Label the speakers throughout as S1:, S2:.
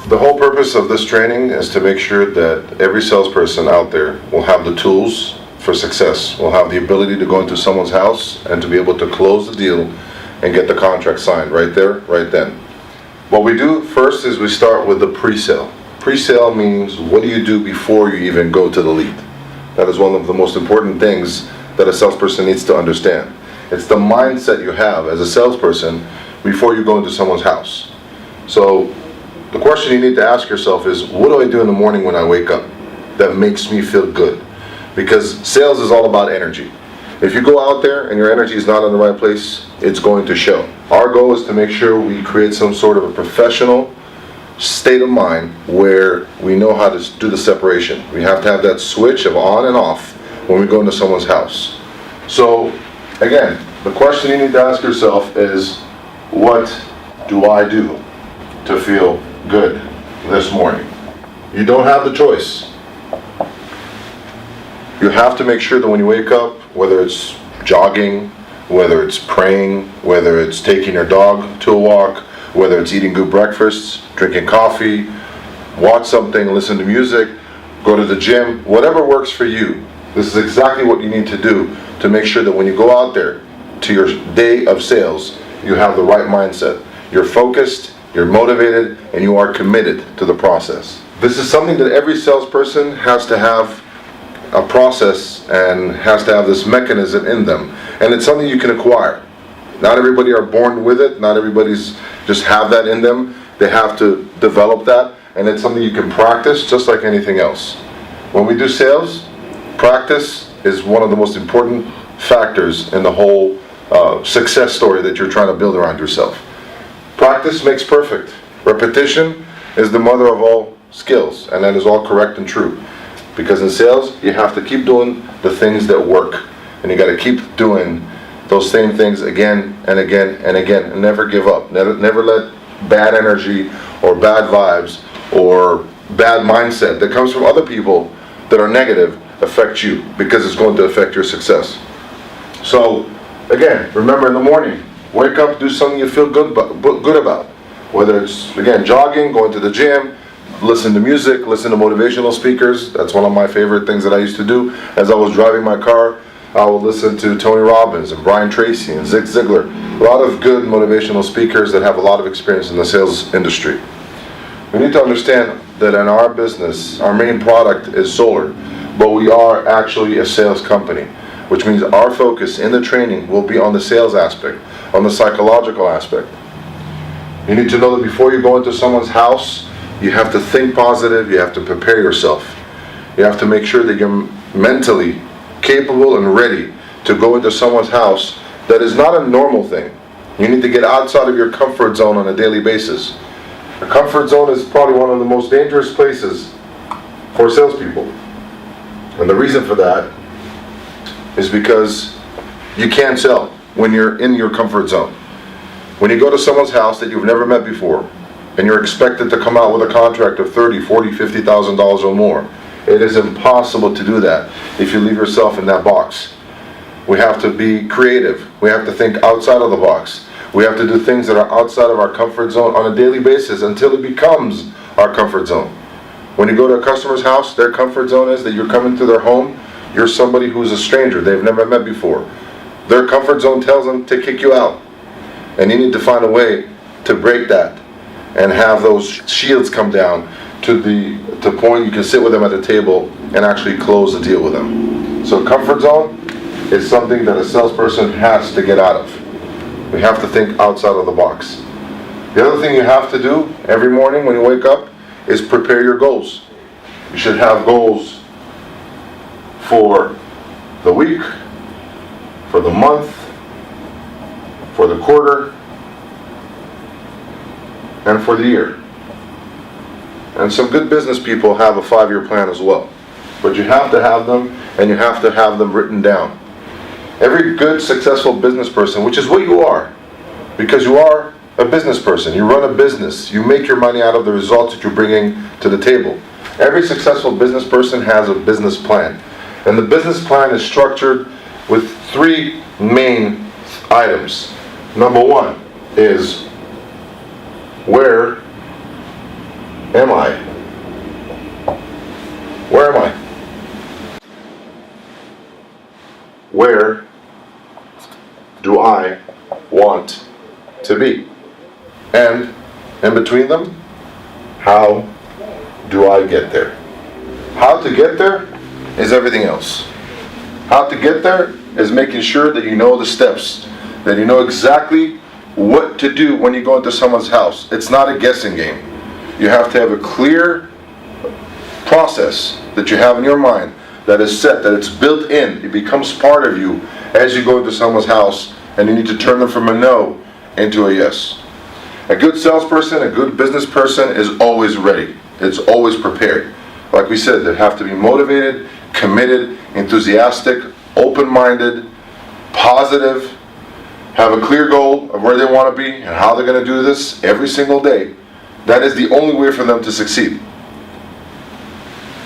S1: The whole purpose of this training is to make sure that every salesperson out there will have the tools for success, will have the ability to go into someone's house and to be able to close the deal and get the contract signed right there, right then. What we do first is we start with the pre-sale. Pre-sale means what do you do before you even go to the lead? That is one of the most important things that a salesperson needs to understand. It's the mindset you have as a salesperson before you go into someone's house. So the question you need to ask yourself is, what do I do in the morning when I wake up that makes me feel good? Because sales is all about energy. If you go out there and your energy is not in the right place, it's going to show. Our goal is to make sure we create some sort of a professional state of mind where we know how to do the separation. We have to have that switch of on and off when we go into someone's house. So again, the question you need to ask yourself is, what do I do to feel good this morning? You don't have the choice. You have to make sure that when you wake up, whether it's jogging, whether it's praying, whether it's taking your dog to a walk, whether it's eating good breakfasts, drinking coffee, watch something, listen to music, go to the gym, whatever works for you. This is exactly what you need to do to make sure that when you go out there to your day of sales, you have the right mindset. You're focused, you're motivated, and you are committed to the process. This is something that every salesperson has to have a process and has to have this mechanism in them. And it's something you can acquire. Not everybody are born with it. Not everybody's just have that in them. They have to develop that. And it's something you can practice just like anything else. When we do sales, practice is one of the most important factors in the whole success story that you're trying to build around yourself. Practice makes perfect. Repetition is the mother of all skills, and that is all correct and true. Because in sales, you have to keep doing the things that work, and you got to keep doing those same things again and again and again, and never give up. Never let bad energy or bad vibes or bad mindset that comes from other people that are negative affect you, because it's going to affect your success. So again, remember, in the morning, wake up, do something you feel good about. Whether it's, again, jogging, going to the gym, listen to music, listen to motivational speakers. That's one of my favorite things that I used to do. As I was driving my car, I would listen to Tony Robbins and Brian Tracy and Zig Ziglar. A lot of good motivational speakers that have a lot of experience in the sales industry. We need to understand that in our business, our main product is solar, but we are actually a sales company, which means our focus in the training will be on the sales aspect, on the psychological aspect. You need to know that before you go into someone's house, you have to think positive, you have to prepare yourself. You have to make sure that you're mentally capable and ready to go into someone's house that is not a normal thing. You need to get outside of your comfort zone on a daily basis. A comfort zone is probably one of the most dangerous places for salespeople. And the reason for that is because you can't sell when you're in your comfort zone. When you go to someone's house that you've never met before, and you're expected to come out with a contract of $30,000, $40,000, $50,000 or more, it is impossible to do that if you leave yourself in that box. We have to be creative. We have to think outside of the box. We have to do things that are outside of our comfort zone on a daily basis until it becomes our comfort zone. When you go to a customer's house, their comfort zone is that you're coming to their home, you're somebody who's a stranger they've never met before. Their comfort zone tells them to kick you out. And you need to find a way to break that and have those shields come down to the point you can sit with them at the table and actually close the deal with them. So comfort zone is something that a salesperson has to get out of. We have to think outside of the box. The other thing you have to do every morning when you wake up is prepare your goals. You should have goals for the week, for the month, for the quarter, and for the year. And some good business people have a 5-year plan as well. But you have to have them, and you have to have them written down. Every good, successful business person, which is what you are, because you are a business person, you run a business, you make your money out of the results that you're bringing to the table. Every successful business person has a business plan. And the business plan is structured with 3 main items. Number 1 is where am I? Where am I? Where do I want to be? And in between them, how do I get there? How to get there is everything else. How to get there is making sure that you know the steps, that you know exactly what to do when you go into someone's house. It's not a guessing game. You have to have a clear process that you have in your mind that is set, that it's built in. It becomes part of you as you go into someone's house, and you need to turn them from a no into a yes. A good salesperson, a good business person is always ready. It's always prepared. Like we said, they have to be motivated, committed, enthusiastic, open-minded, positive, have a clear goal of where they want to be and how they're going to do this every single day. That is the only way for them to succeed.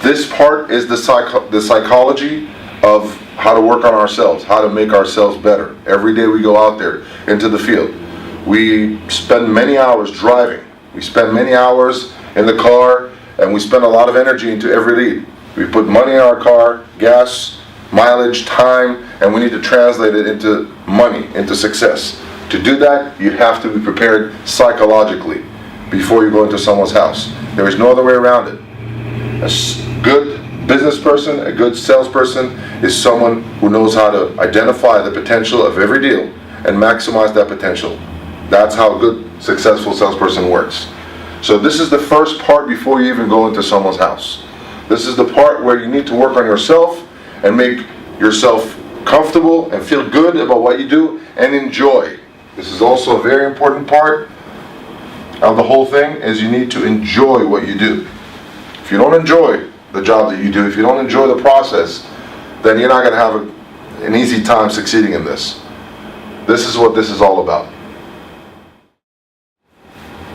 S1: This part is the psychology of how to work on ourselves, how to make ourselves better. Every day we go out there into the field. We spend many hours driving. We spend many hours in the car, and we spend a lot of energy into every lead. We put money in our car, gas, mileage, time, and we need to translate it into money, into success. To do that, you have to be prepared psychologically before you go into someone's house. There is no other way around it. A good business person, a good salesperson is someone who knows how to identify the potential of every deal and maximize that potential. That's how a good, successful salesperson works. So this is the first part before you even go into someone's house. This is the part where you need to work on yourself and make yourself comfortable and feel good about what you do and enjoy. This is also a very important part of the whole thing, is you need to enjoy what you do. If you don't enjoy the job that you do, if you don't enjoy the process, then you're not going to have an easy time succeeding in this. This is what this is all about.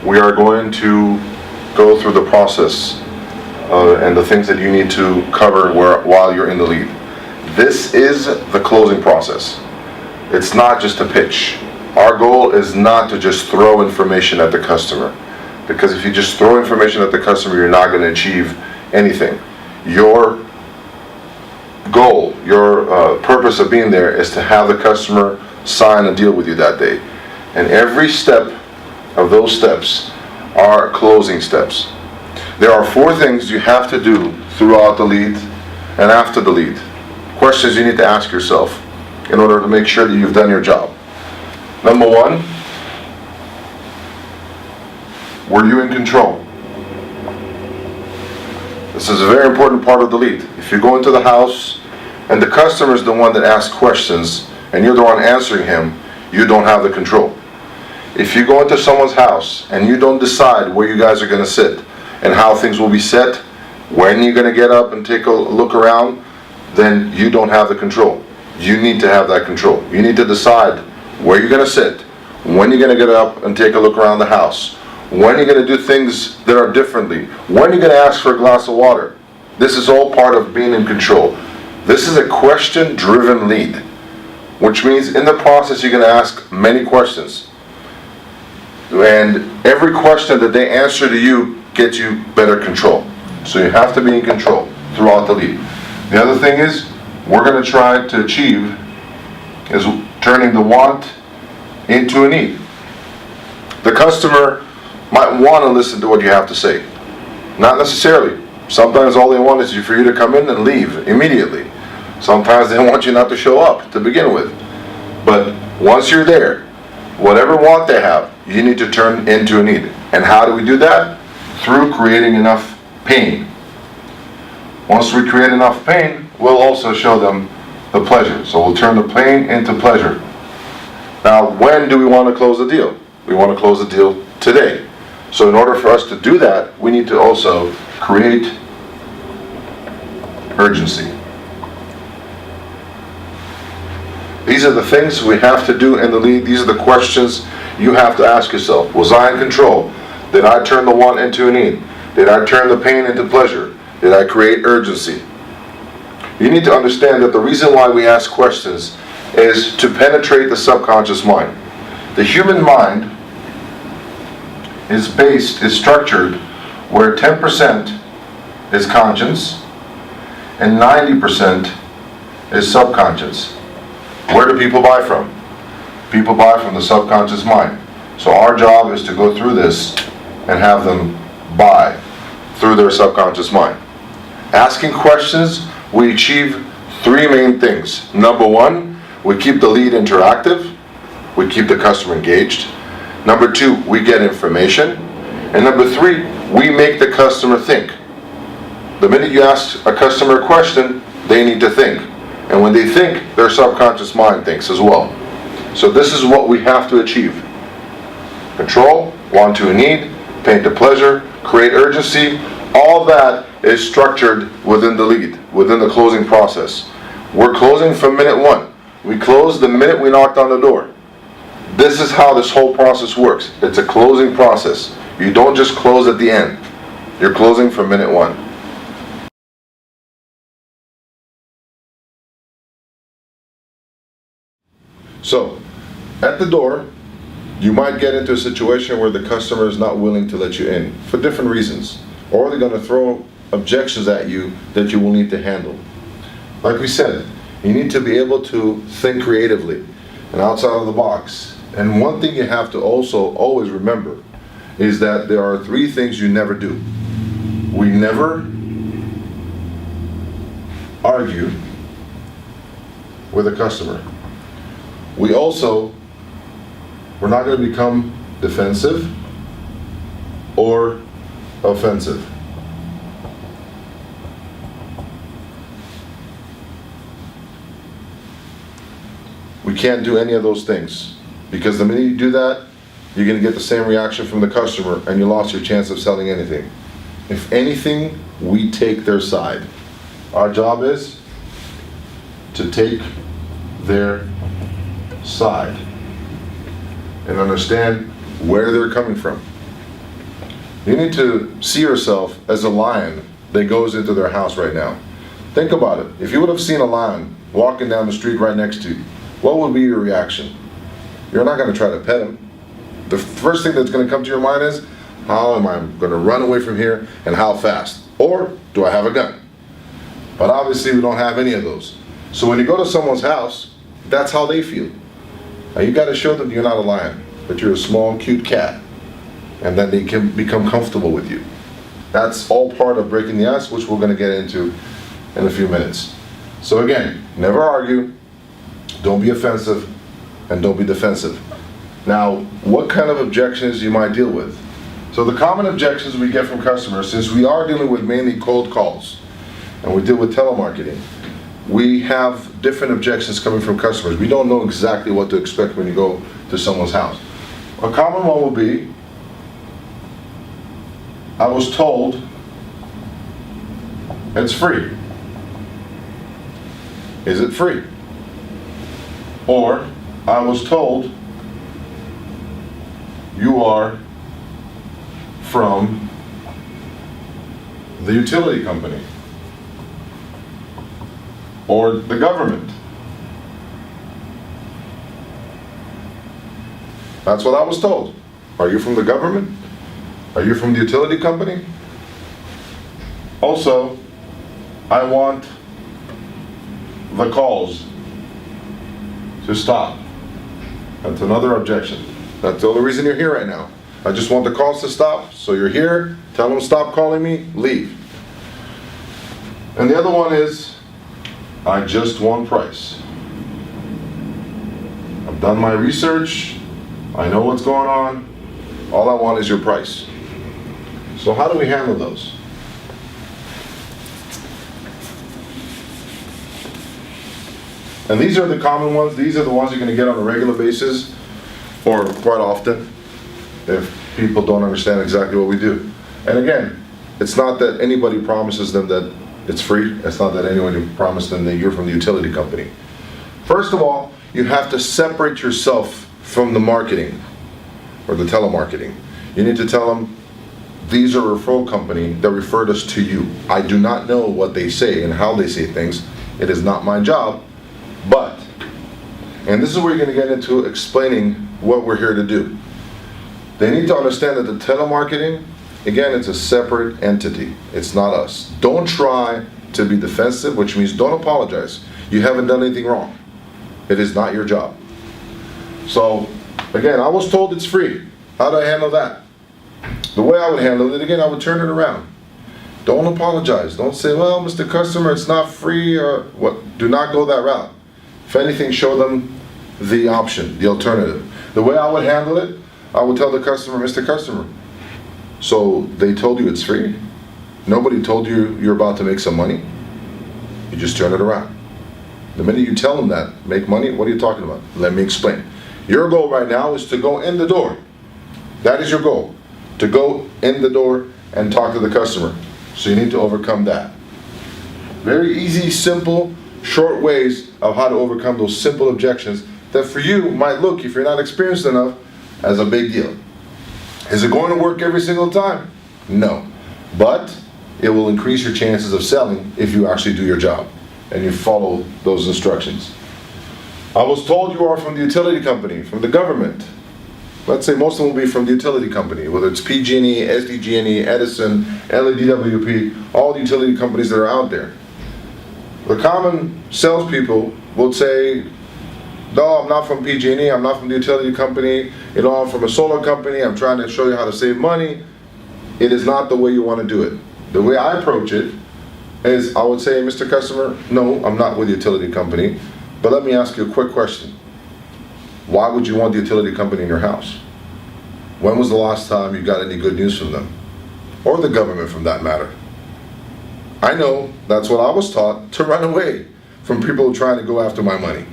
S1: We are going to go through the process and the things that you need to cover while you're in the lead. This is the closing process. It's not just a pitch. Our goal is not to just throw information at the customer, because if you just throw information at the customer, you're not going to achieve anything. Your goal, your purpose of being there is to have the customer sign a deal with you that day. And every step of those steps are closing steps. There are 4 things you have to do throughout the lead and after the lead. Questions you need to ask yourself in order to make sure that you've done your job. Number 1, were you in control? This is a very important part of the lead. If you go into the house and the customer is the one that asks questions and you're the one answering him, you don't have the control. If you go into someone's house and you don't decide where you guys are going to sit and how things will be set, when you're going to get up and take a look around, then you don't have the control. You need to have that control. You need to decide where you're going to sit, when you're going to get up and take a look around the house, when you're going to do things that are differently, when you're going to ask for a glass of water. This is all part of being in control. This is a question-driven lead, which means in the process you're going to ask many questions. And every question that they answer to you gets you better control. So you have to be in control throughout the lead. The other thing is, we're going to try to achieve is turning the want into a need. The customer might want to listen to what you have to say. Not necessarily. Sometimes all they want is for you to come in and leave immediately. Sometimes they want you not to show up to begin with. But once you're there, whatever want they have, you need to turn into a need. And how do we do that? Through creating enough pain. Once we create enough pain, we'll also show them the pleasure. So we'll turn the pain into pleasure. Now, when do we want to close the deal? We want to close the deal today. So in order for us to do that, we need to also create urgency. These are the things we have to do in the lead. These are the questions you have to ask yourself. Was I in control? Did I turn the want into a need? Did I turn the pain into pleasure? Did I create urgency? You need to understand that the reason why we ask questions is to penetrate the subconscious mind. The human mind is structured where 10% is conscious and 90% is subconscious. Where do people buy from? People buy from the subconscious mind. So our job is to go through this and have them buy through their subconscious mind. Asking questions, we achieve three main things. Number one, we keep the lead interactive. We keep the customer engaged. Number two, we get information. And number three, we make the customer think. The minute you ask a customer a question, they need to think. And when they think, their subconscious mind thinks as well. So this is what we have to achieve. Control, want to and need, paint to pleasure, create urgency. All that is structured within the lead, within the closing process. We're closing from minute one. We close the minute we knocked on the door. This is how this whole process works. It's a closing process. You don't just close at the end. You're closing from minute one. So, at the door, you might get into a situation where the customer is not willing to let you in for different reasons. Or they're going to throw objections at you that you will need to handle. Like we said, you need to be able to think creatively and outside of the box. And one thing you have to also always remember is that there are three things you never do. We never argue with a customer. We're not going to become defensive or offensive. We can't do any of those things, because the minute you do that, you're going to get the same reaction from the customer and you lost your chance of selling anything. If anything, we take their side. Our job is to take their side and understand where they're coming from. You need to see yourself as a lion that goes into their house right now. Think about it. If you would have seen a lion walking down the street right next to you, what would be your reaction? You're not going to try to pet him. The first thing that's going to come to your mind is, how am I going to run away from here and how fast? Or do I have a gun? But obviously we don't have any of those. So when you go to someone's house, that's how they feel. Now you got to show them you're not a lion, but you're a small, cute cat. And then they can become comfortable with you. That's all part of breaking the ice, which we're going to get into in a few minutes. So again, never argue, don't be offensive, and don't be defensive. Now, what kind of objections you might deal with? So the common objections we get from customers, since we are dealing with mainly cold calls, and we deal with telemarketing, we have different objections coming from customers. We don't know exactly what to expect when you go to someone's house. A common one will be, I was told it's free. Is it free? Or, I was told you are from the utility company or the government. That's what I was told. Are you from the government? Are you from the utility company? Also, I want the calls to stop. That's another objection. That's the only reason you're here right now. I just want the calls to stop, so you're here, tell them stop calling me, leave. And the other one is, I just want price. I've done my research, I know what's going on, all I want is your price. So how do we handle those? And these are the common ones. These are the ones you're going to get on a regular basis, or quite often, if people don't understand exactly what we do. And again, it's not that anybody promises them that it's free. It's not that anybody promised them that you're from the utility company. First of all, you have to separate yourself from the marketing or the telemarketing. You need to tell them, these are a referral company that referred us to you. I do not know what they say and how they say things. It is not my job. But, and this is where you're going to get into explaining what we're here to do. They need to understand that the telemarketing again, it's a separate entity. It's not us. Don't try to be defensive, which means don't apologize. You haven't done anything wrong. It is not your job. So, again, I was told it's free. How do I handle that? The way I would handle it, again, I would turn it around. Don't apologize. Don't say, well, Mr. Customer, it's not free, or what. Do not go that route. If anything, show them the option, the alternative. The way I would handle it, I would tell the customer, Mr. Customer, so they told you it's free? Nobody told you you're about to make some money? You just turn it around. The minute you tell them that, make money, what are you talking about? Let me explain. Your goal right now is to go in the door. That is your goal, to go in the door and talk to the customer. So you need to overcome that. Very easy, simple, short ways of how to overcome those simple objections that for you might look, if you're not experienced enough, as a big deal. Is it going to work every single time? No. But it will increase your chances of selling if you actually do your job and you follow those instructions. I was told you are from the utility company, from the government. Let's say most of them will be from the utility company, whether it's PG&E, SDG&E, Edison, LADWP, all the utility companies that are out there. The common salespeople will say, no, I'm not from PG&E, I'm not from the utility company, I'm from a solar company, I'm trying to show you how to save money. It is not the way you want to do it. The way I approach it is I would say, Mr. Customer, no, I'm not with the utility company, but let me ask you a quick question. Why would you want the utility company in your house? When was the last time you got any good news from them? Or the government, for that matter? I know that's what I was taught, to run away from people trying to go after my money.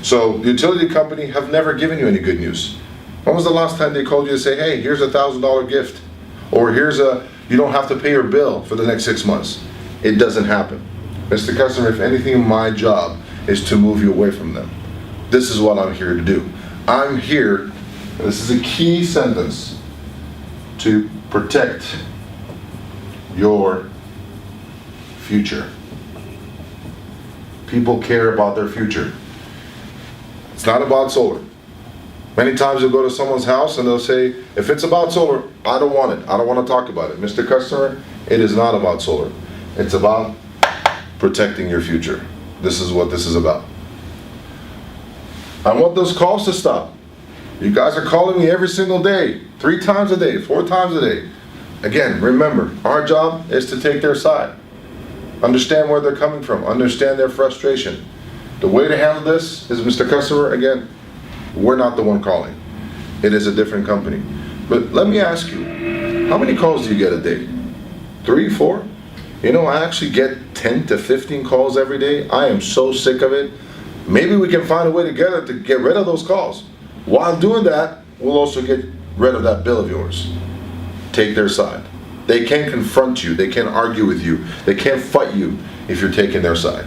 S1: So the utility company have never given you any good news. When was the last time they called you to say, hey, here's a $1,000 gift, or you don't have to pay your bill for the next 6 months? It doesn't happen. Mr. Customer, if anything, my job is to move you away from them. This is what I'm here to do. I'm here, this is a key sentence, to protect your future. People care about their future. It's not about solar. Many times you'll go to someone's house and they'll say, if it's about solar, I don't want it. I don't want to talk about it. Mr. Customer, it is not about solar. It's about protecting your future. This is what this is about. I want those calls to stop. You guys are calling me every single day, 3 times a day, 4 times a day. Again, remember, our job is to take their side. Understand where they're coming from. Understand their frustration. The way to handle this is, Mr. Customer, again, we're not the one calling. It is a different company. But let me ask you, how many calls do you get a day? 3, 4? I actually get 10 to 15 calls every day. I am so sick of it. Maybe we can find a way together to get rid of those calls. While doing that, we'll also get rid of that bill of yours. Take their side. They can't confront you. They can't argue with you. They can't fight you if you're taking their side.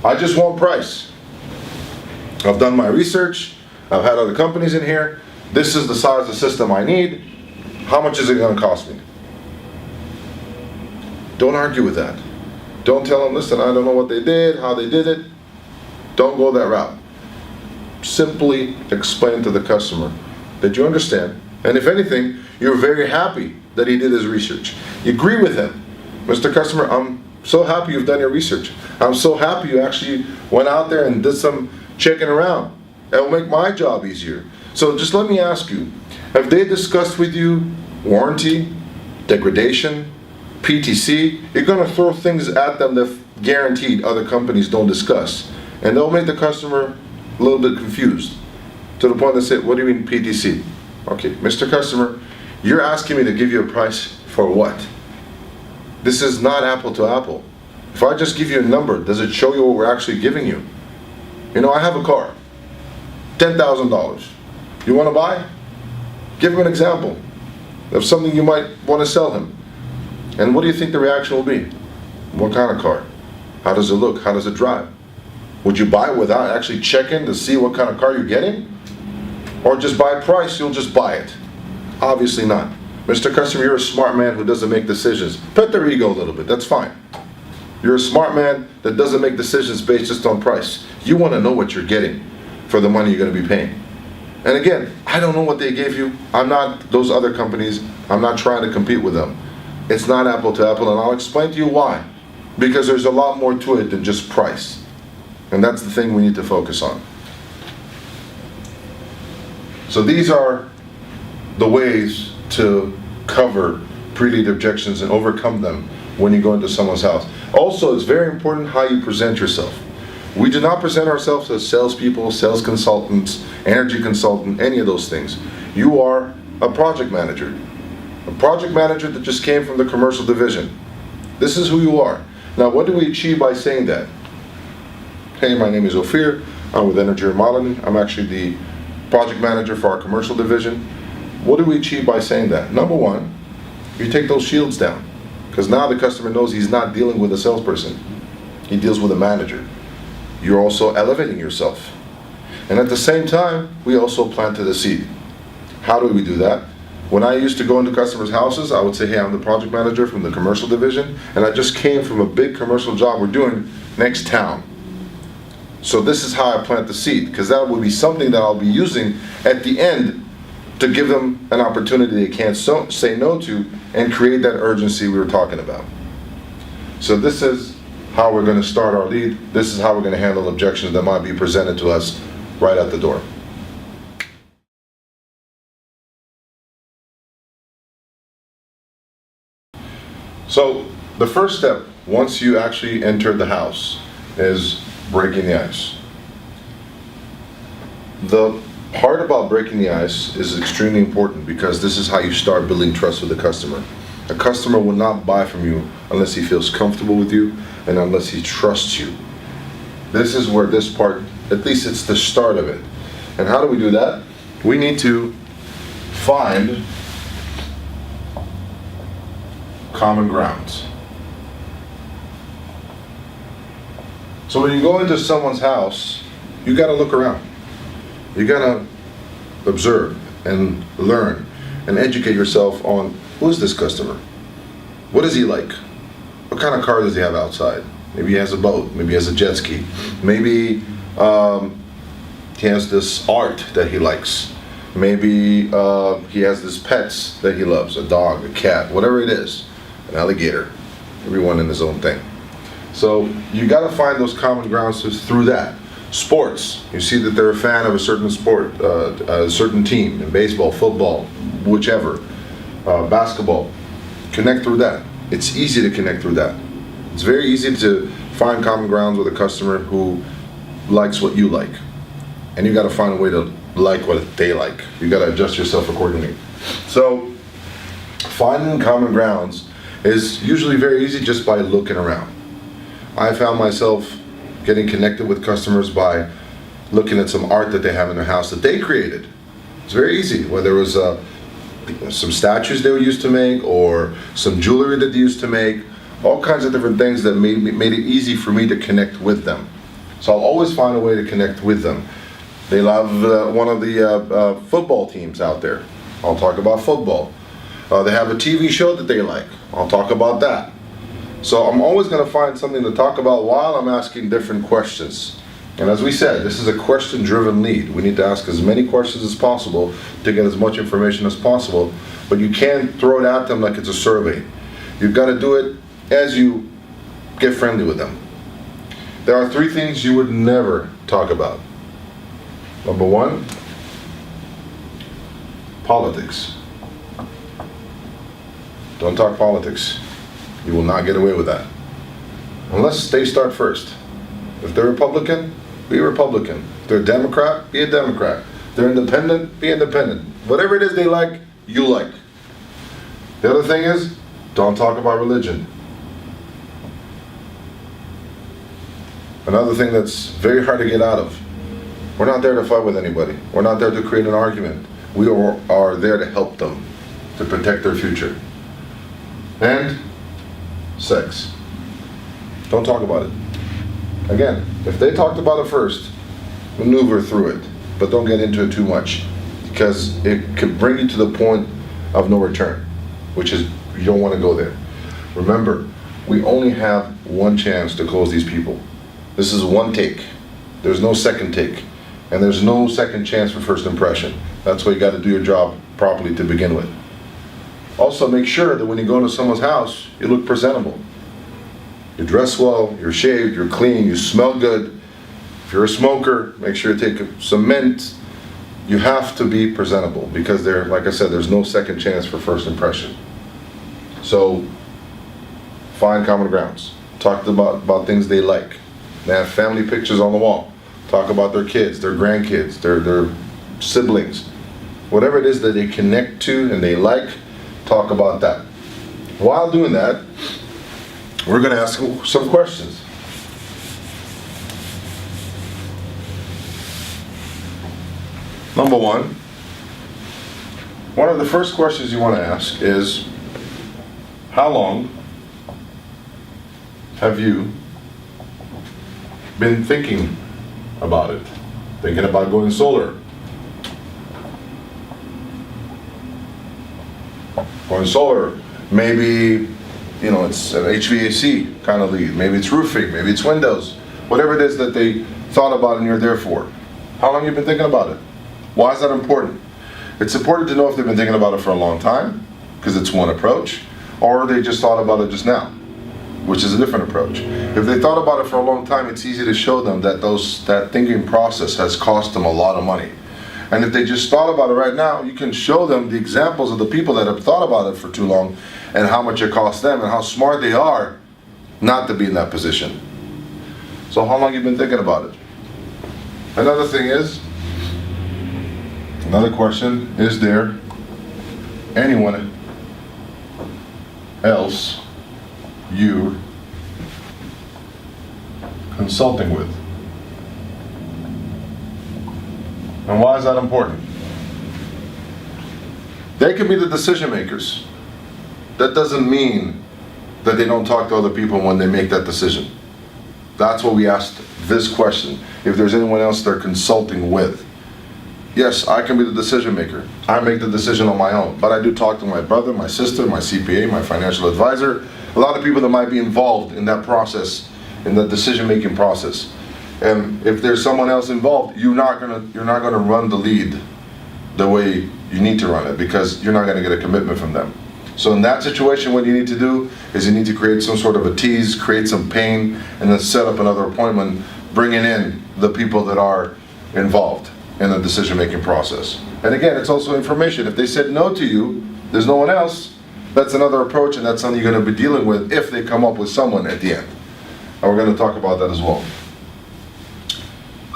S1: I just want price. I've done my research. I've had other companies in here. This is the size of system I need. How much is it going to cost me? Don't argue with that. Don't tell them, listen, I don't know what they did, how they did it. Don't go that route. Simply explain to the customer that you understand. And if anything, you're very happy that he did his research. You agree with him. Mr. Customer, I'm so happy you've done your research. I'm so happy you actually went out there and did some checking around. It'll make my job easier. So just let me ask you, have they discussed with you warranty, degradation, PTC? You're going to throw things at them that guaranteed other companies don't discuss. And they'll make the customer a little bit confused, to the point they say, what do you mean PTC? Okay, Mr. Customer, you're asking me to give you a price for what? This is not apple to apple. If I just give you a number, does it show you what we're actually giving you? I have a car, $10,000. You want to buy? Give him an example of something you might want to sell him. And what do you think the reaction will be? What kind of car? How does it look? How does it drive? Would you buy it without actually checking to see what kind of car you're getting? Or just by price, you'll just buy it? Obviously not. Mr. Customer, you're a smart man who doesn't make decisions. Pet their ego a little bit, that's fine. You're a smart man that doesn't make decisions based just on price. You want to know what you're getting for the money you're going to be paying. And again, I don't know what they gave you. I'm not those other companies. I'm not trying to compete with them. It's not apple to apple, and I'll explain to you why. Because there's a lot more to it than just price. And that's the thing we need to focus on. So these are the ways to cover pre-lead objections and overcome them when you go into someone's house. Also, it's very important how you present yourself. We do not present ourselves as salespeople, sales consultants, energy consultant, any of those things. You are a project manager that just came from the commercial division. This is who you are. Now, what do we achieve by saying that? Hey, my name is Ophir. I'm with NRG Remodeling. I'm actually the project manager for our commercial division. What do we achieve by saying that? Number one, you take those shields down, because now the customer knows he's not dealing with a salesperson. He deals with a manager. You're also elevating yourself. And at the same time, we also planted a seed. How do we do that? When I used to go into customers' houses, I would say, hey, I'm the project manager from the commercial division, and I just came from a big commercial job we're doing next town. So this is how I plant the seed, because that will be something that I'll be using at the end to give them an opportunity they can't say no to and create that urgency we were talking about. So this is how we're going to start our lead. This is how we're going to handle objections that might be presented to us right at the door. So the first step, once you actually enter the house, is breaking the ice. The part about breaking the ice is extremely important, because this is how you start building trust with the customer. A customer will not buy from you unless he feels comfortable with you and unless he trusts you. This is where this part, at least it's the start of it. And how do we do that? We need to find common grounds. So when you go into someone's house, you got to look around. You got to observe and learn and educate yourself on, who is this customer? What is he like? What kind of car does he have outside? Maybe he has a boat, maybe he has a jet ski, maybe he has this art that he likes, maybe he has this pets that he loves, a dog, a cat, whatever it is, an alligator, everyone in his own thing. So you got to find those common grounds through that. Sports, you see that they're a fan of a certain sport, a certain team, in baseball, football, whichever, basketball. Connect through that. It's easy to connect through that. It's very easy to find common grounds with a customer who likes what you like. And you got to find a way to like what they like. You got to adjust yourself accordingly. So finding common grounds is usually very easy just by looking around. I found myself getting connected with customers by looking at some art that they have in their house that they created. It's very easy, whether it was some statues they used to make, or some jewelry that they used to make, all kinds of different things that made it easy for me to connect with them. So I'll always find a way to connect with them. They love one of the football teams out there. I'll talk about football. They have a TV show that they like. I'll talk about that. So I'm always going to find something to talk about while I'm asking different questions. And as we said, this is a question-driven lead. We need to ask as many questions as possible to get as much information as possible, but you can't throw it at them like it's a survey. You've got to do it as you get friendly with them. There are 3 things you would never talk about. Number 1, politics. Don't talk politics. You will not get away with that. Unless they start first. If they're Republican, be a Republican. If they're Democrat, be a Democrat. If they're independent, be independent. Whatever it is they like, you like. The other thing is, don't talk about religion. Another thing that's very hard to get out of. We're not there to fight with anybody. We're not there to create an argument. We are there to help them, to protect their future. And sex. Don't talk about it. Again, if they talked about it first, maneuver through it, but don't get into it too much, because it could bring you to the point of no return, which is, you don't want to go there. Remember, we only have one chance to close these people. This is one take. There's no second take. And there's no second chance for first impression. That's why you got to do your job properly to begin with. Also, make sure that when you go into someone's house, you look presentable. You dress well, you're shaved, you're clean, you smell good. If you're a smoker, make sure you take some mint. You have to be presentable because like I said, there's no second chance for first impression. So, find common grounds. Talk about things they like. They have family pictures on the wall. Talk about their kids, their grandkids, their siblings. Whatever it is that they connect to and they like, talk about that. While doing that, we're going to ask some questions. Number one of the first questions you want to ask is, how long have you been thinking about it? Thinking about going solar? Going solar, maybe, it's an HVAC kind of lead. Maybe it's roofing, maybe it's windows. Whatever it is that they thought about and you're there for. How long have you been thinking about it? Why is that important? It's important to know if they've been thinking about it for a long time, because it's one approach, or they just thought about it just now, which is a different approach. If they thought about it for a long time, it's easy to show them that that thinking process has cost them a lot of money. And if they just thought about it right now, you can show them the examples of the people that have thought about it for too long and how much it costs them and how smart they are not to be in that position. So how long have you been thinking about it? Another thing is, another question, is there anyone else you consulting with? And why is that important? They can be the decision makers. That doesn't mean that they don't talk to other people when they make that decision. That's what we asked this question. If there's anyone else they're consulting with. Yes, I can be the decision maker. I make the decision on my own. But I do talk to my brother, my sister, my CPA, my financial advisor. A lot of people that might be involved in that process, in the decision-making process. And if there's someone else involved, you're not gonna run the lead the way you need to run it, because you're not gonna get a commitment from them. So in that situation, what you need to do is you need to create some sort of a tease, create some pain, and then set up another appointment, bringing in the people that are involved in the decision-making process. And again, it's also information. If they said no to you, there's no one else, that's another approach, and that's something you're gonna be dealing with if they come up with someone at the end. And we're gonna talk about that as well.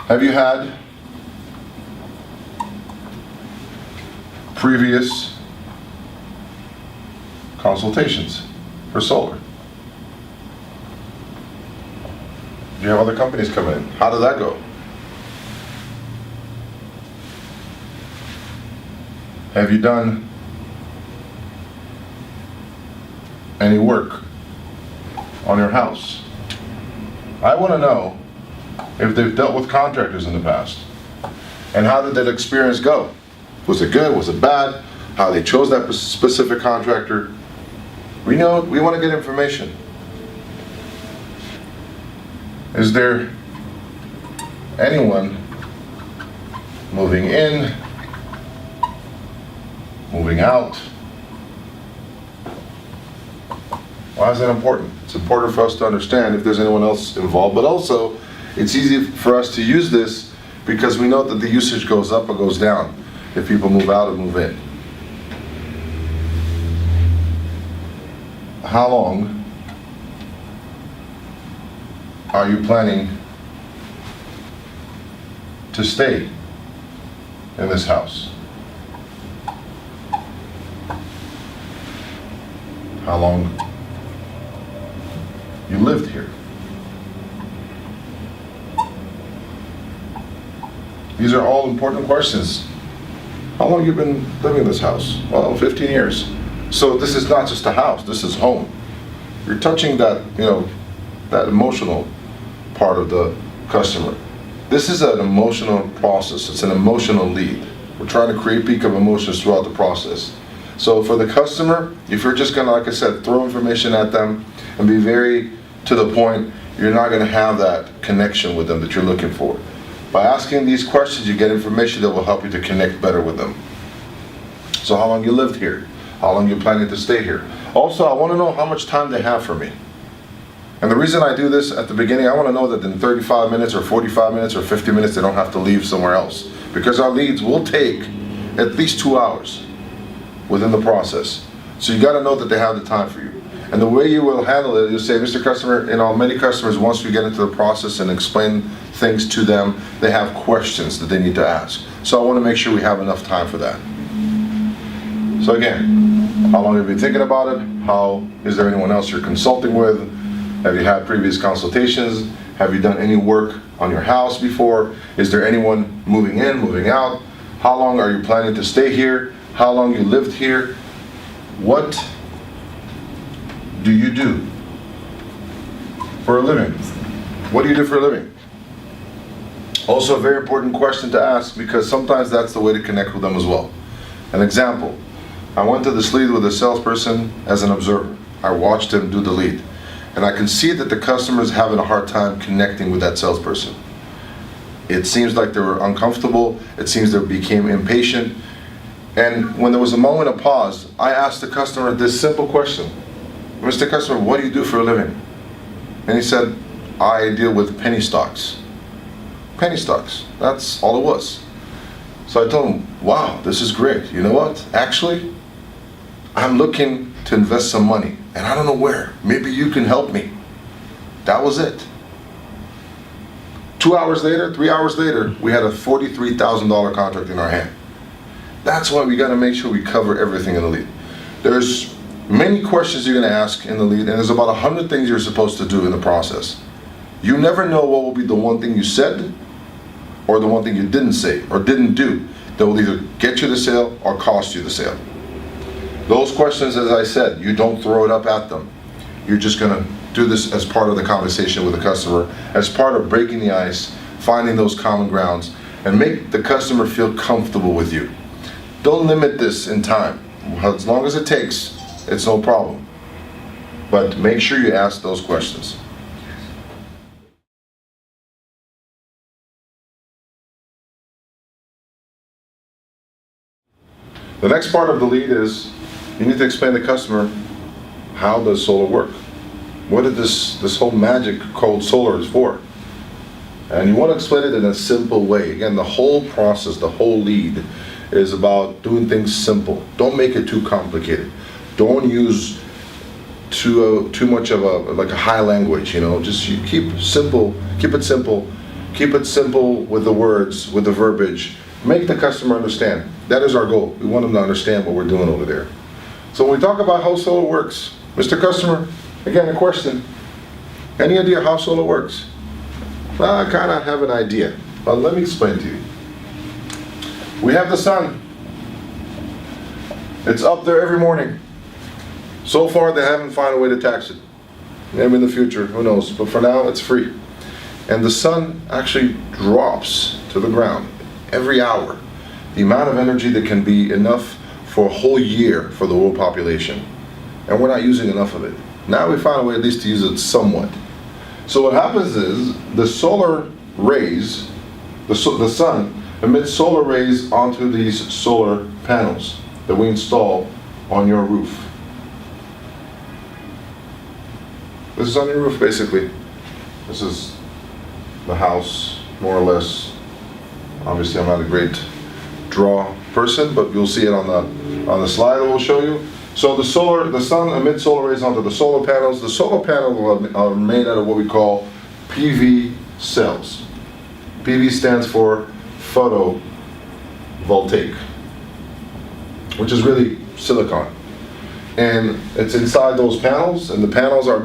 S1: Have you had previous consultations for solar? Do you have other companies coming in? How did that go? Have you done any work on your house? I want to know if they've dealt with contractors in the past. And how did that experience go? Was it good? Was it bad? How they chose that specific contractor? We want to get information. Is there anyone moving in, moving out? Why is that important? It's important for us to understand if there's anyone else involved, but also it's easy for us to use this because we know that the usage goes up or goes down if people move out or move in. How long are you planning to stay in this house? How long you lived here? These are all important questions. How long have you been living in this house? Well, 15 years. So this is not just a house, this is home. You're touching that, that emotional part of the customer. This is an emotional process, it's an emotional lead. We're trying to create peak of emotions throughout the process. So for the customer, if you're just gonna, like I said, throw information at them and be very to the point, you're not gonna have that connection with them that you're looking for. By asking these questions, you get information that will help you to connect better with them. So how long you lived here? How long you planning to stay here? Also, I want to know how much time they have for me. And the reason I do this at the beginning, I want to know that in 35 minutes or 45 minutes or 50 minutes, they don't have to leave somewhere else. Because our leads will take at least 2 hours within the process. So you got to know that they have the time for you. And the way you will handle it, you'll say, Mr. Customer, many customers, once we get into the process and explain things to them, they have questions that they need to ask. So I want to make sure we have enough time for that. So again, how long have you been thinking about it? Is there anyone else you're consulting with? Have you had previous consultations? Have you done any work on your house before? Is there anyone moving in, moving out? How long are you planning to stay here? How long you lived here? What do you do for a living? What do you do for a living? Also a very important question to ask, because sometimes that's the way to connect with them as well. An example, I went to this lead with a salesperson as an observer. I watched him do the lead. And I can see that the customer is having a hard time connecting with that salesperson. It seems like they were uncomfortable. It seems they became impatient. And when there was a moment of pause, I asked the customer this simple question. Mr. Customer, what do you do for a living? And he said, I deal with penny stocks. Penny stocks, that's all it was. So I told him, wow, this is great. You know what? Actually, I'm looking to invest some money, and I don't know where. Maybe you can help me. That was it. 2 hours later, 3 hours later, we had a $43,000 contract in our hand. That's why we got to make sure we cover everything in the lead. There's many questions you're going to ask in the lead, and there's about 100 things you're supposed to do in the process. You never know what will be the one thing you said or the one thing you didn't say or didn't do that will either get you the sale or cost you the sale. Those questions, as I said, you don't throw it up at them. You're just going to do this as part of the conversation with the customer, as part of breaking the ice, finding those common grounds, and make the customer feel comfortable with you. Don't limit this in time. As long as it takes, it's no problem. But make sure you ask those questions. The next part of the lead is you need to explain to the customer, how does solar work? What is this whole magic called solar is for? And you want to explain it in a simple way. Again, the whole process, the whole lead is about doing things simple. Don't make it too complicated. Don't use too much of a high language, just you keep it simple, keep it simple with the words, with the verbiage. Make the customer understand. That is our goal. We want them to understand what we're doing over there. So when we talk about how solar works, Mr. Customer, again, a question. Any idea how solar works? Well, I kind of have an idea, but let me explain to you. We have the sun. It's up there every morning. So far, they haven't found a way to tax it. Maybe in the future, who knows? But for now, it's free. And the sun actually drops to the ground every hour. The amount of energy that can be enough for a whole year for the world population. And we're not using enough of it. Now we found a way at least to use it somewhat. So what happens is the solar rays, the sun emits solar rays onto these solar panels that we install on your roof. This is on your roof basically. This is the house, more or less. Obviously I'm not a great draw person, but you'll see it on the slide that we'll show you. So the sun emits solar rays onto the solar panels. The solar panels are made out of what we call PV cells. PV stands for photovoltaic, which is really silicon. And it's inside those panels, and the panels are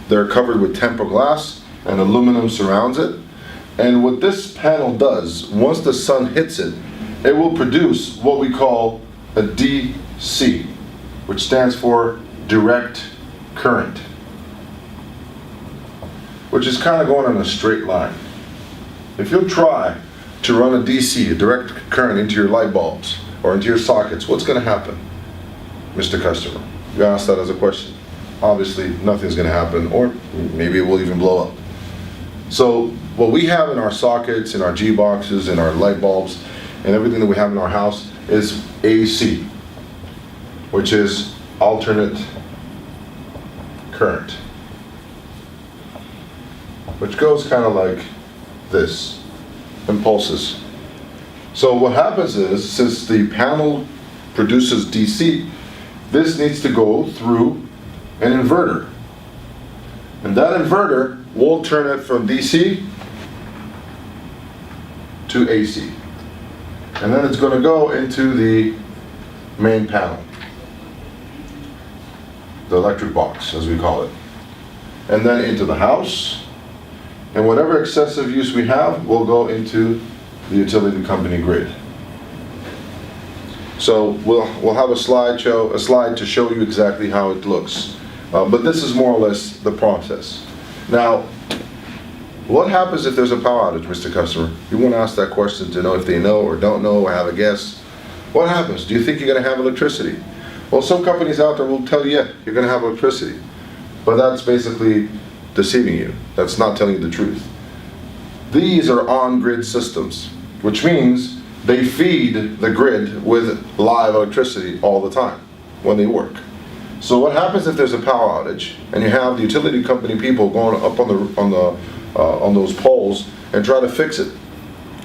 S1: they're covered with tempered glass, and aluminum surrounds it. And what this panel does, once the sun hits it, it will produce what we call a DC, which stands for direct current, which is kind of going in a straight line. If you try to run a DC, a direct current, into your light bulbs or into your sockets, what's going to happen, Mr. Customer? You ask that as a question. Obviously, nothing's going to happen, or maybe it will even blow up. So what we have in our sockets, in our G boxes, in our light bulbs, and everything that we have in our house is AC, which is alternate current, which goes kind of like this, impulses. So what happens is, since the panel produces DC, this needs to go through an inverter. And that inverter will turn it from DC to AC. And then it's going to go into the main panel, the electric box, as we call it. And then into the house. And whatever excessive use we have will go into the utility company grid. So we'll have a slide to show you exactly how it looks. But this is more or less the process. Now, what happens if there's a power outage, Mr. Customer? You want to ask that question to know if they know or don't know or have a guess. What happens? Do you think you're going to have electricity? Well, some companies out there will tell you, yeah, you're going to have electricity. But that's basically deceiving you. That's not telling you the truth. These are on-grid systems, which means they feed the grid with live electricity all the time when they work. So what happens if there's a power outage and you have the utility company people going up on those poles and try to fix it,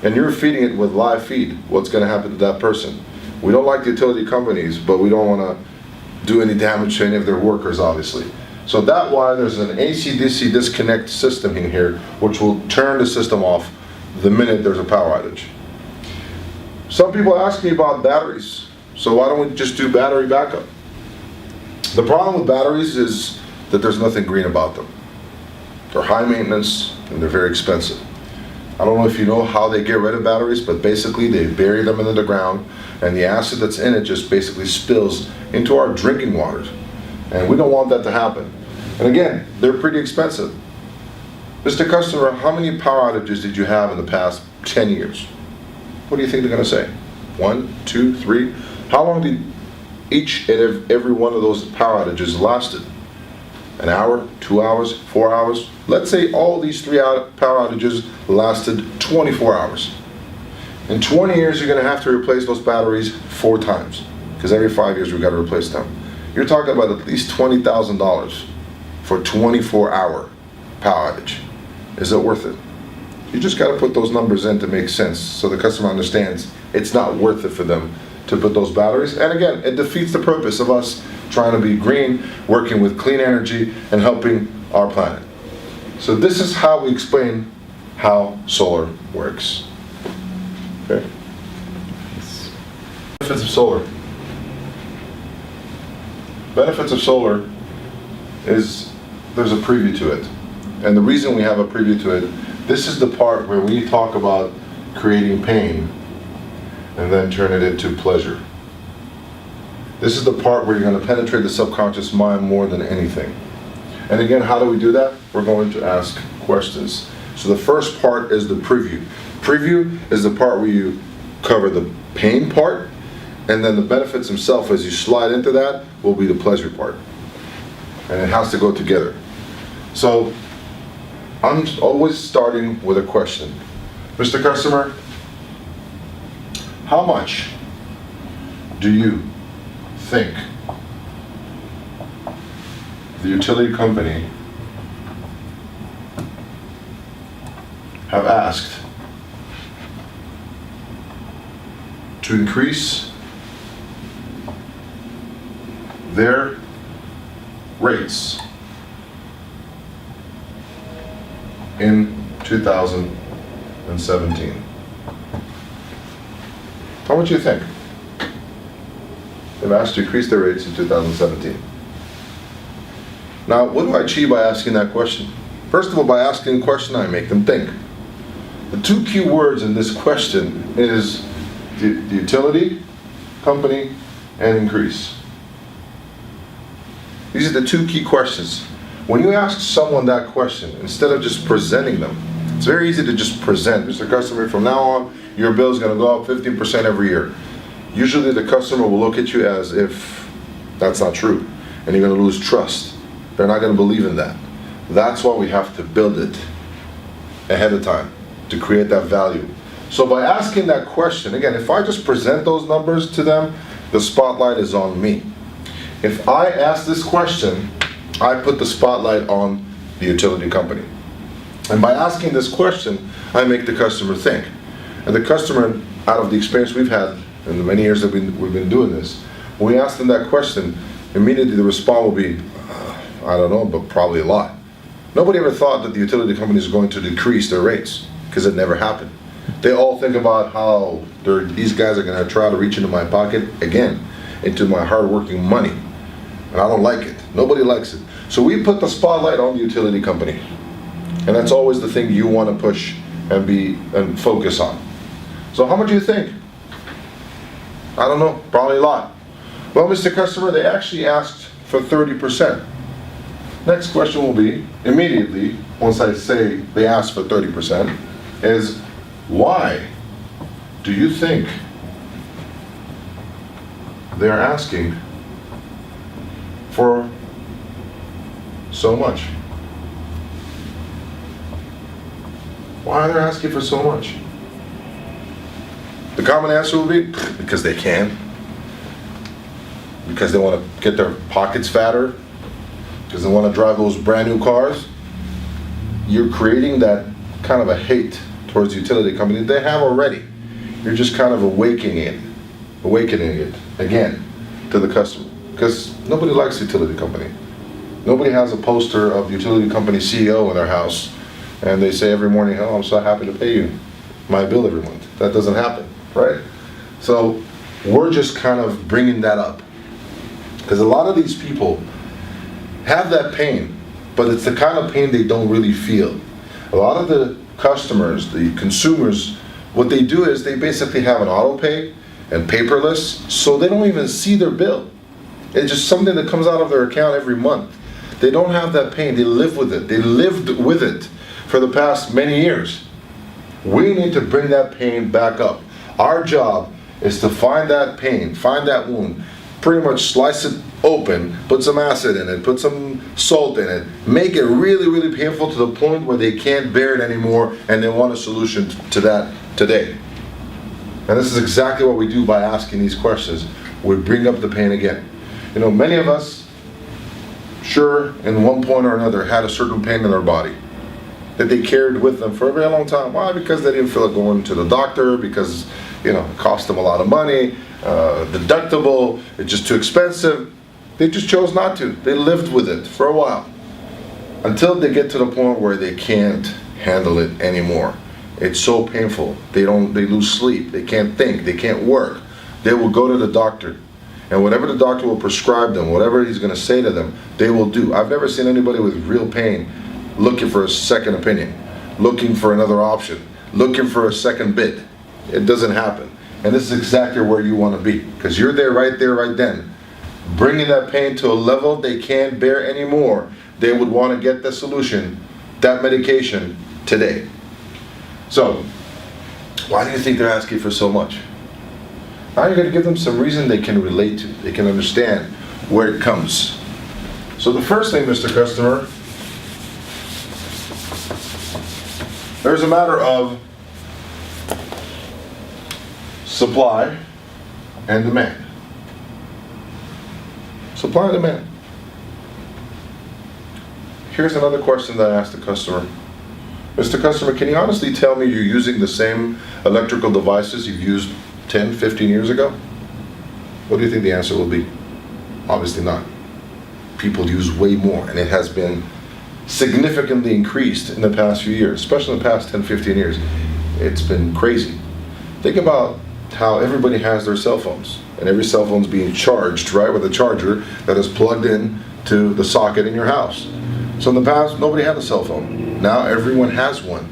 S1: and you're feeding it with live feed? What's going to happen to that person? We don't like the utility companies, but we don't want to do any damage to any of their workers, obviously. So that's why there's an AC-DC disconnect system in here, which will turn the system off the minute there's a power outage. Some people ask me about batteries, so why don't we just do battery backup? The problem with batteries is that there's nothing green about them. They're high maintenance and they're very expensive. I don't know if you know how they get rid of batteries, but basically they bury them into the ground, and the acid that's in it just basically spills into our drinking water. And we don't want that to happen. And again, they're pretty expensive. Mr. Customer, how many power outages did you have in the past 10 years? What do you think they're going to say? 1, 2, 3? How long did each and every one of those power outages lasted? An hour, 2 hours, 4 hours? Let's say all these power outages lasted 24 hours. In 20 years, you're going to have to replace those batteries 4 times, because every 5 years we've got to replace them. You're talking about at least $20,000 for a 24-hour power outage. Is it worth it? You just got to put those numbers in to make sense so the customer understands it's not worth it for them to put those batteries. And again, it defeats the purpose of us trying to be green, working with clean energy, and helping our planet. So this is how we explain how solar works. Okay? Benefits of solar. Benefits of solar is there's a preview to it. And the reason we have a preview to it, this is the part where we talk about creating pain and then turn it into pleasure. This is the part where you're going to penetrate the subconscious mind more than anything. And again, how do we do that? We're going to ask questions. So the first part is the preview. Preview is the part where you cover the pain part, and then the benefits themselves as you slide into that will be the pleasure part. And it has to go together. So I'm always starting with a question. Mr. Customer, how much do you think the utility company have asked to increase their rates in 2017? How much do you think? They've asked to increase their rates in 2017. Now, what do I achieve by asking that question? First of all, by asking the question, I make them think. The 2 key words in this question is the utility company and increase. These are the 2 key questions. When you ask someone that question, instead of just presenting them, it's very easy to just present. Mr. Customer, from now on, your bill is going to go up 15% every year. Usually the customer will look at you as if that's not true, and you're going to lose trust. They're not going to believe in that. That's why we have to build it. ahead of time to create that value. So by asking that question, again, if I just present those numbers to them, the spotlight is on me. If I ask this question, I put the spotlight on the utility company. And by asking this question, I make the customer think. And the customer, out of the experience we've had in the many years that we've been doing this, when we ask them that question, immediately the response will be, I don't know, but probably a lot. Nobody ever thought that the utility company is going to decrease their rates, because it never happened. They all think about how these guys are going to try to reach into my pocket again, into my hard-working money. And I don't like it. Nobody likes it. So we put the spotlight on the utility company. And that's always the thing you want to push and focus on. So how much do you think? I don't know, probably a lot. Well, Mr. Customer, they actually asked for 30%. Next question will be, immediately, once I say they asked for 30%, is why do you think they're asking for so much? Why are they asking for so much? The common answer will be, because they can. Because they want to get their pockets fatter. Because they want to drive those brand new cars. You're creating that kind of a hate towards the utility company they have already. You're just kind of awakening it again to the customer. Because nobody likes the utility company. Nobody has a poster of the utility company CEO in their house and they say every morning, oh, I'm so happy to pay you my bill every month. That doesn't happen, right? So we're just kind of bringing that up. Because a lot of these people have that pain, but it's the kind of pain they don't really feel. A lot of the customers, the consumers, what they do is they basically have an auto pay and paperless, so they don't even see their bill. It's just something that comes out of their account every month. They don't have that pain. They live with it. They lived with it for the past many years. We need to bring that pain back up. Our job is to find that pain, find that wound, pretty much slice it open, put some acid in it, put some salt in it, make it really, really painful to the point where they can't bear it anymore and they want a solution to that today. And this is exactly what we do by asking these questions. We bring up the pain again. You know, many of us, sure, in one point or another, had a certain pain in their body that they carried with them for a very long time. Why? Because they didn't feel like going to the doctor, because, you know, it cost them a lot of money, deductible, it's just too expensive. They just chose not to. They lived with it for a while until they get to the point where they can't handle it anymore. It's so painful. They lose sleep. They can't think. They can't work. They will go to the doctor. And whatever the doctor will prescribe them, whatever he's going to say to them, they will do. I've never seen anybody with real pain looking for a second opinion, looking for another option, looking for a second bid. It doesn't happen. And this is exactly where you want to be, because you're there, right then, bringing that pain to a level they can't bear anymore. They would want to get the solution, that medication, today. So, why do you think they're asking for so much? Now you're going to give them some reason they can relate to, they can understand where it comes. So the first thing, Mr. Customer, there's a matter of supply and demand. Supply and demand. Here's another question that I asked the customer. Mr. Customer, can you honestly tell me you're using the same electrical devices you've used 10, 15 years ago? What do you think the answer will be? Obviously not. People use way more, and it has been significantly increased in the past few years, especially in the past 10, 15 years. It's been crazy. Think about how everybody has their cell phones, and every cell phone's being charged, right, with a charger that is plugged in to the socket in your house. So in the past, nobody had a cell phone. Now everyone has one.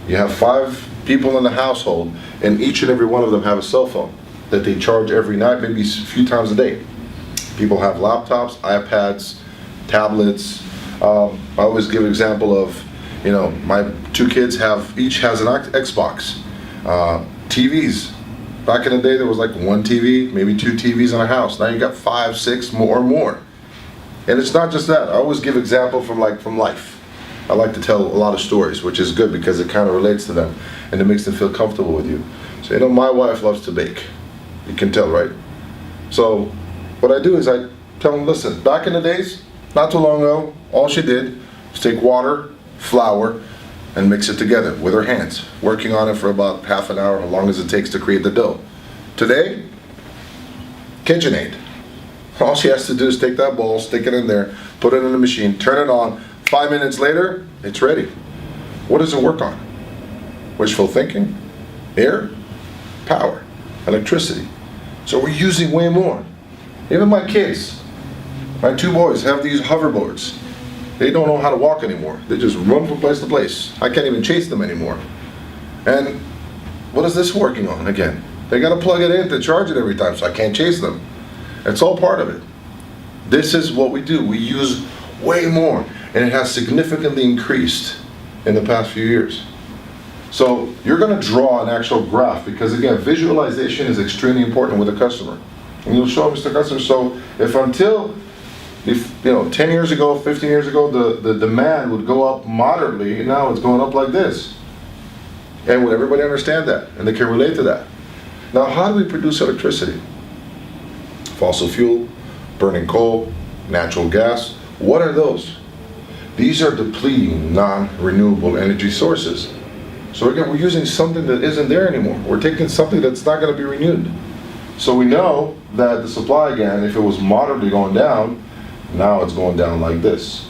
S1: You have 5 people in the household, and each and every one of them have a cell phone that they charge every night, maybe a few times a day. People have laptops, iPads, tablets. I always give an example of, you know, my 2 kids each has an Xbox. TVs. Back in the day, there was like 1 TV, maybe 2 TVs in a house. Now you got 5, 6 more. And it's not just that. I always give example from life. I like to tell a lot of stories, which is good because it kind of relates to them and it makes them feel comfortable with you. So, you know, my wife loves to bake. You can tell, right? So what I do is I tell them, listen, back in the days, not too long ago, all she did was take water, flour, and mix it together with her hands, working on it for about half an hour, as long as it takes to create the dough. Today, KitchenAid. All she has to do is take that bowl, stick it in there, put it in the machine, turn it on. 5 minutes later, it's ready. What does it work on? Wishful thinking, air, power, electricity. So we're using way more. Even my kids, my 2 boys have these hoverboards. They don't know how to walk anymore. They just run from place to place. I can't even chase them anymore. And what is this working on again? They gotta plug it in to charge it every time, so I can't chase them. It's all part of it. This is what we do. We use way more, and it has significantly increased in the past few years. So you're gonna draw an actual graph, because again, visualization is extremely important with a customer. And you'll show Mr. Customer, so if 10 years ago, 15 years ago, the demand would go up moderately, and now it's going up like this. And would everybody understand that? And they can relate to that. Now, how do we produce electricity? Fossil fuel, burning coal, natural gas. What are those? These are depleting non-renewable energy sources. So again, we're using something that isn't there anymore. We're taking something that's not going to be renewed. So we know that the supply, again, if it was moderately going down, now it's going down like this.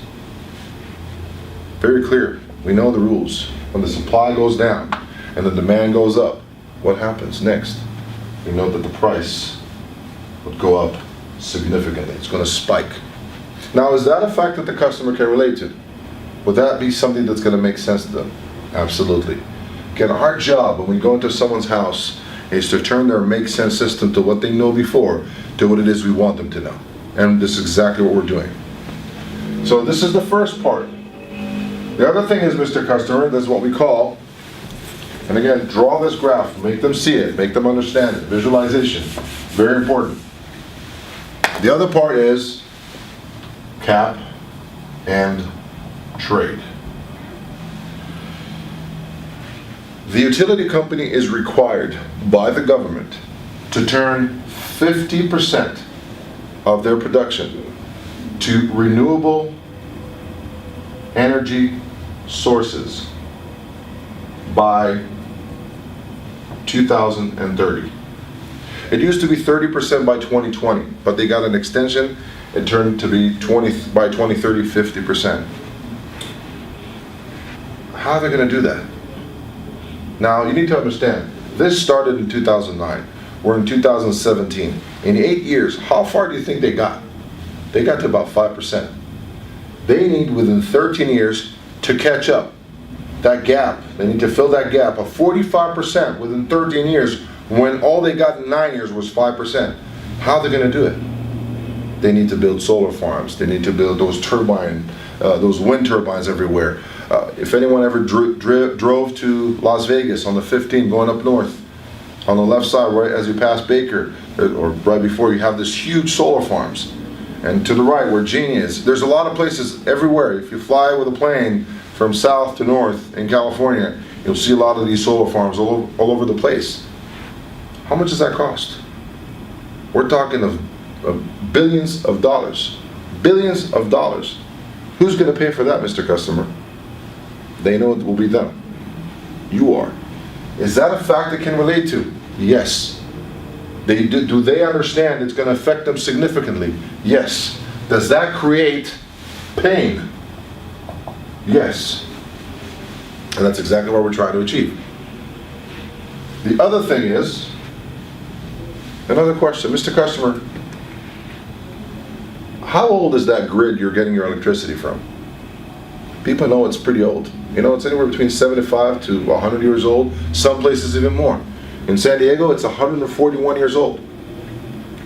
S1: Very clear. We know the rules. When the supply goes down and the demand goes up, what happens next? We know that the price would go up significantly. It's going to spike. Now, is that a fact that the customer can relate to? Would that be something that's going to make sense to them? Absolutely. Again, our job when we go into someone's house is to turn their make sense system to what they know before to what it is we want them to know. And this is exactly what we're doing. So this is the first part. The other thing is, Mr. Customer, that's what we call, and again, draw this graph, make them see it, make them understand it. Visualization, very important. The other part is cap and trade. The utility company is required by the government to turn 50% of their production to renewable energy sources by 2030. It used to be 30% by 2020, but they got an extension. It turned to be by 2030, 50%. How are they going to do that? Now, you need to understand, this started in 2009. We're in 2017. In 8 years, how far do you think they got? They got to about 5%. They need, within 13 years, to catch up. That gap, they need to fill that gap of 45% within 13 years, when all they got in 9 years was 5%. How are they going to do it? They need to build solar farms. They need to build those wind turbines everywhere. If anyone ever drove to Las Vegas on the 15 going up north, on the left side, right as you pass Baker, or right before, you have this huge solar farms. And to the right, where Genie is, there's a lot of places everywhere. If you fly with a plane from south to north in California, you'll see a lot of these solar farms all over the place. How much does that cost? We're talking of billions of dollars. Billions of dollars. Who's going to pay for that, Mr. Customer? They know it will be them. You are. Is that a fact they can relate to? Yes. Do they understand it's going to affect them significantly? Yes. Does that create pain? Yes. And that's exactly what we're trying to achieve. The other thing is, another question, Mr. Customer, how old is that grid you're getting your electricity from? People know it's pretty old. You know, it's anywhere between 75 to 100 years old, some places even more. In San Diego, it's 141 years old.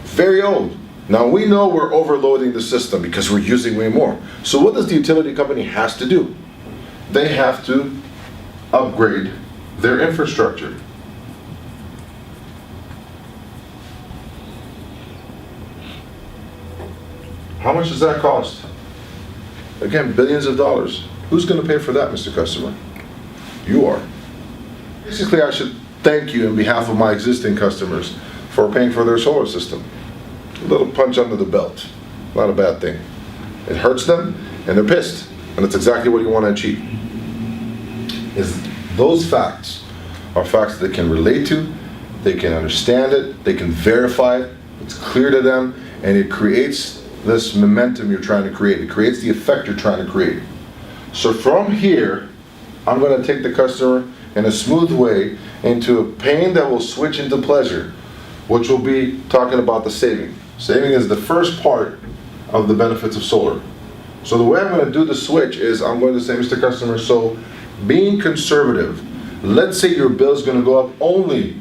S1: Very old. Now, we know we're overloading the system because we're using way more. So what does the utility company has to do? They have to upgrade their infrastructure. How much does that cost? Again, billions of dollars. Who's going to pay for that, Mr. Customer? You are. Basically, I should thank you on behalf of my existing customers for paying for their solar system. A little punch under the belt. Not a bad thing. It hurts them, and they're pissed. And that's exactly what you want to achieve. Is those facts are facts that they can relate to, they can understand it, they can verify it, it's clear to them, and it creates this momentum you're trying to create. It creates the effect you're trying to create. So from here, I'm going to take the customer in a smooth way into a pain that will switch into pleasure, which will be talking about the saving. Saving is the first part of the benefits of solar. So the way I'm going to do the switch is I'm going to say, Mr. Customer, so being conservative, let's say your bill is going to go up only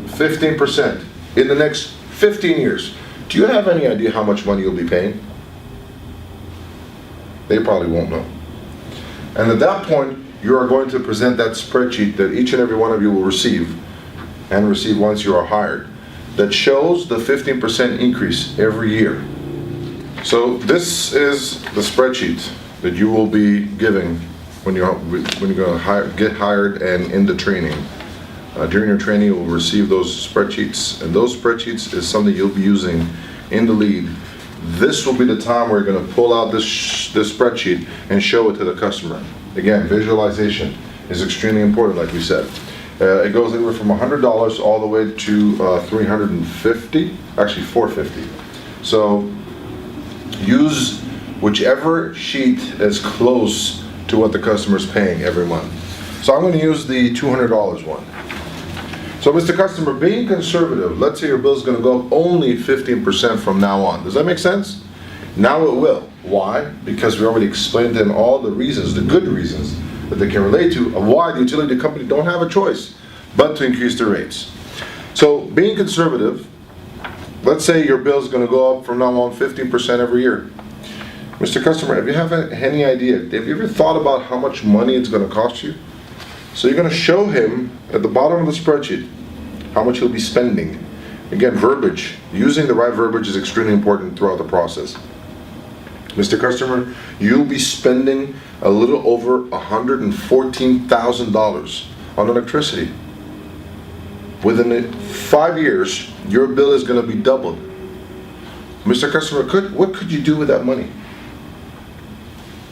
S1: 15% in the next 15 years. Do you have any idea how much money you'll be paying? They probably won't know. And at that point, you are going to present that spreadsheet that each and every one of you will receive, and receive once you are hired, that shows the 15% increase every year. So this is the spreadsheet that you will be giving when you're going to get hired and in the training. During your training, you will receive those spreadsheets, and those spreadsheets is something you'll be using in the lead. This will be the time where you're going to pull out this spreadsheet and show it to the customer. Again, visualization is extremely important, like we said. It goes anywhere from $100 all the way to $350, actually $450. So use whichever sheet is close to what the customer is paying every month. So I'm going to use the $200 one. So Mr. Customer, being conservative, let's say your bill is going to go up only 15% from now on. Does that make sense? Now it will. Why? Because we already explained to them all the reasons, the good reasons, that they can relate to of why the utility company don't have a choice but to increase their rates. So being conservative, let's say your bill is going to go up from now on 15% every year. Mr. Customer, have you any idea, have you ever thought about how much money it's going to cost you? So you're going to show him at the bottom of the spreadsheet how much he'll be spending. Again, verbiage. Using the right verbiage is extremely important throughout the process. Mr. Customer, you'll be spending a little over $114,000 on electricity. Within 5 years, your bill is going to be doubled. Mr. Customer, what could you do with that money?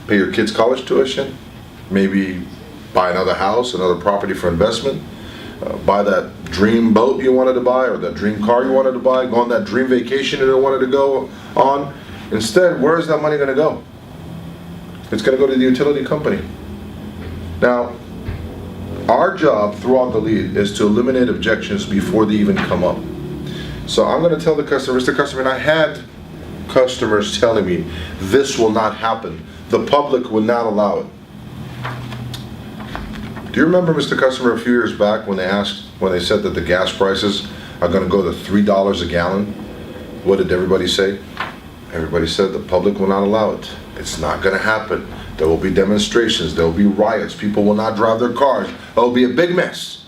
S1: Pay your kids' college tuition? Maybe buy another house, another property for investment? Buy that dream boat you wanted to buy, or that dream car you wanted to buy? Go on that dream vacation you wanted to go on? Instead, where is that money going to go? It's going to go to the utility company. Now, our job throughout the lead is to eliminate objections before they even come up. So I'm going to tell the customer, Mr. Customer, and I had customers telling me this will not happen. The public will not allow it. Do you remember, Mr. Customer, a few years back when they said that the gas prices are going to go to $3 a gallon? What did everybody say? Everybody said the public will not allow it. It's not going to happen. There will be demonstrations. There will be riots. People will not drive their cars. It will be a big mess.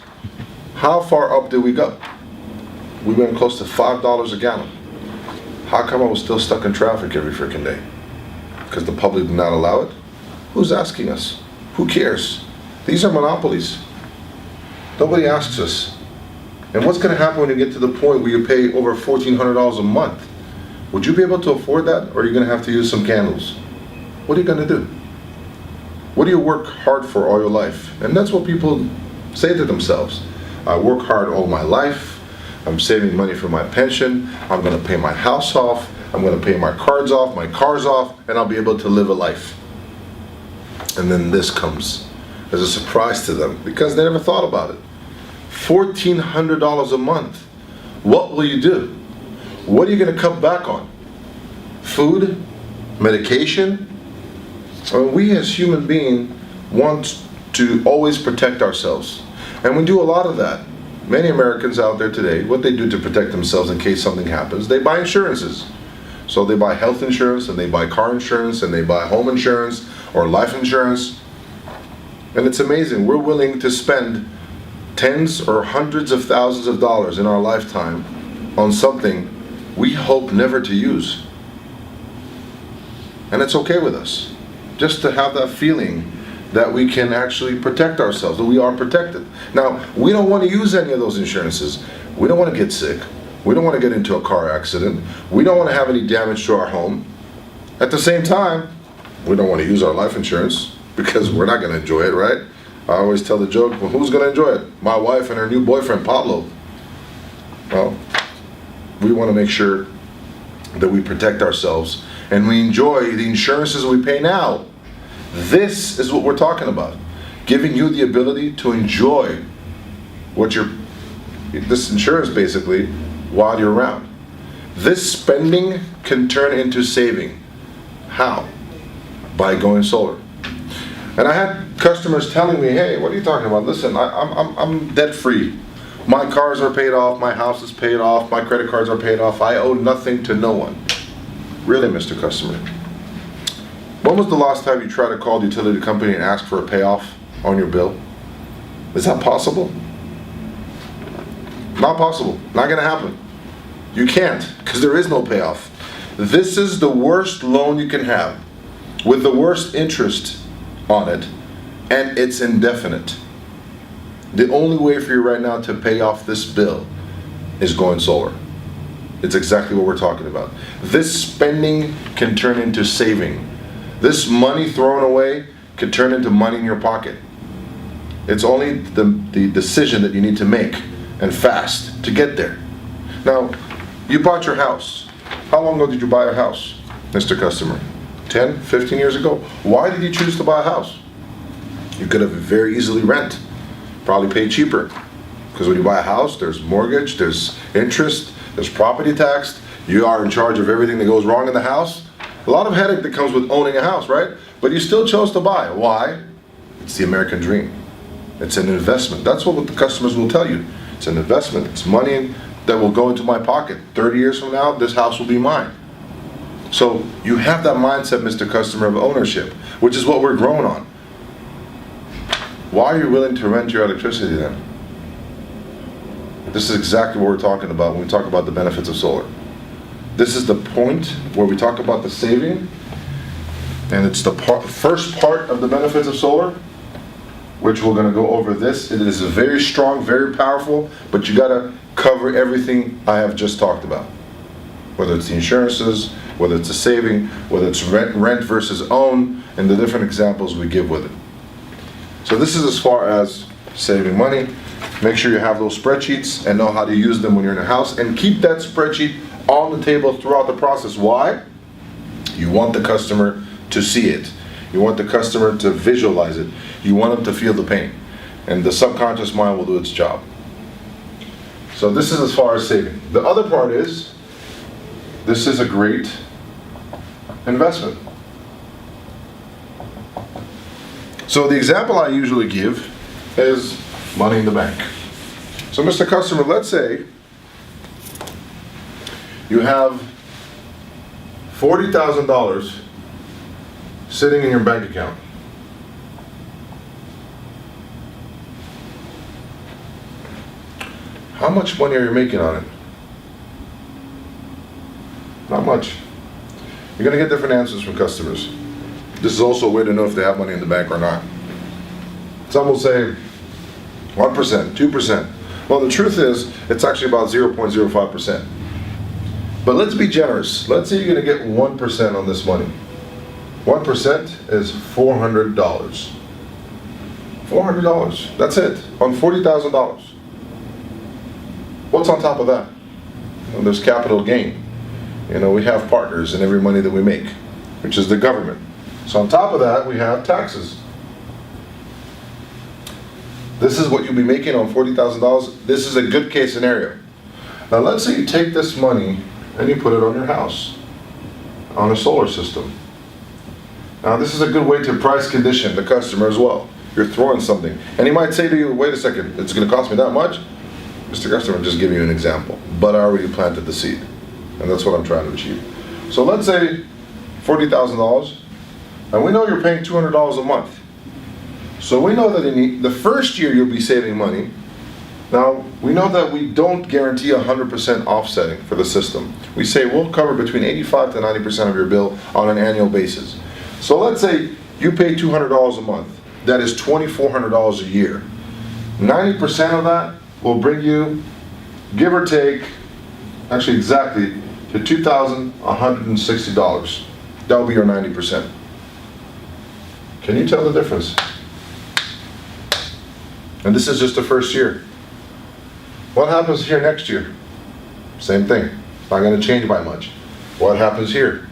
S1: How far up did we go? We went close to $5 a gallon. How come I was still stuck in traffic every freaking day? Because the public did not allow it? Who's asking us? Who cares? These are monopolies. Nobody asks us. And what's going to happen when you get to the point where you pay over $1,400 a month? Would you be able to afford that, or are you going to have to use some candles? What are you going to do? What do you work hard for all your life? And that's what people say to themselves. I work hard all my life. I'm saving money for my pension. I'm going to pay my house off. I'm going to pay my cars off, and I'll be able to live a life. And then this comes as a surprise to them because they never thought about it. $1,400 a month. What will you do? What are you going to cut back on? Food? Medication? We as human beings want to always protect ourselves. And we do a lot of that. Many Americans out there today, what they do to protect themselves in case something happens, they buy insurances. So they buy health insurance, and they buy car insurance, and they buy home insurance or life insurance. And it's amazing. We're willing to spend tens or hundreds of thousands of dollars in our lifetime on something we hope never to use. And it's okay with us. just to have that feeling that we can actually protect ourselves, that we are protected. Now, we don't want to use any of those insurances. We don't want to get sick. We don't want to get into a car accident. We don't want to have any damage to our home. At the same time, we don't want to use our life insurance because we're not going to enjoy it, right? I always tell the joke, well, who's going to enjoy it? My wife and her new boyfriend, Pablo. Well, we want to make sure that we protect ourselves and we enjoy the insurances we pay now. This is what we're talking about. Giving you the ability to enjoy this insurance basically while you're around. This spending can turn into saving. How? By going solar. And I had customers telling me, hey, what are you talking about? Listen, I'm debt free. My cars are paid off, my house is paid off, my credit cards are paid off. I owe nothing to no one. Really, Mr. Customer? When was the last time you tried to call the utility company and ask for a payoff on your bill? Is that possible? Not possible. Not going to happen. You can't, because there is no payoff. This is the worst loan you can have, with the worst interest on it, and it's indefinite. The only way for you right now to pay off this bill is going solar. It's exactly what we're talking about. This spending can turn into saving. This money thrown away can turn into money in your pocket. It's only the decision that you need to make, and fast, to get there. Now, you bought your house. How long ago did you buy a house, Mr. Customer? 10, 15 years ago? Why did you choose to buy a house? You could have very easily rent, probably pay cheaper. Because when you buy a house, there's mortgage, there's interest, there's property tax, you are in charge of everything that goes wrong in the house. A lot of headache that comes with owning a house, right? But you still chose to buy. Why? It's the American dream. It's an investment. That's what the customers will tell you. It's an investment. It's money that will go into my pocket. 30 years from now, this house will be mine. So you have that mindset, Mr. Customer, of ownership, which is what we're growing on. Why are you willing to rent your electricity then? This is exactly what we're talking about when we talk about the benefits of solar. This is the point where we talk about the saving, and it's the first part of the benefits of solar, which we're going to go over this. It is very strong, very powerful, but you got to cover everything I have just talked about. Whether it's the insurances, whether it's the saving, whether it's rent versus own, and the different examples we give with it. So this is as far as saving money. Make sure you have those spreadsheets and know how to use them when you're in a house, and keep that spreadsheet on the table throughout the process. Why? You want the customer to see it. You want the customer to visualize it. You want them to feel the pain. And the subconscious mind will do its job. So this is as far as saving. The other part is, this is a great investment. So the example I usually give is money in the bank. So Mr. Customer, let's say you have $40,000 sitting in your bank account. How much money are you making on it? Not much. You're going to get different answers from customers. This is also a way to know if they have money in the bank or not. Some will say 1%, 2%. Well, the truth is, it's actually about 0.05%. But let's be generous. Let's say you're going to get 1% on this money. 1% is $400. $400. That's it. On $40,000. What's on top of that? Well, there's capital gain. We have partners in every money that we make, which is the government. So on top of that, we have taxes. This is what you'll be making on $40,000. This is a good case scenario. Now let's say you take this money and you put it on your house, on a solar system. Now this is a good way to price condition the customer as well. You're throwing something. And he might say to you, wait a second, it's going to cost me that much? Mr. Customer, I'm just giving you an example. But I already planted the seed. And that's what I'm trying to achieve. So let's say $40,000. And we know you're paying $200 a month. So we know that in the first year you'll be saving money. Now, we know that we don't guarantee 100% offsetting for the system. We say we'll cover between 85 to 90% of your bill on an annual basis. So let's say You pay $200 a month. That is $2,400 a year. 90% of that will bring you, give or take, actually exactly, to $2,160. That will be your 90%. Can you tell the difference? And this is just the first year. What happens here next year? Same thing. It's not going to change by much. What happens here?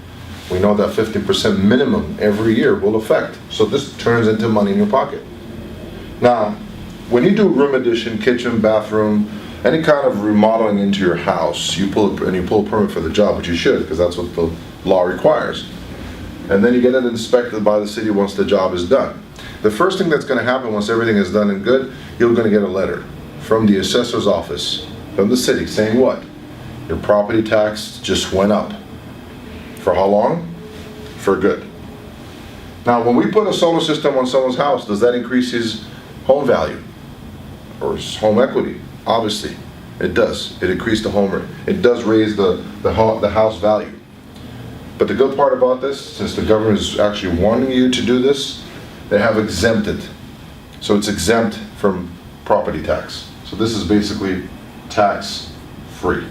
S1: We know that 50% minimum every year will affect. So this turns into money in your pocket. Now, when you do room addition, kitchen, bathroom, any kind of remodeling into your house, you pull a permit for the job, which you should, because that's what the law requires. And then you get it inspected by the city once the job is done. The first thing that's going to happen once everything is done and good, you're going to get a letter from the assessor's office, from the city, saying what? Your property tax just went up. For how long? For good. Now, when we put a solar system on someone's house, does that increase his home value or his home equity? Obviously, it does. It increased the home rate. It does raise the house value. But the good part about this, since the government is actually wanting you to do this, they have exempted. So it's exempt from property tax. So this is basically tax free.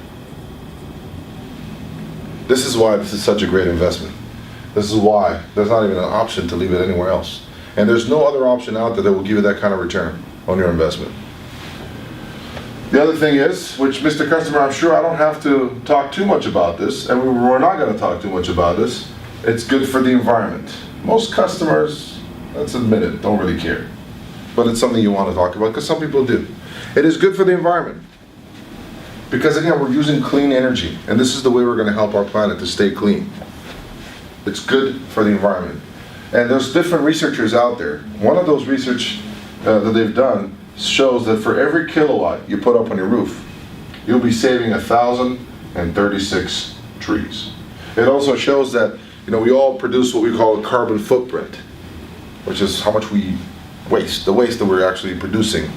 S1: This is why this is such a great investment. This is why there's not even an option to leave it anywhere else. And there's no other option out there that will give you that kind of return on your investment. The other thing is, which Mr. Customer, I'm sure I don't have to talk too much about this, and we're not going to talk too much about this, it's good for the environment. Most customers, let's admit it, don't really care. But it's something you want to talk about, because some people do. It is good for the environment. Because again, we're using clean energy, and this is the way we're going to help our planet to stay clean. It's good for the environment. And there's different researchers out there. One of those research that they've done shows that for every kilowatt you put up on your roof, you'll be saving 1,036 trees. It also shows that, we all produce what we call a carbon footprint, which is how much we waste, the waste that we're actually producing,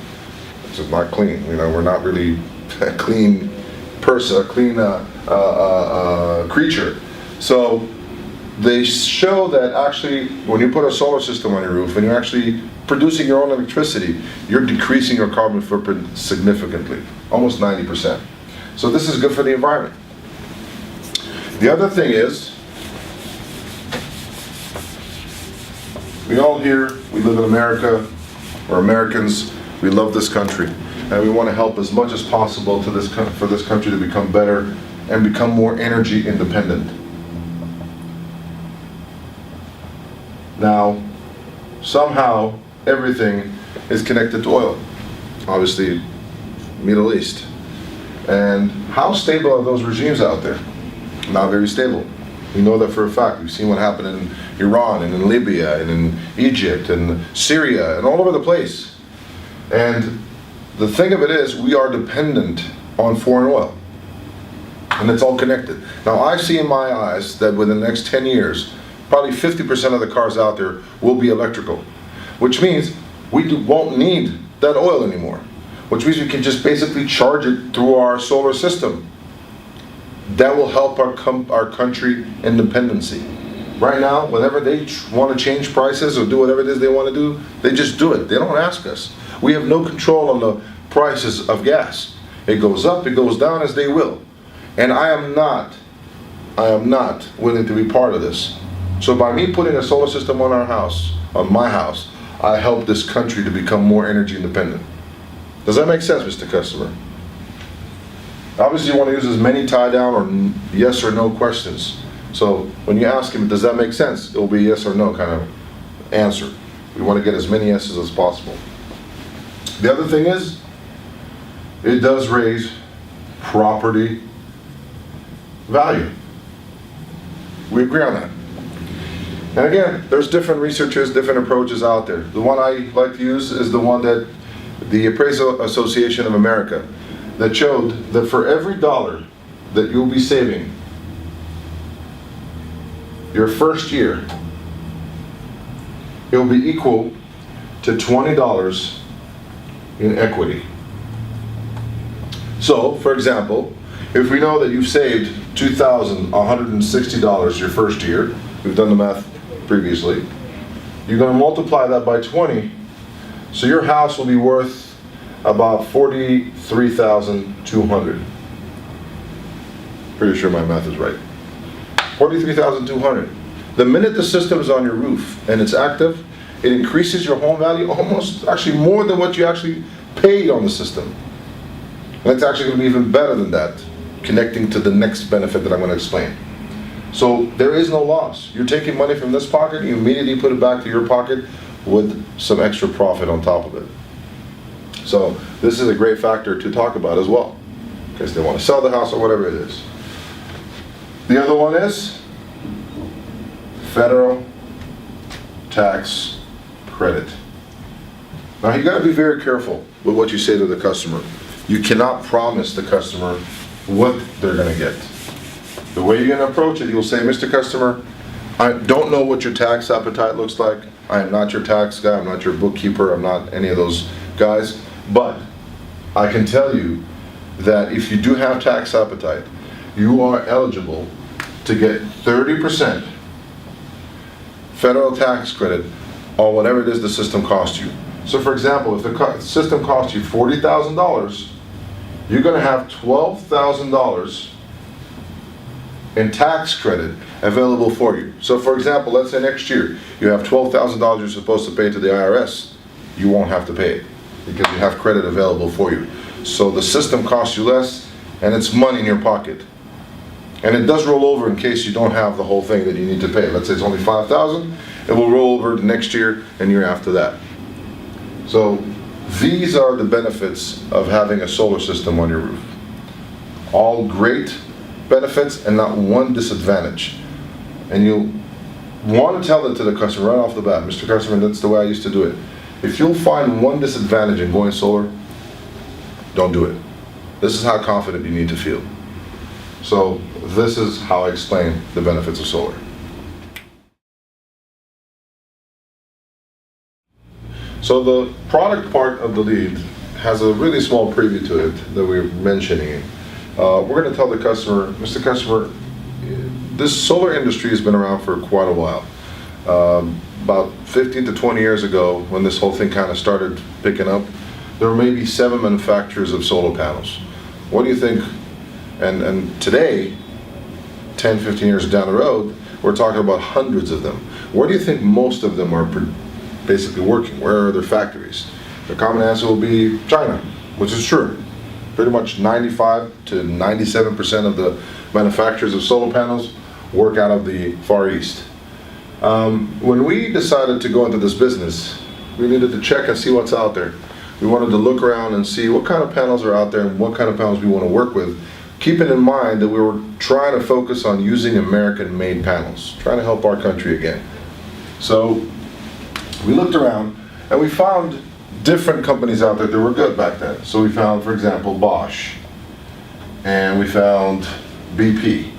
S1: which is not clean. We're not really a clean person, a clean creature. So they show that actually when you put a solar system on your roof and you're actually producing your own electricity, you're decreasing your carbon footprint significantly, almost 90%. So this is good for the environment. The other thing is, we all here, we live in America, we're Americans, we love this country, and we want to help as much as possible to for this country to become better and become more energy independent. Now, somehow, everything is connected to oil. Obviously, Middle East. And how stable are those regimes out there? Not very stable. We know that for a fact. We've seen what happened in Iran, and in Libya, and in Egypt, and Syria, and all over the place. And the thing of it is, we are dependent on foreign oil. And it's all connected. Now, I see in my eyes that within the next 10 years, probably 50% of the cars out there will be electrical, which means we won't need that oil anymore, which means we can just basically charge it through our solar system. That will help our country independency. Right now, whenever they want to change prices or do whatever it is they want to do, they just do it. They don't ask us. We have no control on the prices of gas. It goes up, it goes down as they will. And I am not willing to be part of this. So by me putting a solar system on our house, on my house, I help this country to become more energy independent. Does that make sense, Mr. Customer? Obviously you want to use as many tie-down or yes or no questions. So when you ask him, does that make sense? It will be yes or no kind of answer. We want to get as many yeses as possible. The other thing is, it does raise property value. We agree on that. And again, there's different researchers, different approaches out there. The one I like to use is the one that the Appraisal Association of America, that showed that for every dollar that you'll be saving your first year, it will be equal to $20 in equity. So, for example, if we know that you've saved $2,160 your first year, we've done the math previously, You're going to multiply that by 20, so your house will be worth about $43,200. Pretty sure my math is right. $43,200. The minute the system is on your roof and it's active, it increases your home value almost, actually more than what you actually paid on the system. And it's actually going to be even better than that, connecting to the next benefit that I'm going to explain. So there is no loss. You're taking money from this pocket, you immediately put it back to your pocket with some extra profit on top of it. So this is a great factor to talk about as well, in case they want to sell the house or whatever it is. The other one is federal tax credit. Now you got to be very careful with what you say to the customer. You cannot promise the customer what they're going to get. The way you're going to approach it, you'll say, Mr. Customer, I don't know what your tax appetite looks like. I am not your tax guy. I'm not your bookkeeper. I'm not any of those guys. But I can tell you that if you do have tax appetite, you are eligible to get 30% federal tax credit on whatever it is the system costs you. So for example, if the system costs you $40,000, you're going to have $12,000 in tax credit available for you. So for example, let's say next year you have $12,000 you're supposed to pay to the IRS. You won't have to pay it because you have credit available for you. So the system costs you less and it's money in your pocket. And it does roll over in case you don't have the whole thing that you need to pay. Let's say it's only $5,000, it will roll over next year and year after that. So these are the benefits of having a solar system on your roof. All great benefits and not one disadvantage. And you want to tell that to the customer right off the bat. Mr. Customer, that's the way I used to do it. If you'll find one disadvantage in going solar, don't do it. This is how confident you need to feel. So this is how I explain the benefits of solar. So the product part of the lead has a really small preview to it that we're mentioning. We're going to tell the customer, Mr. Customer, this solar industry has been around for quite a while. About 15 to 20 years ago, when this whole thing kind of started picking up, there were maybe 7 manufacturers of solar panels. What do you think? And today, 10, 15 years down the road, we're talking about hundreds of them. Where do you think most of them are basically working? Where are their factories? The common answer will be China, which is true. Pretty much 95 to 97% of the manufacturers of solar panels work out of the Far East. When we decided to go into this business, we needed to check and see what's out there. We wanted to look around and see what kind of panels are out there and what kind of panels we want to work with, keeping in mind that we were trying to focus on using American-made panels, trying to help our country again. So we looked around and we found different companies out there that were good back then. So we found, for example, Bosch, and we found BP,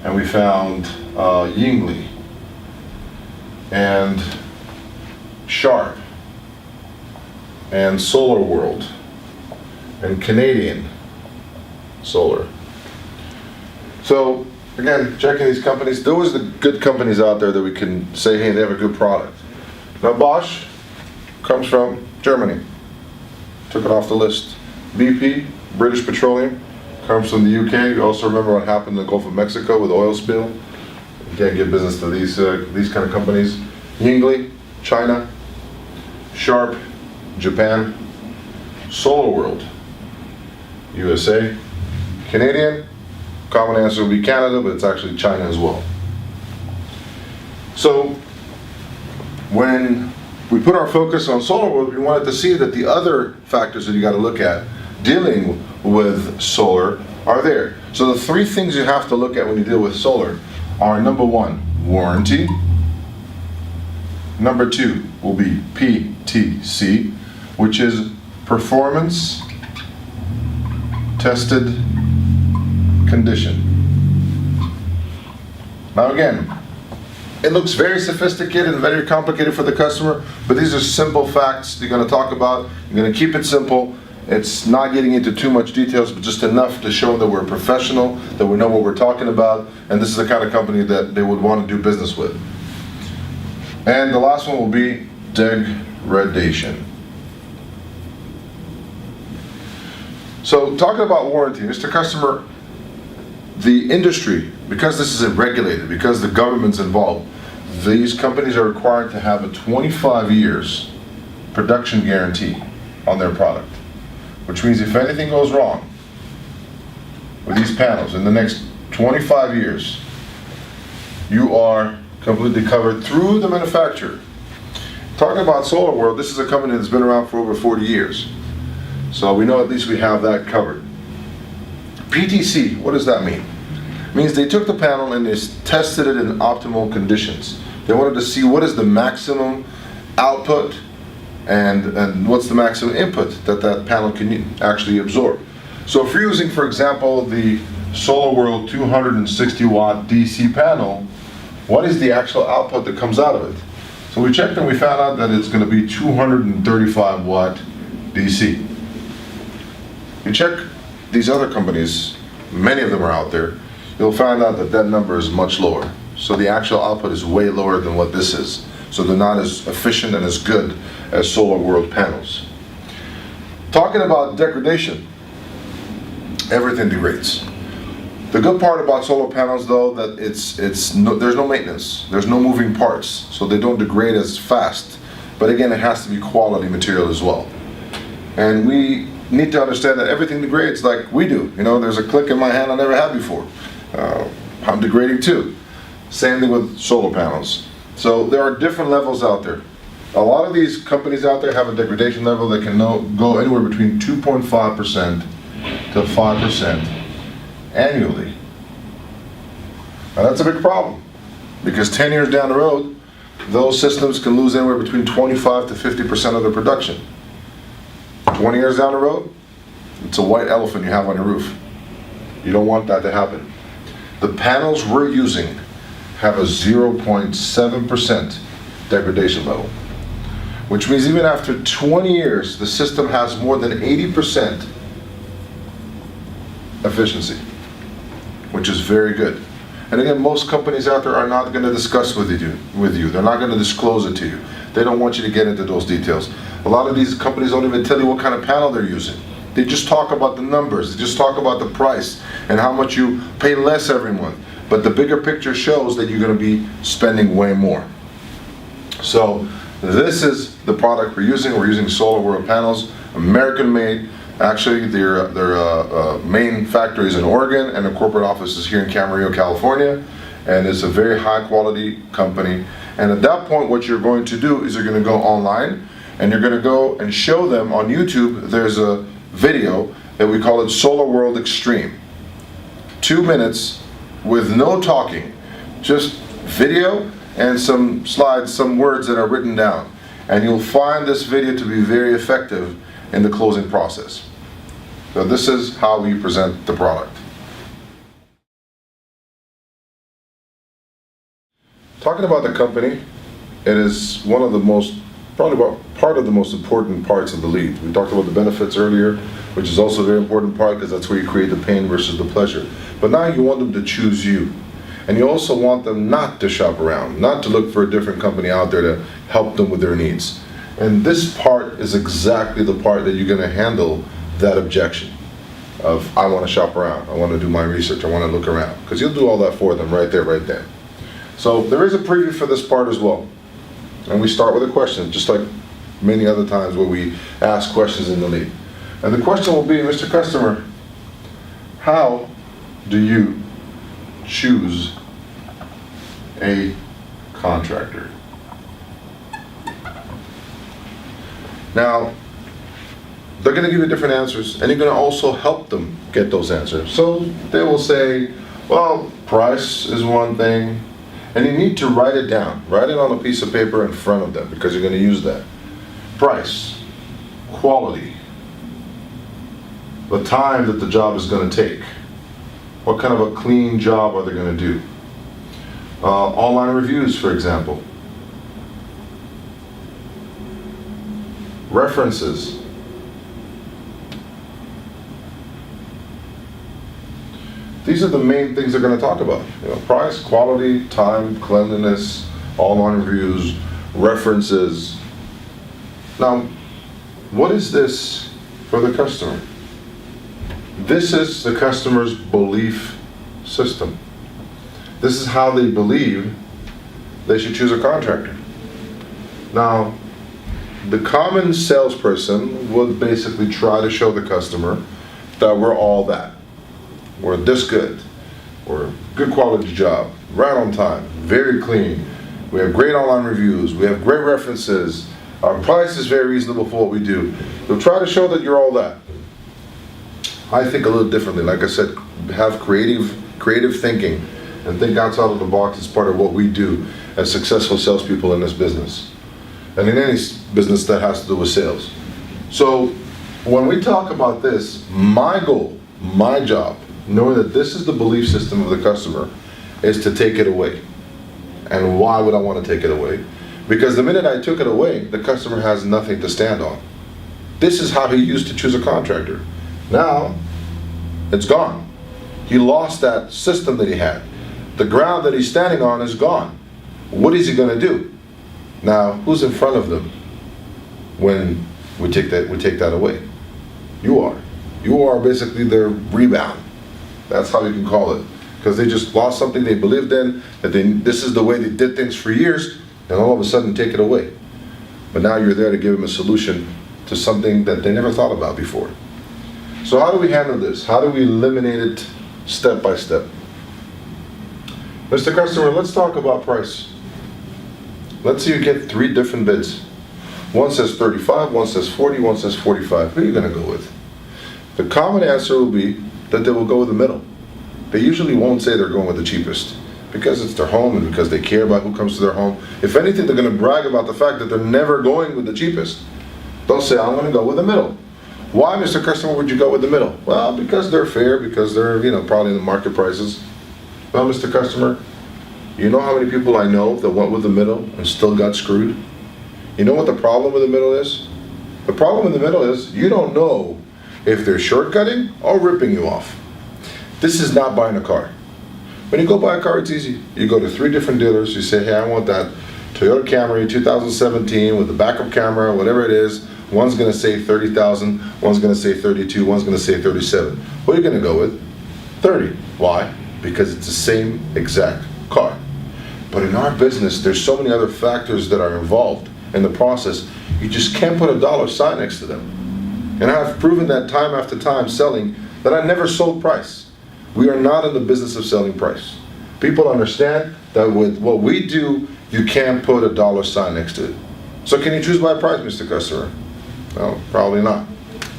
S1: and we found Yingli, and Sharp, and Solar World, and Canadian Solar. So again, checking these companies, there was the good companies out there that we can say, hey, they have a good product. Now Bosch comes from Germany, took it off the list. BP, British Petroleum, comes from the UK. You also remember what happened in the Gulf of Mexico with the oil spill. You can't give business to these kind of companies. Yingli, China. Sharp, Japan. Solar World, USA. Canadian, common answer would be Canada, but it's actually China as well. So when we put our focus on Solar World, we wanted to see that the other factors that you got to look at dealing with solar are there. So the 3 things you have to look at when you deal with solar are, number 1, warranty. Number 2 will be PTC, which is performance tested condition. Now again, it looks very sophisticated and very complicated for the customer, but these are simple facts you're going to talk about. You're going to keep it simple. It's not getting into too much details, but just enough to show that we're professional, that we know what we're talking about, and this is the kind of company that they would want to do business with. And the last one will be degradation. So talking about warranty, Mr. Customer, the industry, because this is regulated, because the government's involved, these companies are required to have a 25 years production guarantee on their product, which means if anything goes wrong with these panels in the next 25 years, you are completely covered through the manufacturer. Talking about Solar World, this is a company that's been around for over 40 years. So we know at least we have that covered. PTC, what does that mean? It means they took the panel and they tested it in optimal conditions. They wanted to see what is the maximum output and what's the maximum input that that panel can actually absorb. So if you're using, for example, the Solar World 260 watt DC panel, what is the actual output that comes out of it? So we checked and we found out that it's going to be 235 watt DC. You check these other companies, many of them are out there, you'll find out that that number is much lower. So the actual output is way lower than what this is. So they're not as efficient and as good as Solar World panels. Talking about degradation, everything degrades. The good part about solar panels, though, that there's no maintenance, there's no moving parts, so they don't degrade as fast. But again, it has to be quality material as well. And we need to understand that everything degrades like we do. You know, there's a click in my hand I never had before. I'm degrading too. Same thing with solar panels. So there are different levels out there. A lot of these companies out there have a degradation level that can go anywhere between 2.5% to 5% annually. Now that's a big problem, because 10 years down the road, those systems can lose anywhere between 25 to 50% of their production. 20 years down the road, it's a white elephant you have on your roof. You don't want that to happen. The panels we're using have a 0.7% degradation level, which means even after 20 years, the system has more than 80% efficiency, which is very good. And again, most companies out there are not going to discuss with you. They're not going to disclose it to you. They don't want you to get into those details. A lot of these companies don't even tell you what kind of panel they're using. They just talk about the numbers. They just talk about the price and how much you pay less every month. But the bigger picture shows that you're going to be spending way more. So this is the product we're using. We're using Solar World panels, American made. Actually, their main factory is in Oregon, and the corporate office is here in Camarillo, California. And it's a very high quality company. And at that point, what you're going to do is you're going to go online and you're going to go and show them on YouTube. There's a video that we call it Solar World Extreme. 2 minutes with no talking, just video and some slides, some words that are written down. And you'll find this video to be very effective in the closing process. So this is how we present the product. Talking about the company, it is one of the most, probably part of the most important parts of the lead. We talked about the benefits earlier, which is also a very important part because that's where you create the pain versus the pleasure. But now you want them to choose you. And you also want them not to shop around, not to look for a different company out there to help them with their needs. And this part is exactly the part that you're going to handle that objection of, I want to shop around, I want to do my research, I want to look around. Because you'll do all that for them right there, right then. So there is a preview for this part as well. And we start with a question, just like many other times where we ask questions in the lead. And the question will be, Mr. Customer, how do you choose a contractor? Now, they're going to give you different answers, and you're going to also help them get those answers. So they will say, well, price is one thing, and you need to write it down. Write it on a piece of paper in front of them, because you're going to use that. Price, quality, the time that the job is going to take, what kind of a clean job are they going to do. Online reviews, for example. References. These are the main things they're going to talk about. You know, price, quality, time, cleanliness, online reviews, references. Now, what is this for the customer? This is the customer's belief system. This is how they believe they should choose a contractor. Now, the common salesperson would basically try to show the customer that we're all that. We're this good. We're good quality job, right on time, very clean. We have great online reviews. We have great references. Our price is very reasonable for what we do. They'll try to show that you're all that. I think a little differently. Like I said, have creative thinking and think outside of the box as part of what we do as successful salespeople in this business. And in any business that has to do with sales. So when we talk about this, my goal, my job, knowing that this is the belief system of the customer, is to take it away. And why would I want to take it away? Because the minute I took it away, the customer has nothing to stand on. This is how he used to choose a contractor. Now, it's gone. He lost that system that he had. The ground that he's standing on is gone. What is he going to do? Now, who's in front of them when we take that away? You are. You are basically their rebound. That's how you can call it. Because they just lost something they believed in, that this is the way they did things for years, and all of a sudden take it away. But now you're there to give them a solution to something that they never thought about before. So how do we handle this? How do we eliminate it step by step? Mr. Customer, let's talk about price. Let's say you get 3 different bids. One says 35, one says 40, one says 45. Who are you going to go with? The common answer will be that they will go with the middle. They usually won't say they're going with the cheapest because it's their home and because they care about who comes to their home. If anything, they're going to brag about the fact that they're never going with the cheapest. They'll say, I'm going to go with the middle. Why, Mr. Customer, would you go with the middle? Well, because they're fair, because they're, probably in the market prices. Well, Mr. Customer, you know how many people I know that went with the middle and still got screwed? You know what the problem with the middle is? The problem in the middle is you don't know if they're shortcutting or ripping you off. This is not buying a car. When you go buy a car, it's easy. You go to 3 different dealers, you say, hey, I want that Toyota Camry 2017 with the backup camera, whatever it is. One's gonna say 30,000, one's gonna say 32, one's gonna say 37. What are you gonna go with? 30. Why? Because it's the same exact car. But in our business, there's so many other factors that are involved in the process. You just can't put a dollar sign next to them. And I've proven that time after time selling that I never sold price. We are not in the business of selling price. People understand that with what we do, you can't put a dollar sign next to it. So can you choose by price, Mr. Customer? No, probably not.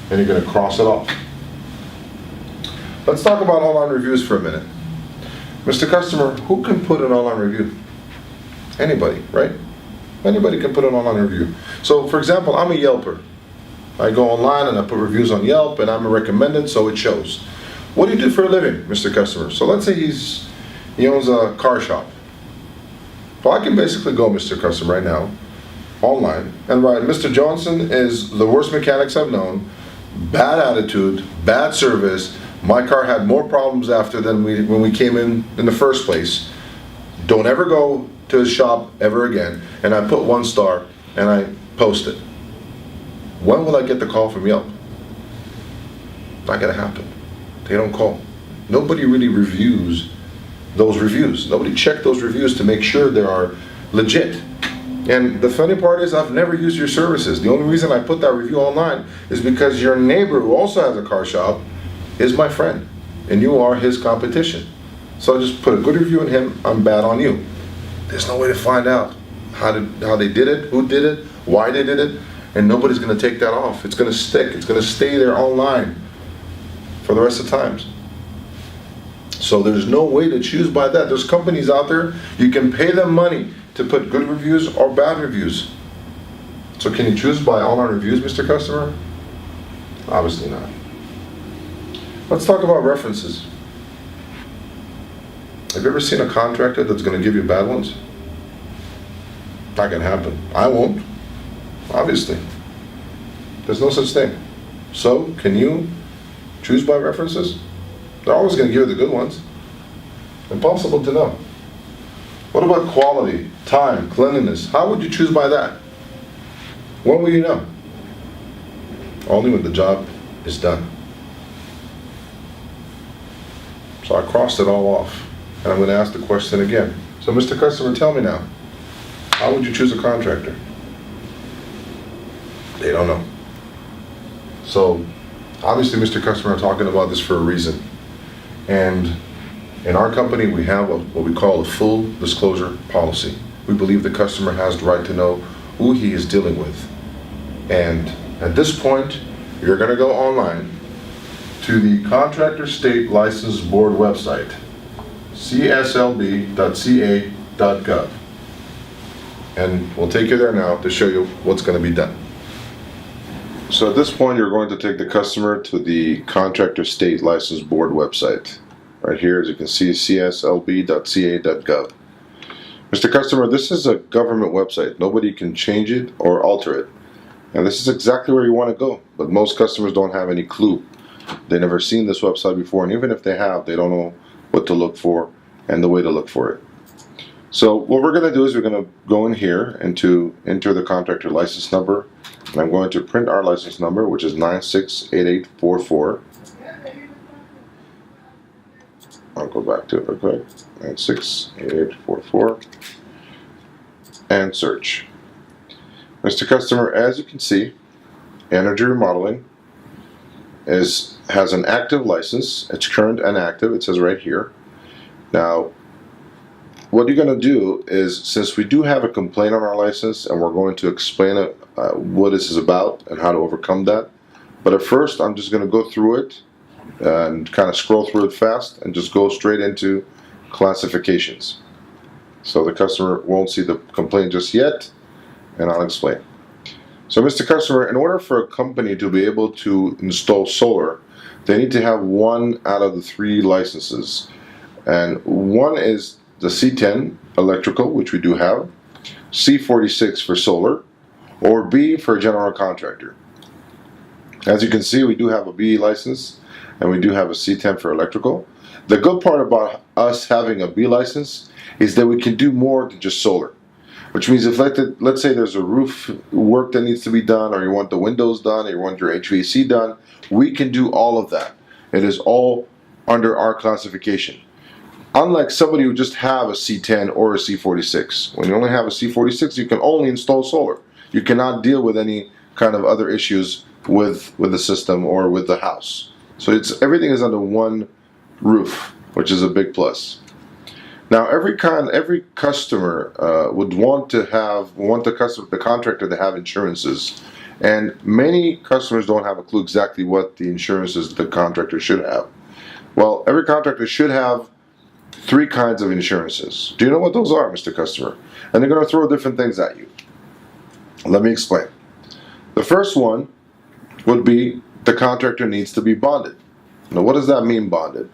S1: And you're going to cross it off. Let's talk about online reviews for a minute. Mr. Customer, who can put an online review? Anybody, right? Anybody can put an online review. So, for example, I'm a Yelper. I go online and I put reviews on Yelp and I'm a recommended, so it shows. What do you do for a living, Mr. Customer? So let's say he owns a car shop. Well, I can basically go, Mr. Customer, right now, online, and write, Mr. Johnson is the worst mechanics I've known, bad attitude, bad service, my car had more problems after than when we came in the first place. Don't ever go to his shop ever again. And I put 1 star and I post it. When will I get the call from Yelp? Not gonna happen. They don't call. Nobody really reviews those reviews. Nobody checked those reviews to make sure they are legit. And the funny part is I've never used your services. The only reason I put that review online is because your neighbor who also has a car shop is my friend and you are his competition. So I just put a good review on him, I'm bad on you. There's no way to find out how they did it, who did it, why they did it, and nobody's gonna take that off. It's gonna stick, it's gonna stay there online for the rest of the times. So there's no way to choose by that. There's companies out there, you can pay them money to put good reviews or bad reviews. So can you choose by online reviews, Mr. Customer? Obviously not. Let's talk about references. Have you ever seen a contractor that's going to give you bad ones? Not going to happen. I won't. Obviously. There's no such thing. So, can you choose by references? They're always going to give you the good ones. Impossible to know. What about quality, time, cleanliness? How would you choose by that? When will you know? Only when the job is done. So I crossed it all off, and I'm going to ask the question again. So Mr. Customer, tell me now, how would you choose a contractor? They don't know. So obviously, Mr. Customer, I'm talking about this for a reason. And in our company, we have what we call a full disclosure policy. We believe the customer has the right to know who he is dealing with. And at this point, you're going to go online to the Contractor State License Board website, cslb.ca.gov. And we'll take you there now to show you what's going to be done. So at this point, you're going to take the customer to the Contractor State License Board website. Right here, as you can see, cslb.ca.gov. Mr. Customer, this is a government website. Nobody can change it or alter it. And this is exactly where you want to go. But most customers don't have any clue. They've never seen this website before, and even if they have, they don't know what to look for and the way to look for it. So what we're going to do is we're going to go in here and to enter the contractor license number. And I'm going to print our license number, which is 968844. I'll go back to it real quick. 968844. And search. Mr. Customer, as you can see, NRG Remodeling has an active license. It's current and active. It says right here. Now, what you're going to do is, since we do have a complaint on our license, and we're going to explain it, what this is about and how to overcome that. But at first, I'm just going to go through it and kind of scroll through it fast and just go straight into classifications. So the customer won't see the complaint just yet, and I'll explain. So Mr. Customer, in order for a company to be able to install solar, they need to have one out of the 3 licenses. And one is the C10 electrical, which we do have, C46 for solar, or B for a general contractor. As you can see, we do have a B let's and we do have a C10 for electrical. The good part about us having a B license is that we can do more than just solar. Which means if, let's say there's a roof work that needs to be done, or you want the windows done, or you want your HVAC done, we can do all of that. It is all under our classification. Unlike somebody who just have a C10 or a C46. When you only have a C46, you can only install solar. You cannot deal with any kind of other issues with the system or with the house. So everything is under one roof, which is a big plus. Now, every customer would want the contractor to have insurances, and many customers don't have a clue exactly what the insurances the contractor should have. Well, every contractor should have 3 kinds of insurances. Do you know what those are, Mr. Customer? And they're going to throw different things at you. Let me explain. The first one would be the contractor needs to be bonded. Now, what does that mean, bonded?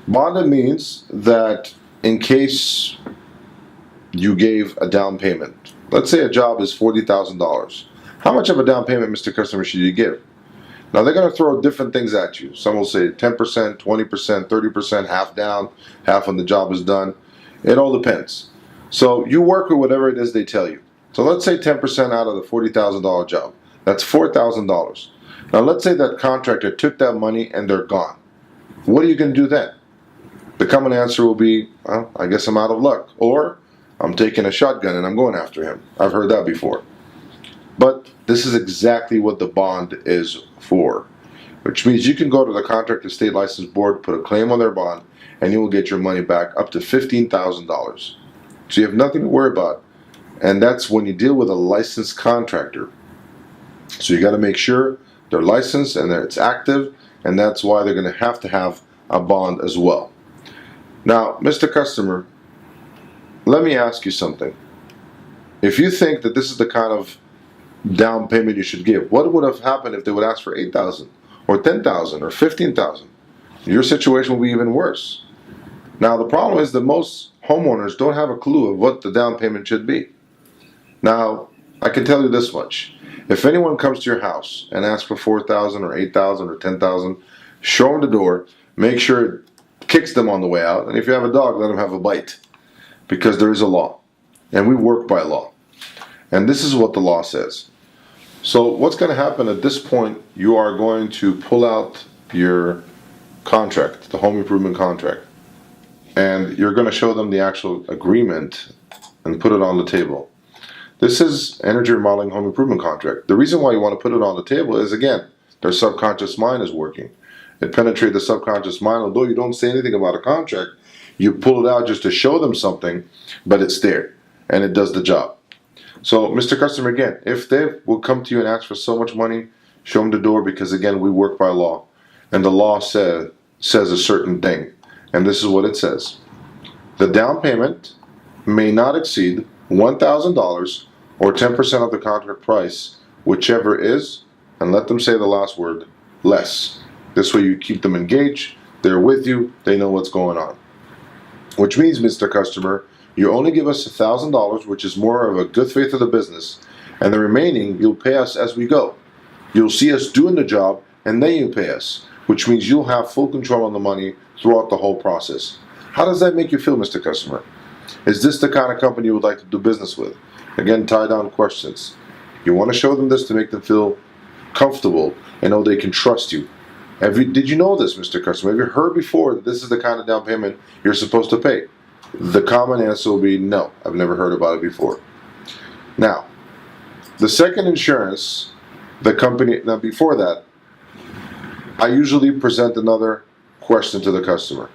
S1: Bonded means that in case you gave a down payment, let's say a job is $40,000. How much of a down payment, Mr. Customer, should you give? Now, they're going to throw different things at you. Some will say 10%, 20%, 30%, half down, half when the job is done. It all depends. So you work with whatever it is they tell you. So let's say 10% out of the $40,000 job. That's $4,000. Now, let's say that contractor took that money and they're gone. What are you going to do then? The common answer will be, well, I guess I'm out of luck. Or, I'm taking a shotgun and I'm going after him. I've heard that before. But this is exactly what the bond is for. Which means you can go to the Contractor State License Board, put a claim on their bond, and you will get your money back up to $15,000. So you have nothing to worry about. And that's when you deal with a licensed contractor. So you got to make sure they're licensed and that it's active, and that's why they're going to have a bond as well. Now, Mr. Customer, let me ask you something. If you think that this is the kind of down payment you should give, what would have happened if they would ask for $8,000 or $10,000 or $15,000? Your situation will be even worse. Now, the problem is that most homeowners don't have a clue of what the down payment should be. Now, I can tell you this much. If anyone comes to your house and asks for $4,000 or $8,000 or $10,000, show them the door, make sure it kicks them on the way out, and if you have a dog, let them have a bite. because there is a law, and we work by law. And this is what the law says. So what's going to happen at this point, you are going to pull out your contract, the home improvement contract, and you're going to show them the actual agreement and put it on the table. This is energy remodeling home improvement contract. The reason why you want to put it on the table is, again, their subconscious mind is working. It penetrates the subconscious mind. Although you don't say anything about a contract, you pull it out just to show them something, but it's there, and it does the job. So, Mr. Customer, again, if they will come to you and ask for so much money, show them the door, because, again, we work by law. And the law says a certain thing. And this is what it says. The down payment may not exceed $1,000 or 10% of the contract price, whichever is, and let them say the last word, less. This way you keep them engaged, they're with you, they know what's going on. Which means, Mr. Customer, you only give us $1,000, which is more of a good faith of the business, and the remaining you'll pay us as we go. You'll see us doing the job, and then you pay us, which means you'll have full control on the money throughout the whole process. How does that make you feel, Mr. Customer? Is this the kind of company you would like to do business with? Again, tie down questions. You want to show them this to make them feel comfortable and know they can trust you. Did you know this, Mr. Customer? Have you heard before that this is the kind of down payment you're supposed to pay? The common answer will be no, I've never heard about it before. Now, the second insurance, now before that, I usually present another question to the customer.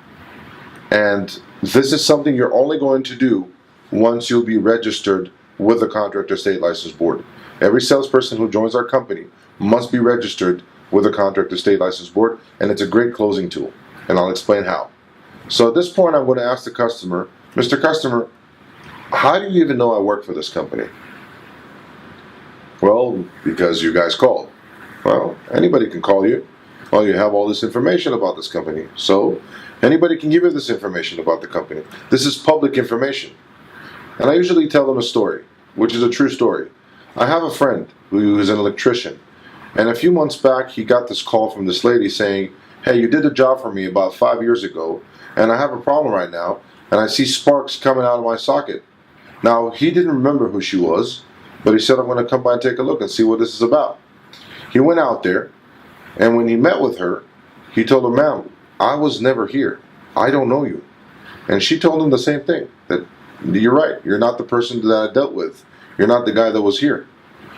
S1: And this is something you're only going to do once you'll be registered with the Contractor State License Board. Every salesperson who joins our company must be registered with the Contractor State License Board, and it's a great closing tool. And I'll explain how. So at this point, I'm going to ask the customer, Mr. Customer, how do you even know I work for this company? Well, because you guys called. Well, anybody can call you. Well, you have all this information about this company. So anybody can give you this information about the company. This is public information. And I usually tell them a story, which is a true story. I have a friend who is an electrician. And a few months back, he got this call from this lady saying, hey, you did a job for me about 5 years ago, and I have a problem right now, and I see sparks coming out of my socket. Now, he didn't remember who she was, but he said, I'm going to come by and take a look and see what this is about. He went out there, and when he met with her, he told her, ma'am, I was never here. I don't know you. And she told him the same thing, that you're right, you're not the person that I dealt with. You're not the guy that was here.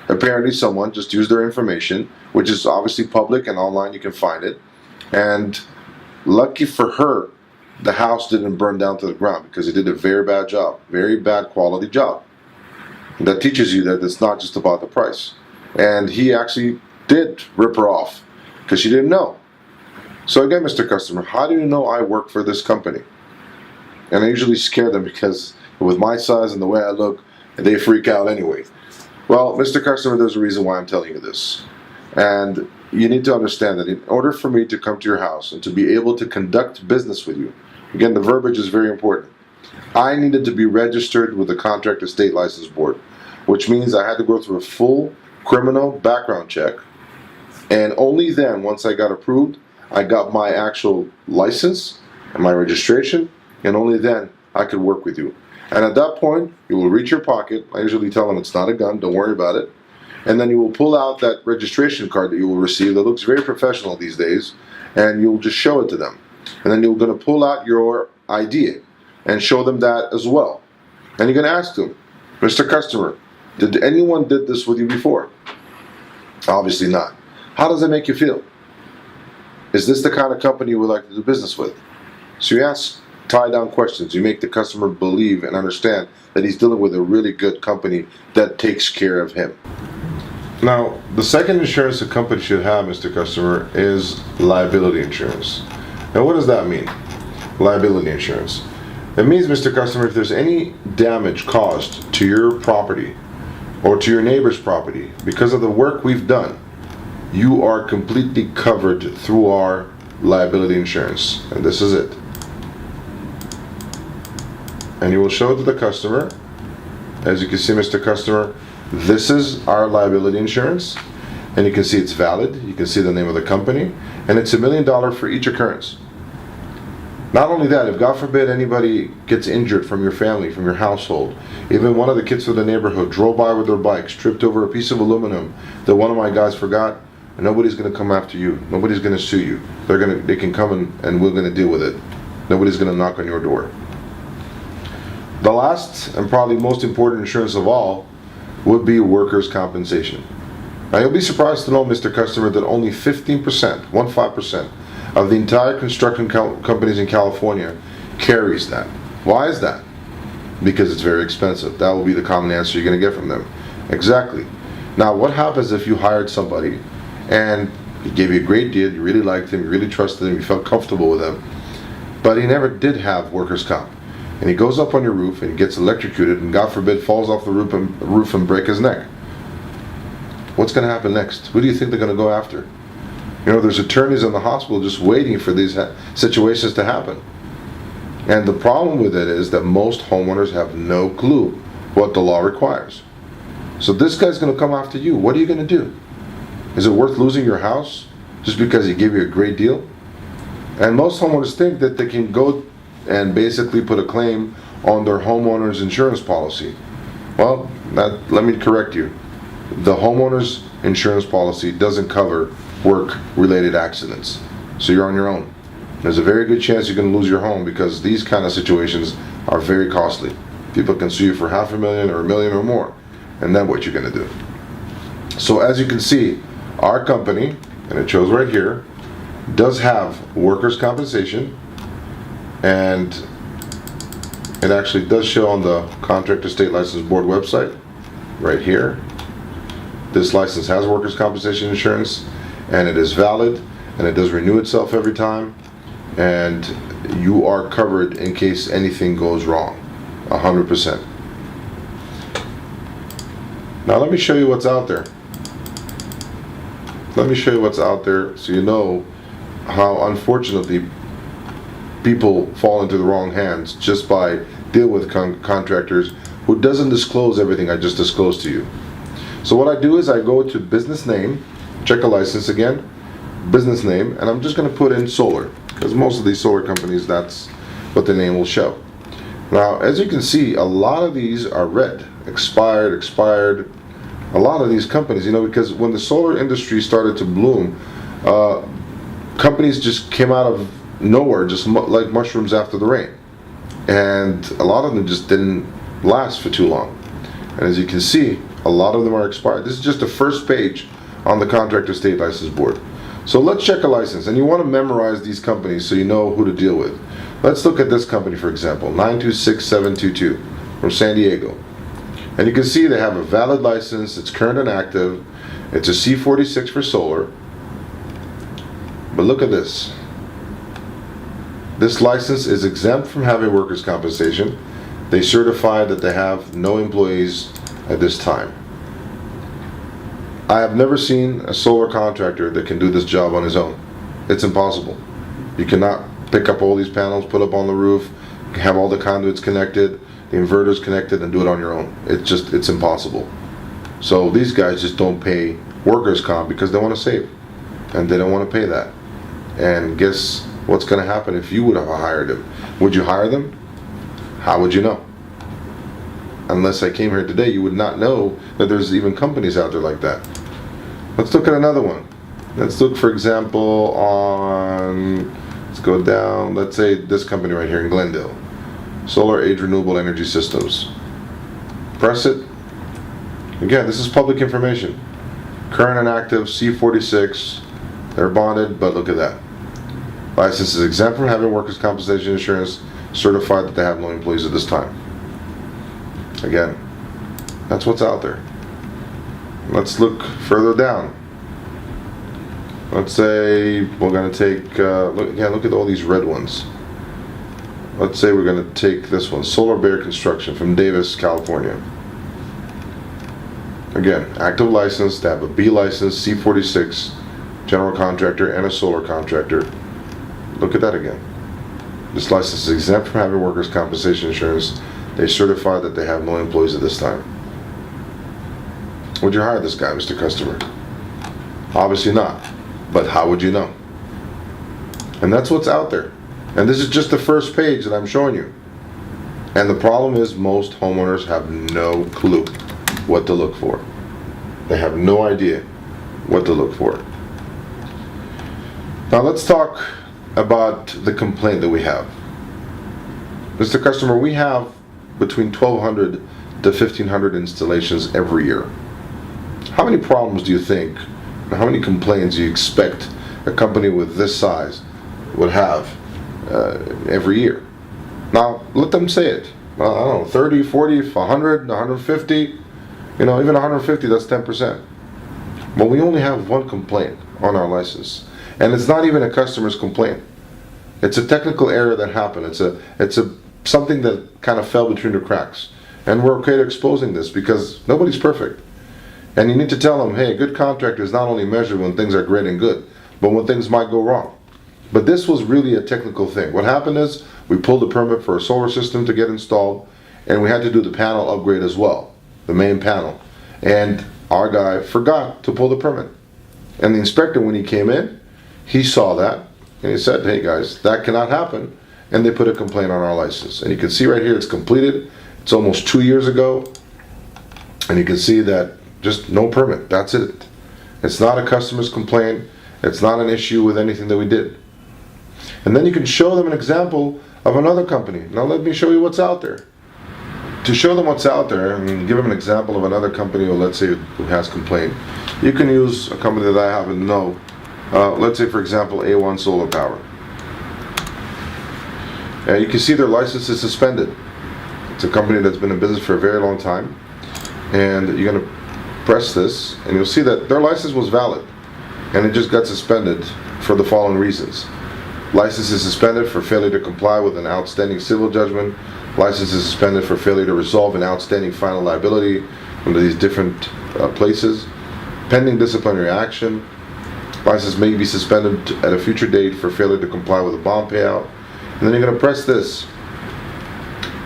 S1: Apparently someone just used their information, which is obviously public and online, you can find it. And lucky for her, the house didn't burn down to the ground, because he did a very bad job, very bad quality job. And that teaches you that it's not just about the price. And he actually did rip her off, because she didn't know. So again, Mr. Customer, how do you know I work for this company? And I usually scare them, because with my size and the way I look, they freak out anyway. Well, Mr. Customer, there's a reason why I'm telling you this. And you need to understand that in order for me to come to your house and to be able to conduct business with you, again, the verbiage is very important. I needed to be registered with the Contractor State License Board, which means I had to go through a full criminal background check. And only then, once I got approved, I got my actual license and my registration, and only then I could work with you. And at that point, you will reach your pocket. I usually tell them it's not a gun, don't worry about it. And then you will pull out that registration card that you will receive that looks very professional these days, and you'll just show it to them. And then you're going to pull out your ID and show them that as well. And you're going to ask them, Mr. Customer, did anyone did this with you before? Obviously not. How does that make you feel? Is this the kind of company you would like to do business with? So you ask tie-down questions. You make the customer believe and understand that he's dealing with a really good company that takes care of him. Now, the second insurance a company should have, Mr. Customer, is liability insurance. Now, what does that mean? Liability insurance. It means, Mr. Customer, if there's any damage caused to your property or to your neighbor's property because of the work we've done, you are completely covered through our liability insurance. And this is it. And you will show it to the customer. As you can see, Mr. Customer, this is our liability insurance. And you can see it's valid. You can see the name of the company. And it's $1 million for each occurrence. Not only that, if God forbid anybody gets injured from your family, from your household, even one of the kids from the neighborhood drove by with their bike, tripped over a piece of aluminum that one of my guys forgot, and nobody's going to come after you. Nobody's going to sue you. They can come and we're going to deal with it. Nobody's going to knock on your door. The last and probably most important insurance of all would be workers' compensation. Now you'll be surprised to know, Mr. Customer, that only 15%, 15%, of the entire construction companies in California carries that. Why is that? Because it's very expensive. That will be the common answer you're going to get from them. Exactly. Now what happens if you hired somebody and he gave you a great deal, you really liked him, you really trusted him, you felt comfortable with him, but he never did have workers' comp, and he goes up on your roof and he gets electrocuted and God forbid falls off the roof and break his neck? What's going to happen next? Who do you think they're going to go after? You know, there's attorneys in the hospital just waiting for these situations to happen. And the problem with it is that most homeowners have no clue what the law requires. So this guy's going to come after you. What are you going to do? Is it worth losing your house just because he gave you a great deal? And most homeowners think that they can go and basically put a claim on their homeowner's insurance policy. Well, let me correct you. The homeowner's insurance policy doesn't cover work-related accidents. So you're on your own. There's a very good chance you're going to lose your home because these kind of situations are very costly. People can sue you for $500,000 or $1 million or more. And then what you're going to do. So as you can see, our company, and it shows right here, does have workers' compensation, and it actually does show on the Contractor State License Board website right here. This license has workers' compensation insurance, and it is valid, and it does renew itself every time, and you are covered in case anything goes wrong, 100%. Now let me show you what's out there. Let me show you what's out there so you know how unfortunately people fall into the wrong hands just by dealing with contractors who doesn't disclose everything I just disclosed to you. So what I do is I go to business name, check a license again, business name, and I'm just going to put in solar, because most of these solar companies, that's what the name will show. Now, as you can see, a lot of these are red, expired. A lot of these companies, because when the solar industry started to bloom, companies just came out of nowhere, just like mushrooms after the rain. And a lot of them just didn't last for too long. And as you can see, a lot of them are expired. This is just the first page on the Contractor State License Board. So let's check a license, and you want to memorize these companies so you know who to deal with. Let's look at this company, for example, 926722 from San Diego. And you can see they have a valid license, it's current and active, it's a C46 for solar. But look at this. This license is exempt from having workers' compensation. They certify that they have no employees at this time. I have never seen a solar contractor that can do this job on his own. It's impossible. You cannot pick up all these panels, put up on the roof, have all the conduits connected, the inverters connected, and do it on your own. It's impossible. So these guys just don't pay workers' comp because they want to save, and they don't want to pay that. And guess what's going to happen if you would have hired them? Would you hire them? How would you know? Unless I came here today, you would not know that there's even companies out there like that. Let's look at another one. Let's look, for example, let's go down, let's say this company right here in Glendale. Solar Age Renewable Energy Systems. Press it. Again, this is public information. Current and active, C46. They're bonded, but look at that. License is exempt from having workers' compensation insurance, certified that they have no employees at this time. Again, that's what's out there. Let's look further down. Let's say we're going to take, look at all these red ones. Let's say we're going to take this one, Solar Bear Construction from Davis, California. Again, active license, they have a B license, C46, general contractor, and a solar contractor. Look at that again. This license is exempt from having workers' compensation insurance. They certify that they have no employees at this time. Would you hire this guy, Mr. Customer? Obviously not. But how would you know? And that's what's out there. And this is just the first page that I'm showing you. And the problem is most homeowners have no clue what to look for. They have no idea what to look for. Now let's talk about the complaint that we have. Mr. Customer, we have between 1,200 to 1,500 installations every year. How many problems do you think, or how many complaints do you expect a company with this size would have every year? Now, let them say it. I don't know, 30, 40, 100, 150, even 150, that's 10%. But we only have one complaint on our license. And it's not even a customer's complaint. It's a technical error that happened. It's something that kind of fell between the cracks. And we're okay to exposing this because nobody's perfect. And you need to tell them, hey, a good contractor is not only measured when things are great and good, but when things might go wrong. But this was really a technical thing. What happened is we pulled a permit for a solar system to get installed, and we had to do the panel upgrade as well, the main panel. And our guy forgot to pull the permit. And the inspector, when he came in, he saw that, and he said, hey guys, that cannot happen. And they put a complaint on our license. And you can see right here, it's completed. It's almost 2 years ago. And you can see that just no permit, that's it. It's not a customer's complaint. It's not an issue with anything that we did. And then you can show them an example of another company. Now let me show you what's out there. To show them what's out there and give them an example of another company, or let's say who has complaint, you can use a company that I happen to know. Let's say, for example, A1 Solar Power. You can see their license is suspended. It's a company that's been in business for a very long time. And you're going to press this, and you'll see that their license was valid. And it just got suspended for the following reasons. License is suspended for failure to comply with an outstanding civil judgment. License is suspended for failure to resolve an outstanding final liability under these different places. Pending disciplinary action. License may be suspended at a future date for failure to comply with a bond payout. And then you're going to press this,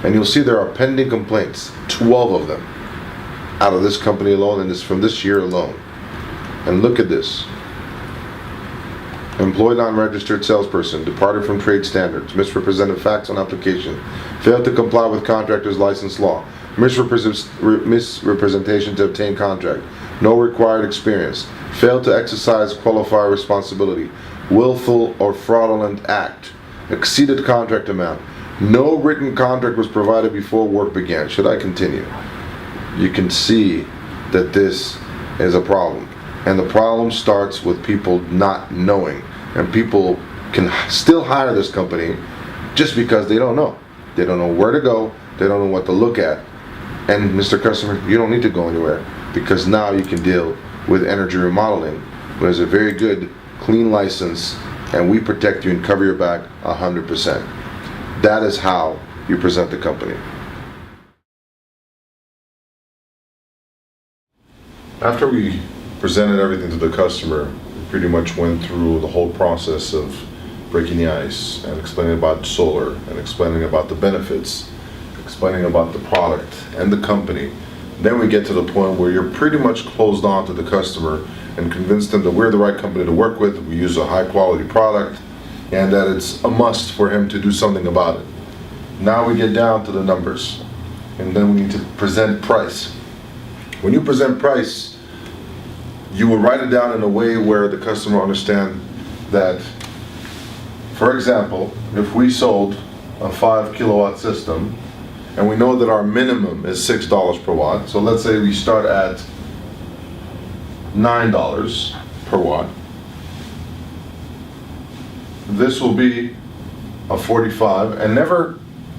S1: and you'll see there are pending complaints, 12 of them, out of this company alone, and it's from this year alone. And look at this. Employed non-registered salesperson, departed from trade standards, misrepresented facts on application, failed to comply with contractor's license law, misrepresentation to obtain contract, no required experience, failed to exercise qualified responsibility, willful or fraudulent act, exceeded contract amount, no written contract was provided before work began. Should I continue? You can see that this is a problem. And the problem starts with people not knowing. And people can still hire this company just because they don't know. They don't know where to go. They don't know what to look at. And Mr. Customer, you don't need to go anywhere, because now you can deal with energy remodeling. There's a very good, clean license, and we protect you and cover your back 100%. That is how you present the company. After we presented everything to the customer, we pretty much went through the whole process of breaking the ice and explaining about solar and explaining about the benefits, explaining about the product and the company. Then we get to the point where you're pretty much closed on to the customer and convinced them that we're the right company to work with, we use a high quality product, and that it's a must for him to do something about it. Now we get down to the numbers, and then we need to present price. When you present price, you will write it down in a way where the customer understands that, for example, if we sold a 5 kilowatt system, and we know that our minimum is $6 per watt, so let's say we start at $9 per watt, this will be a 45, and never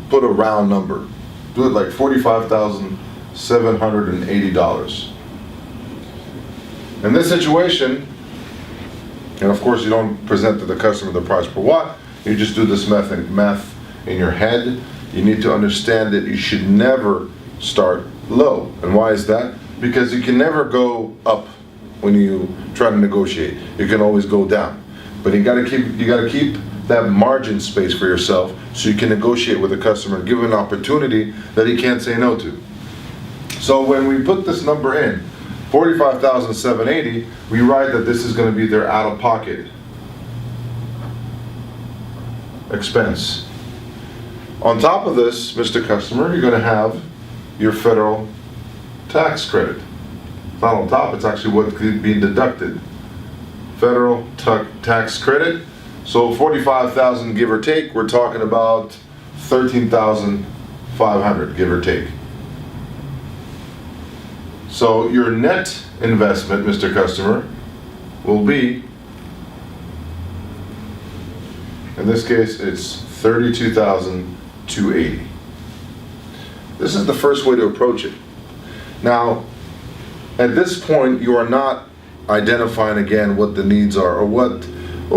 S1: put a round number. Do it like $45,780. In this situation, and of course you don't present to the customer the price per watt, you just do this math in your head. You need to understand that you should never start low. And why is that? Because you can never go up when you try to negotiate. You can always go down. But you gotta keep that margin space for yourself so you can negotiate with the customer and give him an opportunity that he can't say no to. So when we put this number in, $45,780, we write that this is going to be their out-of-pocket. expense. On top of this, Mr. Customer, you're gonna have your federal tax credit. It's not on top, it's actually what could be deducted. Federal tax credit. So 45,000 give or take, we're talking about 13,500 give or take. So your net investment, Mr. Customer, will be, in this case, it's 32,280. This is the first way to approach it. Now, at this point, you are not identifying again what the needs are or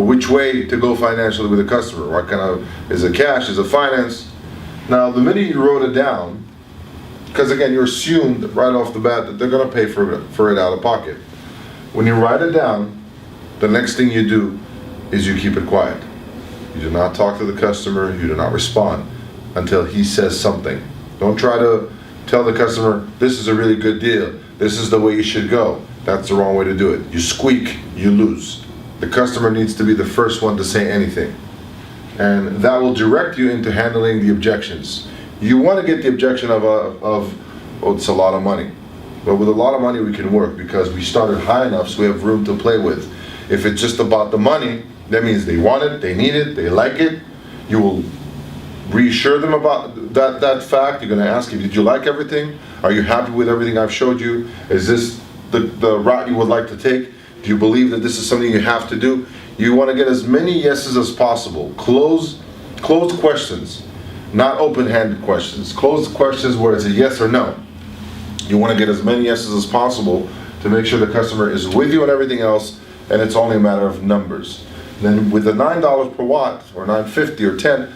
S1: which way to go financially with the customer. What kind of, is it cash, is it finance? Now, the minute you wrote it down, because again, you assumed right off the bat that they're gonna pay for it out of pocket. When you write it down, the next thing you do is you keep it quiet. You do not talk to the customer, you do not respond until he says something. Don't try to tell the customer, this is a really good deal, this is the way you should go. That's the wrong way to do it. You squeak, you lose. The customer needs to be the first one to say anything. And that will direct you into handling the objections. You want to get the objection of oh, it's a lot of money. But with a lot of money we can work because we started high enough so we have room to play with. If it's just about the money, that means they want it, they need it, they like it. You will reassure them about that fact. You're going to ask, did you like everything? Are you happy with everything I've showed you? Is this the route you would like to take? Do you believe that this is something you have to do? You want to get as many yeses as possible. Closed questions, not open-handed questions. Closed questions where it's a yes or no. You want to get as many yeses as possible to make sure the customer is with you on everything else, and it's only a matter of numbers. Then with the $9 per watt, or $9.50 or $10,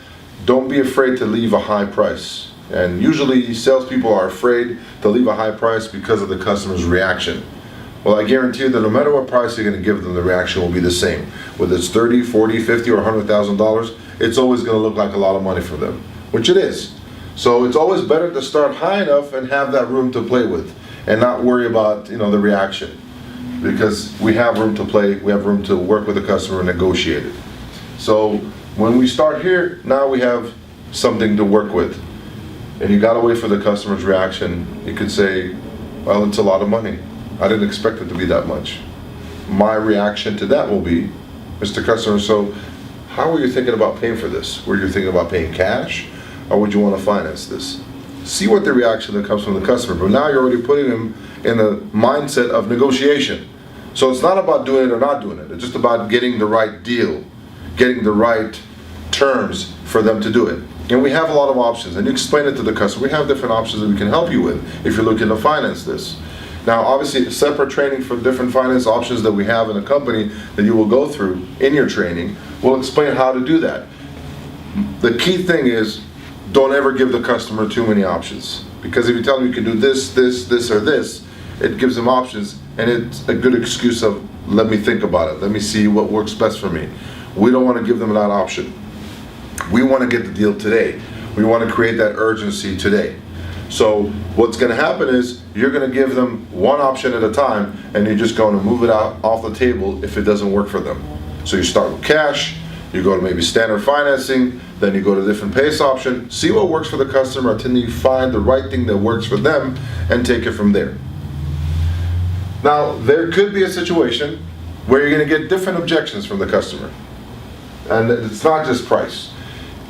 S1: don't be afraid to leave a high price. And usually salespeople are afraid to leave a high price because of the customer's reaction. Well, I guarantee you that no matter what price you're going to give them, the reaction will be the same. Whether it's $30, $40, $50, or $100,000, it's always going to look like a lot of money for them, which it is. So it's always better to start high enough and have that room to play with, and not worry about the reaction, because we have room to play, we have room to work with the customer and negotiate it. So when we start here, now we have something to work with, and you got to wait for the customer's reaction. You could say, well, it's a lot of money. I didn't expect it to be that much. My reaction to that will be, Mr. Customer, so how were you thinking about paying for this? Were you thinking about paying cash, or would you want to finance this? See what the reaction that comes from the customer, but now you're already putting him in a mindset of negotiation. So it's not about doing it or not doing it. It's just about getting the right deal, getting the right terms for them to do it. And we have a lot of options, and you explain it to the customer. We have different options that we can help you with if you're looking to finance this. Now, obviously, separate training for different finance options that we have in a company that you will go through in your training will explain how to do that. The key thing is, don't ever give the customer too many options. Because if you tell them you can do this, this, this, or this, it gives them options, and it's a good excuse of, let me think about it, let me see what works best for me. We don't want to give them that option. We want to get the deal today. We want to create that urgency today. So what's going to happen is you're going to give them one option at a time, and you're just going to move it out off the table if it doesn't work for them. So you start with cash, you go to maybe standard financing, then you go to different pace option, see what works for the customer until you find the right thing that works for them, and take it from there. Now, there could be a situation where you're going to get different objections from the customer. And it's not just price.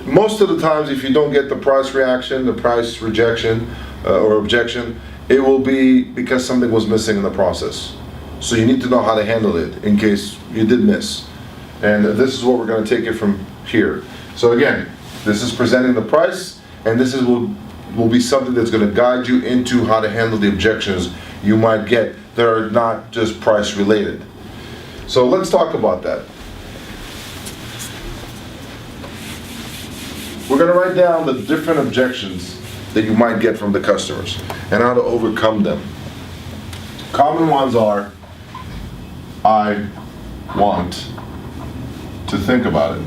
S1: Most of the times, if you don't get the price reaction, the price rejection or objection, it will be because something was missing in the process. So you need to know how to handle it in case you did miss. And this is what we're going to take it from here. So again, this is presenting the price, and this will be something that's going to guide you into how to handle the objections you might get that are not just price related. So let's talk about that. We're going to write down the different objections that you might get from the customers and how to overcome them. Common ones are, I want to think about it.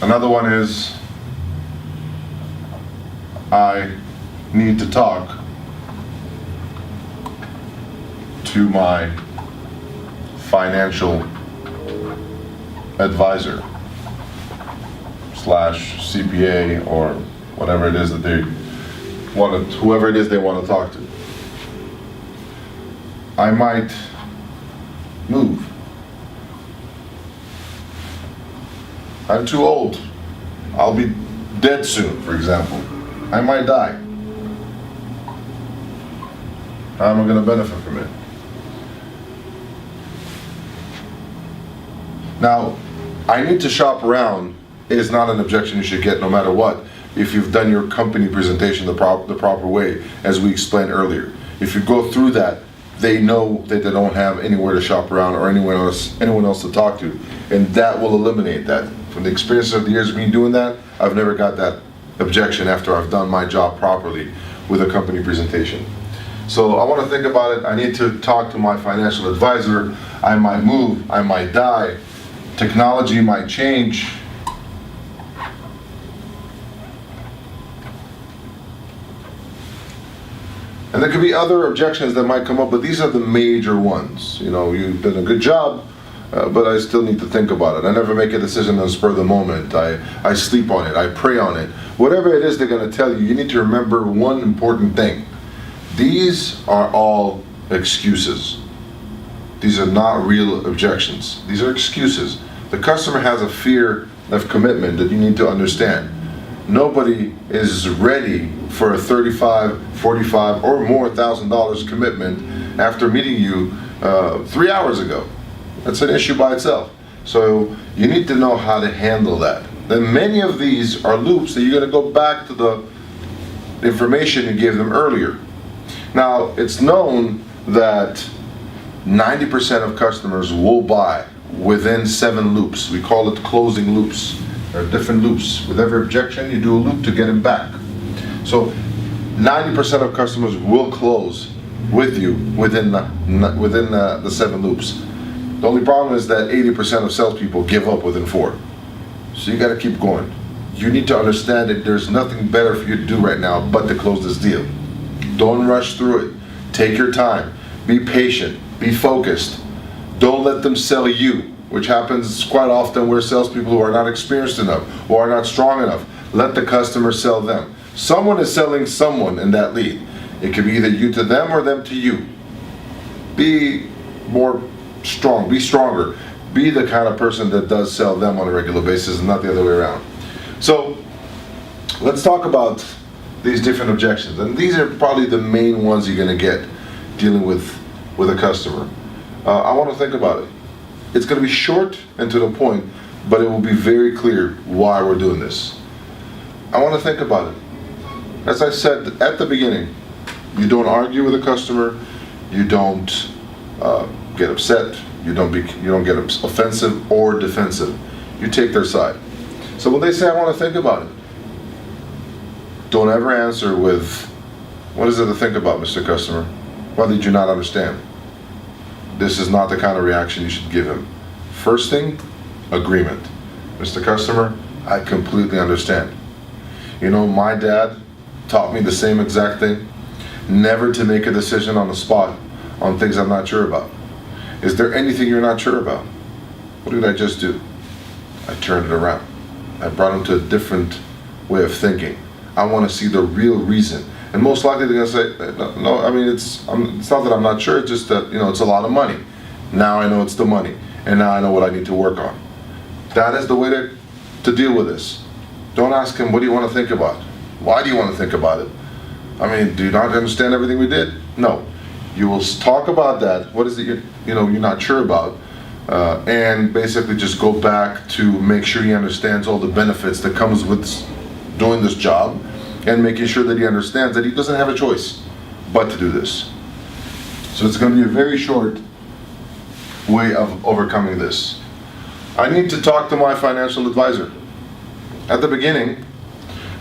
S1: Another one is, I need to talk to my financial advisor slash CPA or whatever it is that they want to, whoever it is they want to talk to. I might move. I'm too old. I'll be dead soon, for example. I might die. How am I going to benefit from it? Now, I need to shop around is not an objection you should get no matter what, if you've done your company presentation the proper way, as we explained earlier. If you go through that, they know that they don't have anywhere to shop around or anyone else to talk to, and that will eliminate that. From the experience of the years of me doing that, I've never got that objection after I've done my job properly with a company presentation. So I want to think about it. I need to talk to my financial advisor. I might move, I might die, technology might change. And there could be other objections that might come up, but these are the major ones. You know, you've done a good job, but I still need to think about it. I never make a decision on the spur of the moment. I sleep on it, I pray on it. Whatever it is they're going to tell you, you need to remember one important thing. These are all excuses. These are not real objections. These are excuses. The customer has a fear of commitment that you need to understand. Nobody is ready for a $35, $45 or more $1,000 commitment after meeting you 3 hours ago. That's an issue by itself. So you need to know how to handle that. Then many of these are loops that you're going to go back to the information you gave them earlier. Now, it's known that 90% of customers will buy within 7 loops. We call it closing loops. There are different loops. With every objection, you do a loop to get them back. So 90% of customers will close with you within the 7 loops. The only problem is that 80% of salespeople give up within 4. So you got to keep going. You need to understand that there's nothing better for you to do right now but to close this deal. Don't rush through it. Take your time. Be patient. Be focused. Don't let them sell you, which happens quite often where salespeople who are not experienced enough or are not strong enough. Let the customer sell them. Someone is selling someone in that lead. It could be either you to them or them to you. Be more strong. Be stronger. Be the kind of person that does sell them on a regular basis and not the other way around. So let's talk about these different objections. And these are probably the main ones you're going to get dealing with a customer. I want to think about it. It's going to be short and to the point, but it will be very clear why we're doing this. I want to think about it. As I said at the beginning, you don't argue with a customer, you don't get upset, you don't get offensive or defensive. You take their side. So when they say, I want to think about it, don't ever answer with, what is it to think about, Mr. Customer? Why did you not understand? This is not the kind of reaction you should give him. First thing, agreement. Mr. Customer, I completely understand. You know, my dad taught me the same exact thing. Never to make a decision on the spot on things I'm not sure about. Is there anything you're not sure about? What did I just do? I turned it around. I brought him to a different way of thinking. I want to see the real reason. And most likely they're going to say, no, I mean, it's not that I'm not sure, it's just that, you know, it's a lot of money. Now I know it's the money, and now I know what I need to work on. That is the way to deal with this. Don't ask him, what do you want to think about? Why do you want to think about it? I mean, do you not understand everything we did? No. You will talk about that. What is it you're not sure about? And basically just go back to make sure he understands all the benefits that comes with doing this job, and making sure that he understands that he doesn't have a choice but to do this. So it's going to be a very short way of overcoming this. I need to talk to my financial advisor. At the beginning,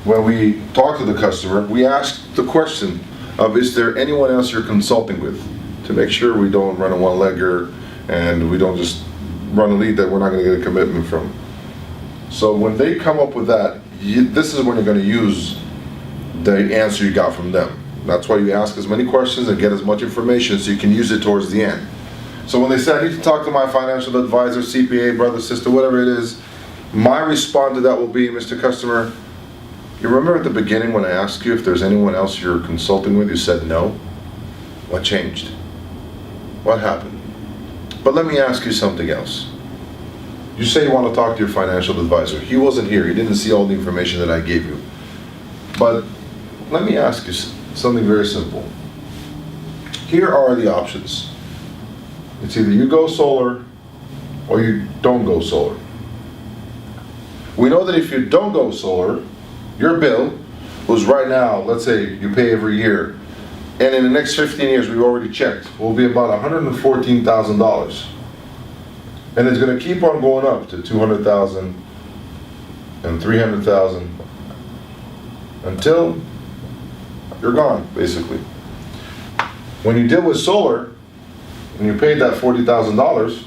S1: when we talk to the customer, we ask the question of, is there anyone else you're consulting with? To make sure we don't run a one-legger and we don't just run a lead that we're not going to get a commitment from. So when they come up with that, this is when you're going to use the answer you got from them. That's why you ask as many questions and get as much information so you can use it towards the end. So when they say, I need to talk to my financial advisor, CPA, brother, sister, whatever it is, my response to that will be, Mr. Customer, you remember at the beginning when I asked you if there's anyone else you're consulting with, you said no? What changed? What happened? But let me ask you something else. You say you want to talk to your financial advisor. He wasn't here. He didn't see all the information that I gave you. But let me ask you something very simple. Here are the options. It's either you go solar or you don't go solar. We know that if you don't go solar, your bill was right now, let's say you pay every year, and in the next 15 years, we've already checked, will be about $114,000. And it's going to keep on going up to $200,000 and $300,000 until you're gone, basically. When you deal with solar, and you paid that $40,000,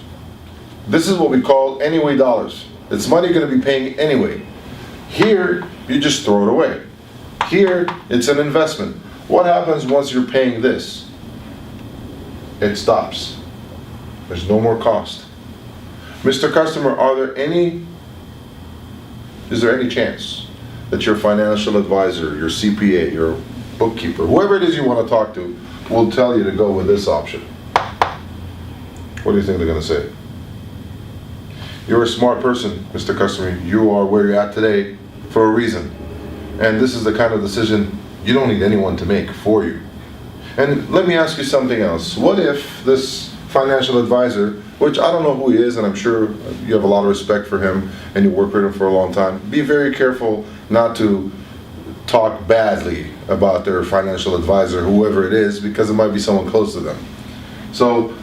S1: this is what we call anyway dollars. It's money you're going to be paying anyway. Here, you just throw it away. Here, it's an investment. What happens once you're paying this? It stops. There's no more cost. Mr. Customer, is there any chance that your financial advisor, your CPA, your bookkeeper, whoever it is you want to talk to, will tell you to go with this option? What do you think they're going to say? You're a smart person, Mr. Customer. You are where you're at today for a reason. And this is the kind of decision you don't need anyone to make for you. And let me ask you something else. What if this financial advisor, which I don't know who he is, and I'm sure you have a lot of respect for him and you work with him for a long time, be very careful not to talk badly about their financial advisor, whoever it is, because it might be someone close to them. So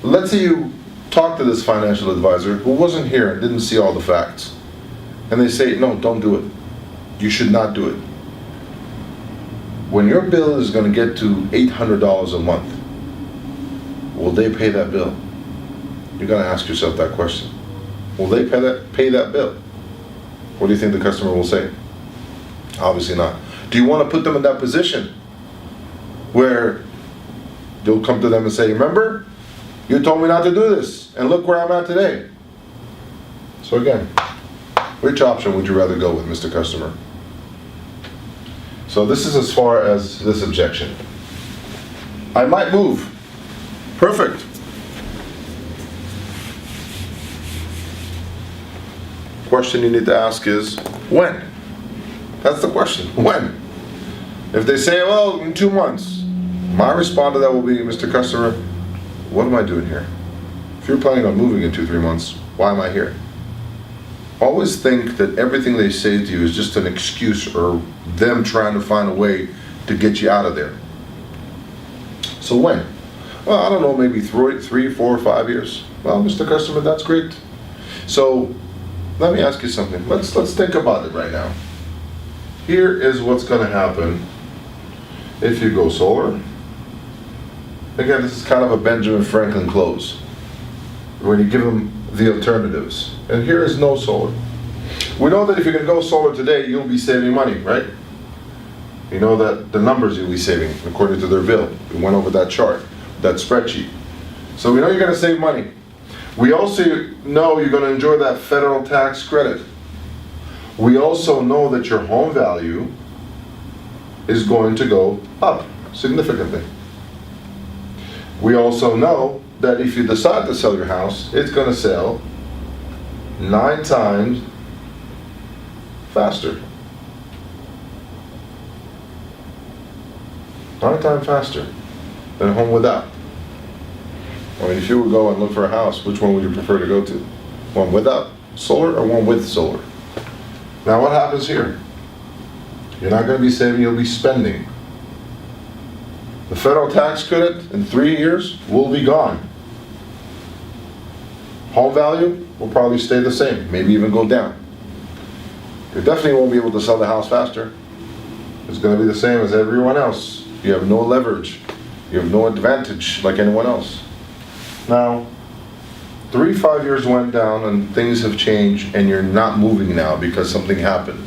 S1: let's say you talk to this financial advisor who wasn't here and didn't see all the facts. And they say, no, don't do it. You should not do it. When your bill is going to get to $800 a month, will they pay that bill? You're going to ask yourself that question. Will they pay that bill? What do you think the customer will say? Obviously not. Do you want to put them in that position where you'll come to them and say, remember, you told me not to do this, and look where I'm at today? So again, which option would you rather go with, Mr. Customer? So this is as far as this objection. I might move. Perfect. Question you need to ask is, when? That's the question, when? If they say, well, in 2 months, my response to that will be, Mr. Customer, what am I doing here? If you're planning on moving in 2-3 months, why am I here? Always think that everything they say to you is just an excuse or them trying to find a way to get you out of there. So when? Well, I don't know, maybe 3, 4, 5 years. Well, Mr. Customer, that's great. So let me ask you something. Let's think about it right now. Here is what's going to happen if you go solar. Again, this is kind of a Benjamin Franklin close, when you give them the alternatives. And here is no solar. We know that if you're going to go solar today, you'll be saving money, right? You know that the numbers you'll be saving according to their bill. We went over that chart, that spreadsheet. So we know you're going to save money. We also know you're going to enjoy that federal tax credit. We also know that your home value is going to go up significantly. We also know that if you decide to sell your house, it's going to sell 9 times faster. 9 times faster than a home without. I mean, if you would go and look for a house, which one would you prefer to go to? One without solar or one with solar? Now what happens here? You're not going to be saving, you'll be spending. The federal tax credit in 3 years will be gone. Home value will probably stay the same, maybe even go down. You definitely won't be able to sell the house faster. It's going to be the same as everyone else. You have no leverage. You have no advantage like anyone else. Now, 3-5 years went down and things have changed and you're not moving now because something happened.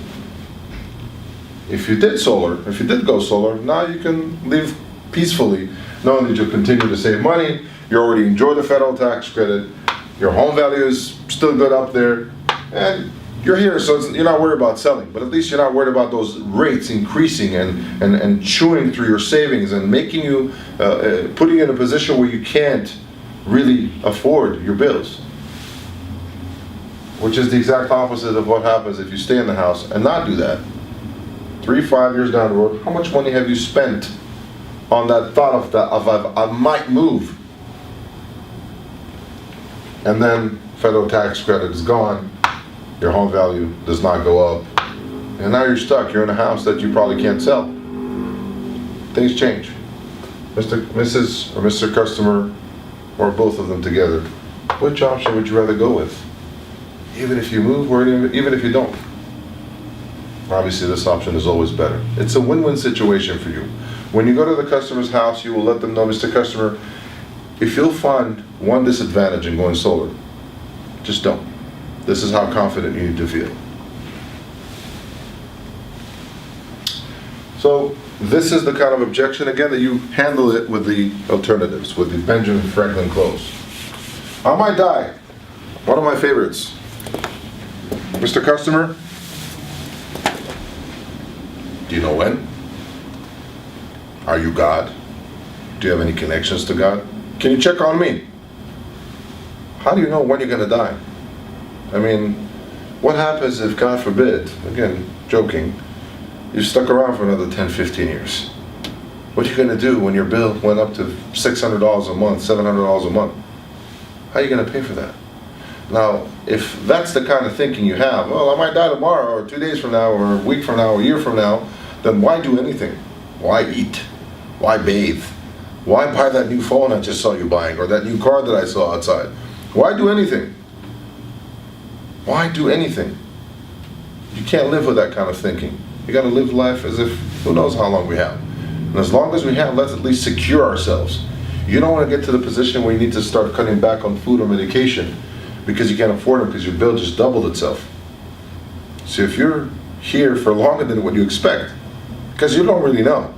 S1: If you did solar, if you did go solar, now you can live peacefully, knowing that you'll continue to save money you already enjoy the federal tax credit, your home value is still good up there, and you're here, so you're not worried about selling, but at least you're not worried about those rates increasing and chewing through your savings and making you, putting you in a position where you can't really afford your bills. Which is the exact opposite of what happens if you stay in the house and not do that. 3-5 years down the road, how much money have you spent on that thought of I might move? And then federal tax credit is gone, your home value does not go up, and now you're stuck. You're in a house that you probably can't sell. Things change. Mrs. or Mr. Customer, or both of them together, which option would you rather go with? Even if you move, or even if you don't? Obviously, this option is always better. It's a win-win situation for you. When you go to the customer's house, you will let them know, Mr. Customer, if you'll find one disadvantage in going solar, just don't. This is how confident you need to feel. So this is the kind of objection, again, that you handle it with the alternatives, with the Benjamin Franklin close. I might die. One of my favorites. Mr. Customer, do you know when? Are you God? Do you have any connections to God? Can you check on me? How do you know when you're going to die? I mean, what happens if, God forbid, again, joking, you stuck around for another 10, 15 years? What are you going to do when your bill went up to $600 a month, $700 a month? How are you going to pay for that? Now, if that's the kind of thinking you have, well, I might die tomorrow, or 2 days from now, or a week from now, or a year from now, then why do anything? Why eat? Why bathe? Why buy that new phone I just saw you buying, or that new car that I saw outside? Why do anything? Why do anything? You can't live with that kind of thinking. You got to live life as if, who knows how long we have. And as long as we have, let's at least secure ourselves. You don't want to get to the position where you need to start cutting back on food or medication because you can't afford them because your bill just doubled itself. So if you're here for longer than what you expect, because you don't really know,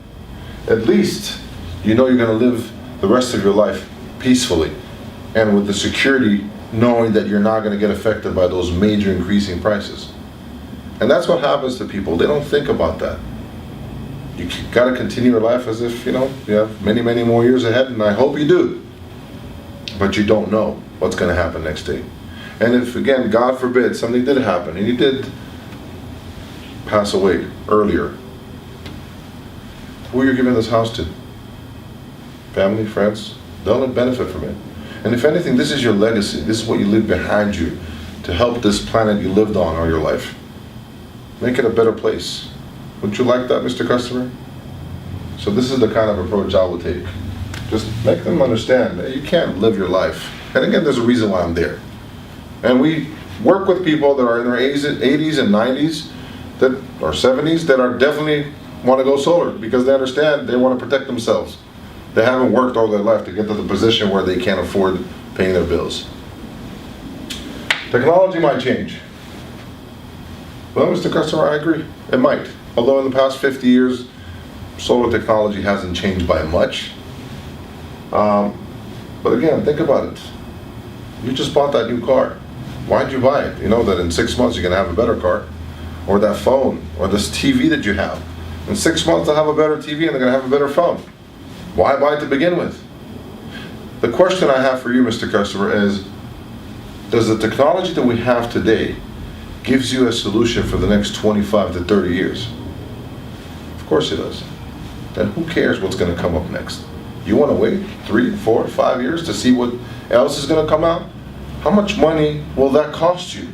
S1: at least you know you're going to live the rest of your life peacefully and with the security knowing that you're not going to get affected by those major increasing prices. And that's what happens to people. They don't think about that. You got to continue your life as if, you have many, many more years ahead, and I hope you do. But you don't know what's going to happen next day. And if, again, God forbid, something did happen, and you did pass away earlier, who are you giving this house to? Family, friends? They'll benefit from it. And if anything, this is your legacy. This is what you leave behind you to help this planet you lived on all your life. Make it a better place. Wouldn't you like that, Mr. Customer? So this is the kind of approach I would take. Just make them understand that you can't live your life. And again, there's a reason why I'm there. And we work with people that are in their 80s and 90s, or 70s, that are definitely want to go solar because they understand they want to protect themselves. They haven't worked all their life to get to the position where they can't afford paying their bills. Technology might change. Well, Mr. Customer, I agree. It might. Although in the past 50 years, solar technology hasn't changed by much. But again, think about it. You just bought that new car. Why'd you buy it? You know that in 6 months you're going to have a better car. Or that phone, or this TV that you have. In 6 months they'll have a better TV and they're going to have a better phone. Why buy it to begin with? The question I have for you, Mr. Customer, is, does the technology that we have today gives you a solution for the next 25 to 30 years? Of course it does. Then who cares what's going to come up next? You want to wait 3, 4, 5 years to see what else is going to come out? How much money will that cost you?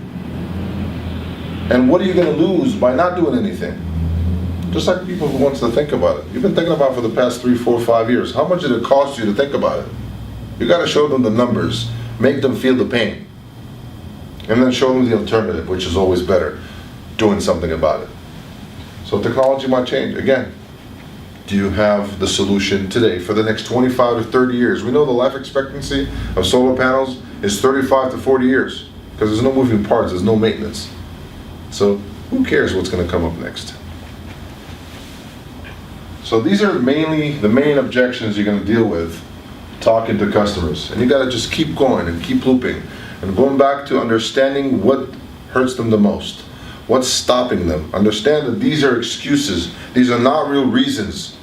S1: And what are you going to lose by not doing anything? Just like people who wants to think about it. You've been thinking about it for the past 3, 4, 5 years. How much did it cost you to think about it? You got to show them the numbers, make them feel the pain, and then show them the alternative, which is always better, doing something about it. So technology might change. Again, do you have the solution today for the next 25 to 30 years? We know the life expectancy of solar panels is 35 to 40 years because there's no moving parts, there's no maintenance. So who cares what's going to come up next? So these are mainly the main objections you're going to deal with talking to customers. And you gotta just keep going and keep looping and going back to understanding what hurts them the most. What's stopping them? Understand that these are excuses. These are not real reasons.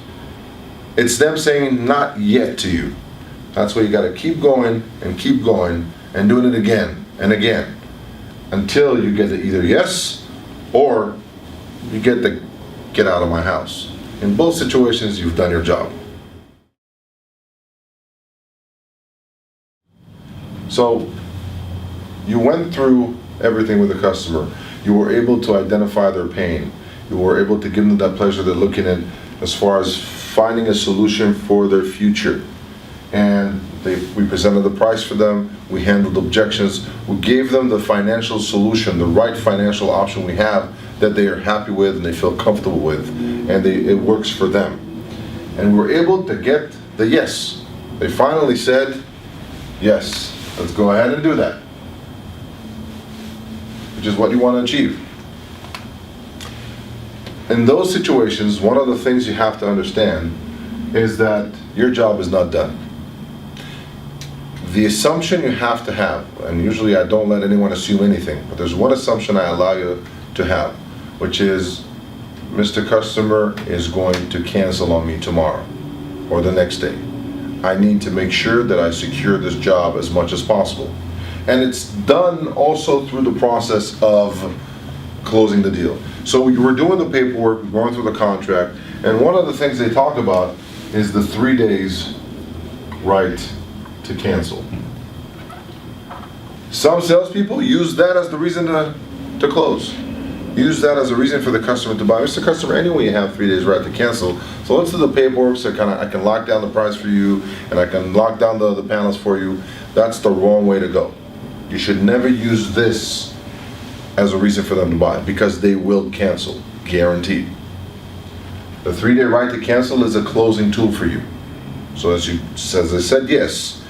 S1: It's them saying not yet to you. That's why you gotta keep going and doing it again and again until you get the either yes or you get the get out of my house. In both situations, you've done your job. So you went through everything with the customer. You were able to identify their pain. You were able to give them that pleasure they're looking at as far as finding a solution for their future. And we presented the price for them. We handled objections. We gave them the financial solution, the right financial option we have that they are happy with and they feel comfortable with, and it works for them. And we were able to get the yes. They finally said, yes, let's go ahead and do that, which is what you want to achieve. In those situations, one of the things you have to understand is that your job is not done. The assumption you have to have, and usually I don't let anyone assume anything, but there's one assumption I allow you to have, which is Mr. Customer is going to cancel on me tomorrow or the next day. I need to make sure that I secure this job as much as possible. And it's done also through the process of closing the deal. So we were doing the paperwork, we're going through the contract, and one of the things they talk about is the 3 days right to cancel. Some salespeople use that as the reason to close. Use that as a reason for the customer to buy. Mr. Customer, anyway, you have 3 days right to cancel. So let's do the paperwork so I can lock down the price for you and I can lock down the panels for you. That's the wrong way to go. You should never use this as a reason for them to buy, because they will cancel, guaranteed. The 3 day right to cancel is a closing tool for you. So as I said yes,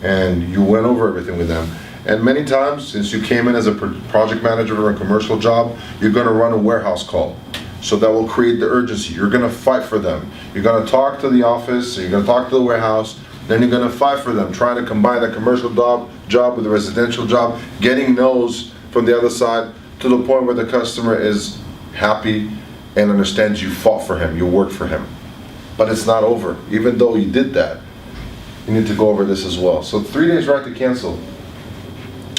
S1: and you went over everything with them. And many times, since you came in as a project manager for a commercial job, you're going to run a warehouse call. So that will create the urgency. You're going to fight for them. You're going to talk to the office, you're going to talk to the warehouse, then you're going to fight for them, trying to combine the commercial job with the residential job, getting no's from the other side to the point where the customer is happy and understands you fought for him, you worked for him. But it's not over. Even though you did that, you need to go over this as well. So 3 days right to cancel.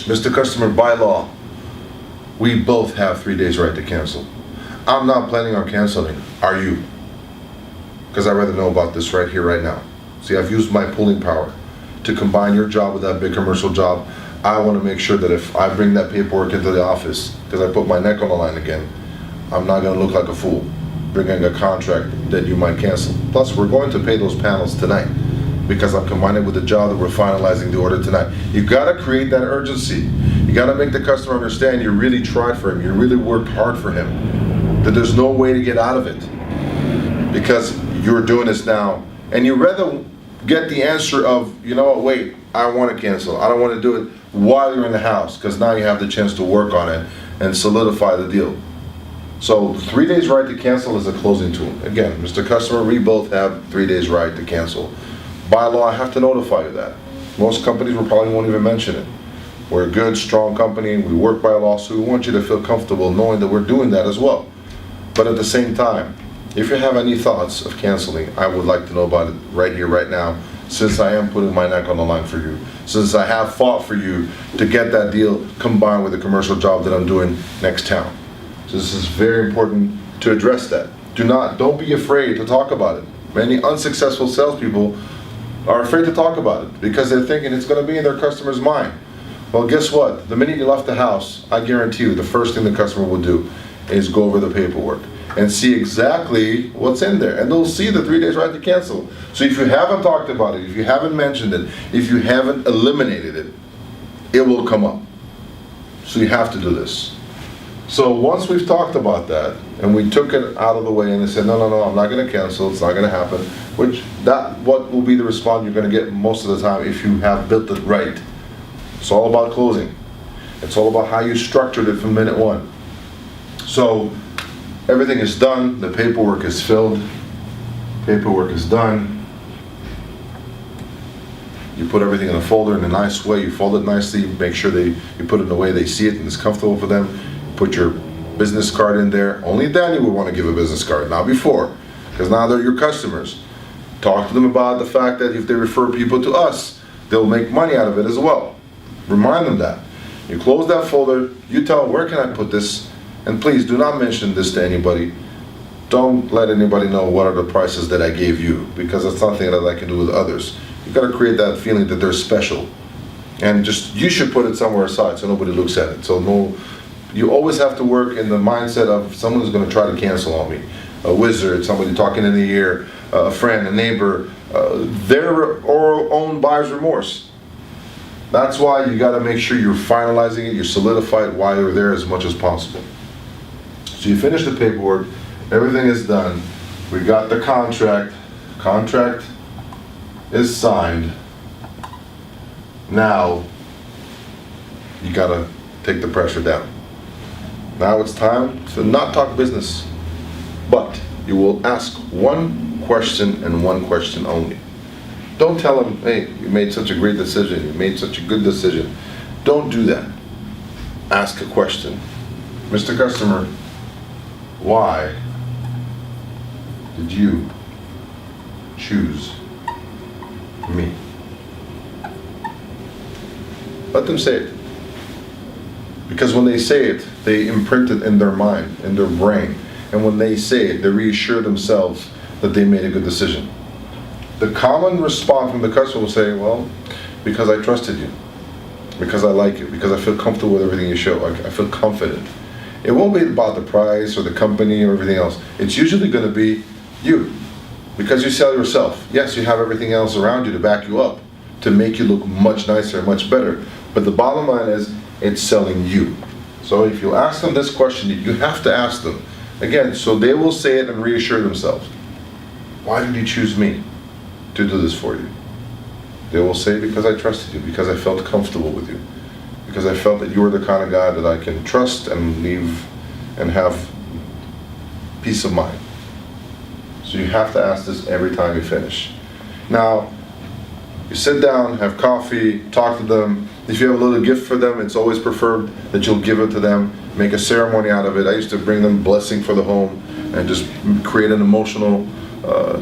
S1: Mr. Customer, by law, we both have 3 days right to cancel. I'm not planning on canceling. Are you? Because I'd rather know about this right here, right now. See, I've used my pulling power to combine your job with that big commercial job. I want to make sure that if I bring that paperwork into the office, because I put my neck on the line again, I'm not going to look like a fool bringing a contract that you might cancel. Plus, we're going to pay those panels tonight because I'm combining with the job that we're finalizing the order tonight. You got to create that urgency. You got to make the customer understand you really tried for him, you really worked hard for him, that there's no way to get out of it because you're doing this now. And you rather get the answer of, you know what, wait, I want to cancel. I don't want to do it while you're in the house, because now you have the chance to work on it and solidify the deal. So 3 days right to cancel is a closing tool. Again, Mr. Customer, we both have 3 days right to cancel. By law, I have to notify you that. Most companies probably won't even mention it. We're a good, strong company. We work by law, so we want you to feel comfortable knowing that we're doing that as well. But at the same time, if you have any thoughts of canceling, I would like to know about it right here, right now, since I am putting my neck on the line for you, since I have fought for you to get that deal combined with the commercial job that I'm doing next town. So this is very important to address that. Don't be afraid to talk about it. Many unsuccessful salespeople are afraid to talk about it because they're thinking it's going to be in their customer's mind. Well, guess what? The minute you left the house, I guarantee you the first thing the customer will do is go over the paperwork and see exactly what's in there. And they'll see the 3 days right to cancel. So if you haven't talked about it, if you haven't mentioned it, if you haven't eliminated it, it will come up. So you have to do this. So once we've talked about that, and we took it out of the way and they said, no, I'm not going to cancel, it's not going to happen, what will be the response you're going to get most of the time if you have built it right. It's all about closing. It's all about how you structured it from minute one. So everything is done, the paperwork is filled, paperwork is done. You put everything in a folder in a nice way. You fold it nicely. Make sure you put it in a way they see it and it's comfortable for them. Put your business card in there. Only then you would want to give a business card, not before, because now they're your customers. Talk to them about the fact that if they refer people to us, they'll make money out of it as well. Remind them that. You close that folder. You tell them, where can I put this? And please do not mention this to anybody. Don't let anybody know what are the prices that I gave you, because it's something that I can do with others. You've got to create that feeling that they're special. And just, you should put it somewhere aside so nobody looks at it. So no, you always have to work in the mindset of someone who's going to try to cancel on me. A wizard, somebody talking in the ear, a friend, a neighbor, their own buyer's remorse. That's why you got to make sure you're finalizing it, you solidify it while you're there as much as possible. So you finish the paperwork, everything is done, we got the contract is signed. Now you got to take the pressure down. Now it's time to not talk business, but you will ask one question and one question only. Don't tell them, hey, you made such a great decision, you made such a good decision. Don't do that. Ask a question. Mr. Customer, why did you choose me? Let them say it. Because when they say it, they imprint it in their mind, in their brain. And when they say it, they reassure themselves that they made a good decision. The common response from the customer will say, well, because I trusted you, because I like you, because I feel comfortable with everything you show, I feel confident. It won't be about the price or the company or everything else. It's usually going to be you, because you sell yourself. Yes, you have everything else around you to back you up, to make you look much nicer and much better. But the bottom line is, it's selling you. So if you ask them this question, you have to ask them, again, so they will say it and reassure themselves. Why did you choose me to do this for you? They will say, because I trusted you, because I felt comfortable with you, because I felt that you were the kind of guy that I can trust and leave and have peace of mind. So you have to ask this every time you finish. Now, you sit down, have coffee, talk to them. If you have a little gift for them, it's always preferred that you'll give it to them, make a ceremony out of it. I used to bring them blessing for the home and just create an emotional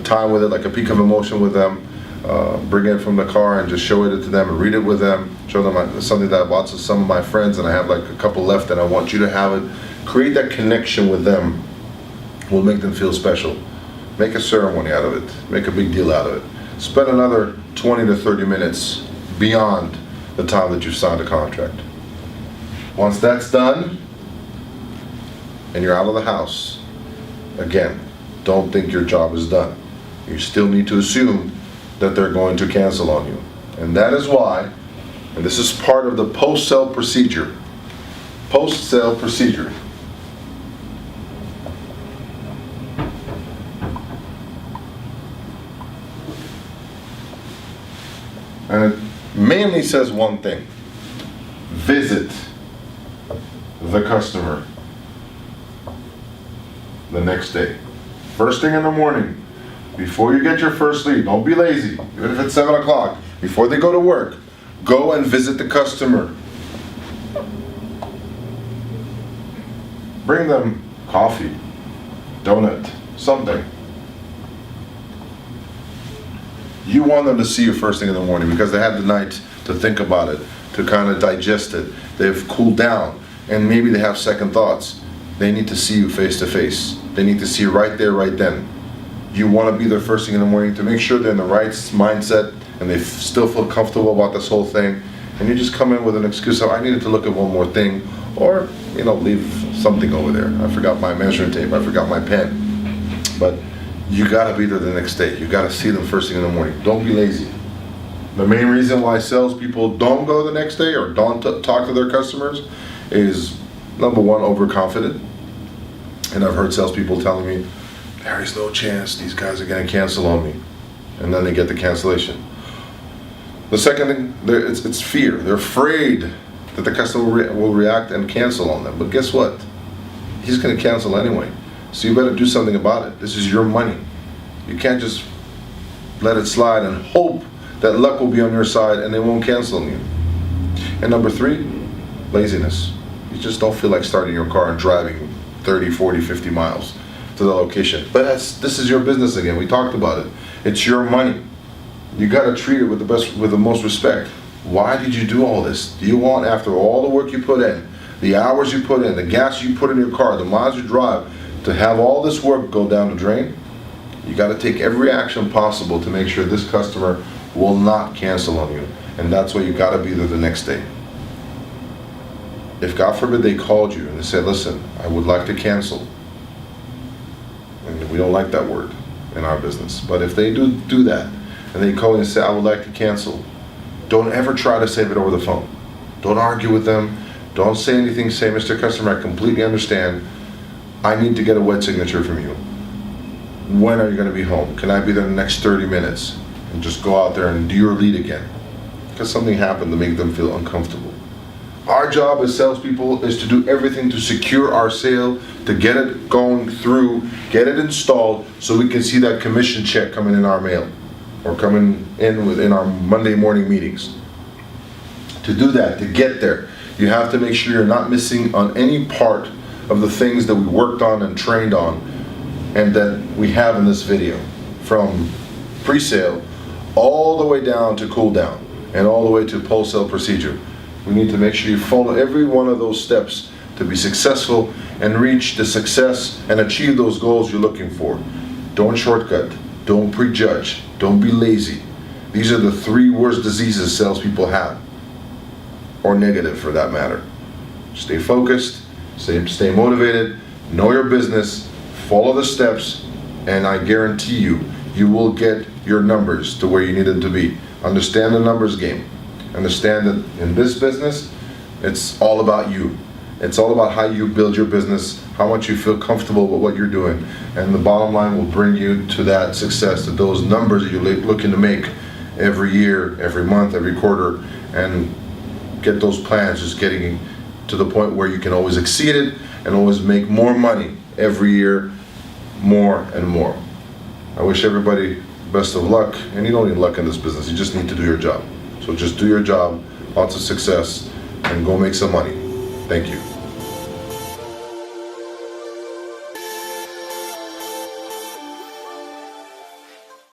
S1: time with it, like a peak of emotion with them. Bring it from the car and just show it to them and read it with them. Show them something that I bought to some of my friends and I have like a couple left and I want you to have it. Create that connection with them will make them feel special. Make a ceremony out of it. Make a big deal out of it. Spend another 20 to 30 minutes beyond the time that you've signed a contract. Once that's done and you're out of the house, again, don't think your job is done. You still need to assume that they're going to cancel on you. And that is why, and this is part of the post-sale procedure. Post-sale procedure. And it mainly says one thing. Visit the customer the next day. First thing in the morning, before you get your first lead, don't be lazy, even if it's 7 o'clock, before they go to work, go and visit the customer. Bring them coffee, donut, something. You want them to see you first thing in the morning because they had the night to think about it, to kind of digest it. They've cooled down and maybe they have second thoughts. They need to see you face to face. They need to see you right there, right then. You want to be there first thing in the morning to make sure they're in the right mindset and they still feel comfortable about this whole thing. And you just come in with an excuse of, I needed to look at one more thing, or leave something over there. I forgot my measuring tape. I forgot my pen. But you gotta be there the next day. You gotta see them first thing in the morning. Don't be lazy. The main reason why salespeople don't go the next day or don't talk to their customers is, number one, overconfident. And I've heard salespeople telling me, there is no chance these guys are gonna cancel on me. And then they get the cancellation. The second thing, it's fear. They're afraid that the customer will react and cancel on them. But guess what? He's gonna cancel anyway. So you better do something about it. This is your money. You can't just let it slide and hope that luck will be on your side and they won't cancel on you. And number 3, laziness. You just don't feel like starting your car and driving 30, 40, 50 miles to the location. But this is your business again. We talked about it. It's your money. You got to treat it with the most respect. Why did you do all this? Do you want, after all the work you put in, the hours you put in, the gas you put in your car, the miles you drive, to have all this work go down the drain? You got to take every action possible to make sure this customer will not cancel on you. And that's why you got to be there the next day. If God forbid they called you and they said, listen, I would like to cancel. And we don't like that word in our business. But if they do that, and they call you and say, I would like to cancel, don't ever try to save it over the phone. Don't argue with them. Don't say anything. Say, Mr. Customer, I completely understand. I need to get a wet signature from you. When are you going to be home? Can I be there in the next 30 minutes? And just go out there and do your lead again. Because something happened to make them feel uncomfortable. Our job as salespeople is to do everything to secure our sale, to get it going through, get it installed, so we can see that commission check coming in our mail or coming in within our Monday morning meetings. To do that, to get there, you have to make sure you're not missing on any part of the things that we worked on and trained on and that we have in this video, from pre-sale all the way down to cool down and all the way to post-sale procedure. We need to make sure you follow every one of those steps to be successful and reach the success and achieve those goals you're looking for. Don't shortcut, don't prejudge, don't be lazy. These are the 3 worst diseases salespeople have, or negative for that matter. Stay focused, stay motivated, know your business, follow the steps, and I guarantee you, you will get your numbers to where you need them to be. Understand the numbers game. Understand that in this business, it's all about you. It's all about how you build your business, how much you feel comfortable with what you're doing. And the bottom line will bring you to that success, to those numbers that you're looking to make every year, every month, every quarter, and get those plans just getting to the point where you can always exceed it and always make more money every year, more and more. I wish everybody best of luck, and you don't need luck in this business, you just need to do your job. So just do your job, lots of success, and go make some money. Thank you.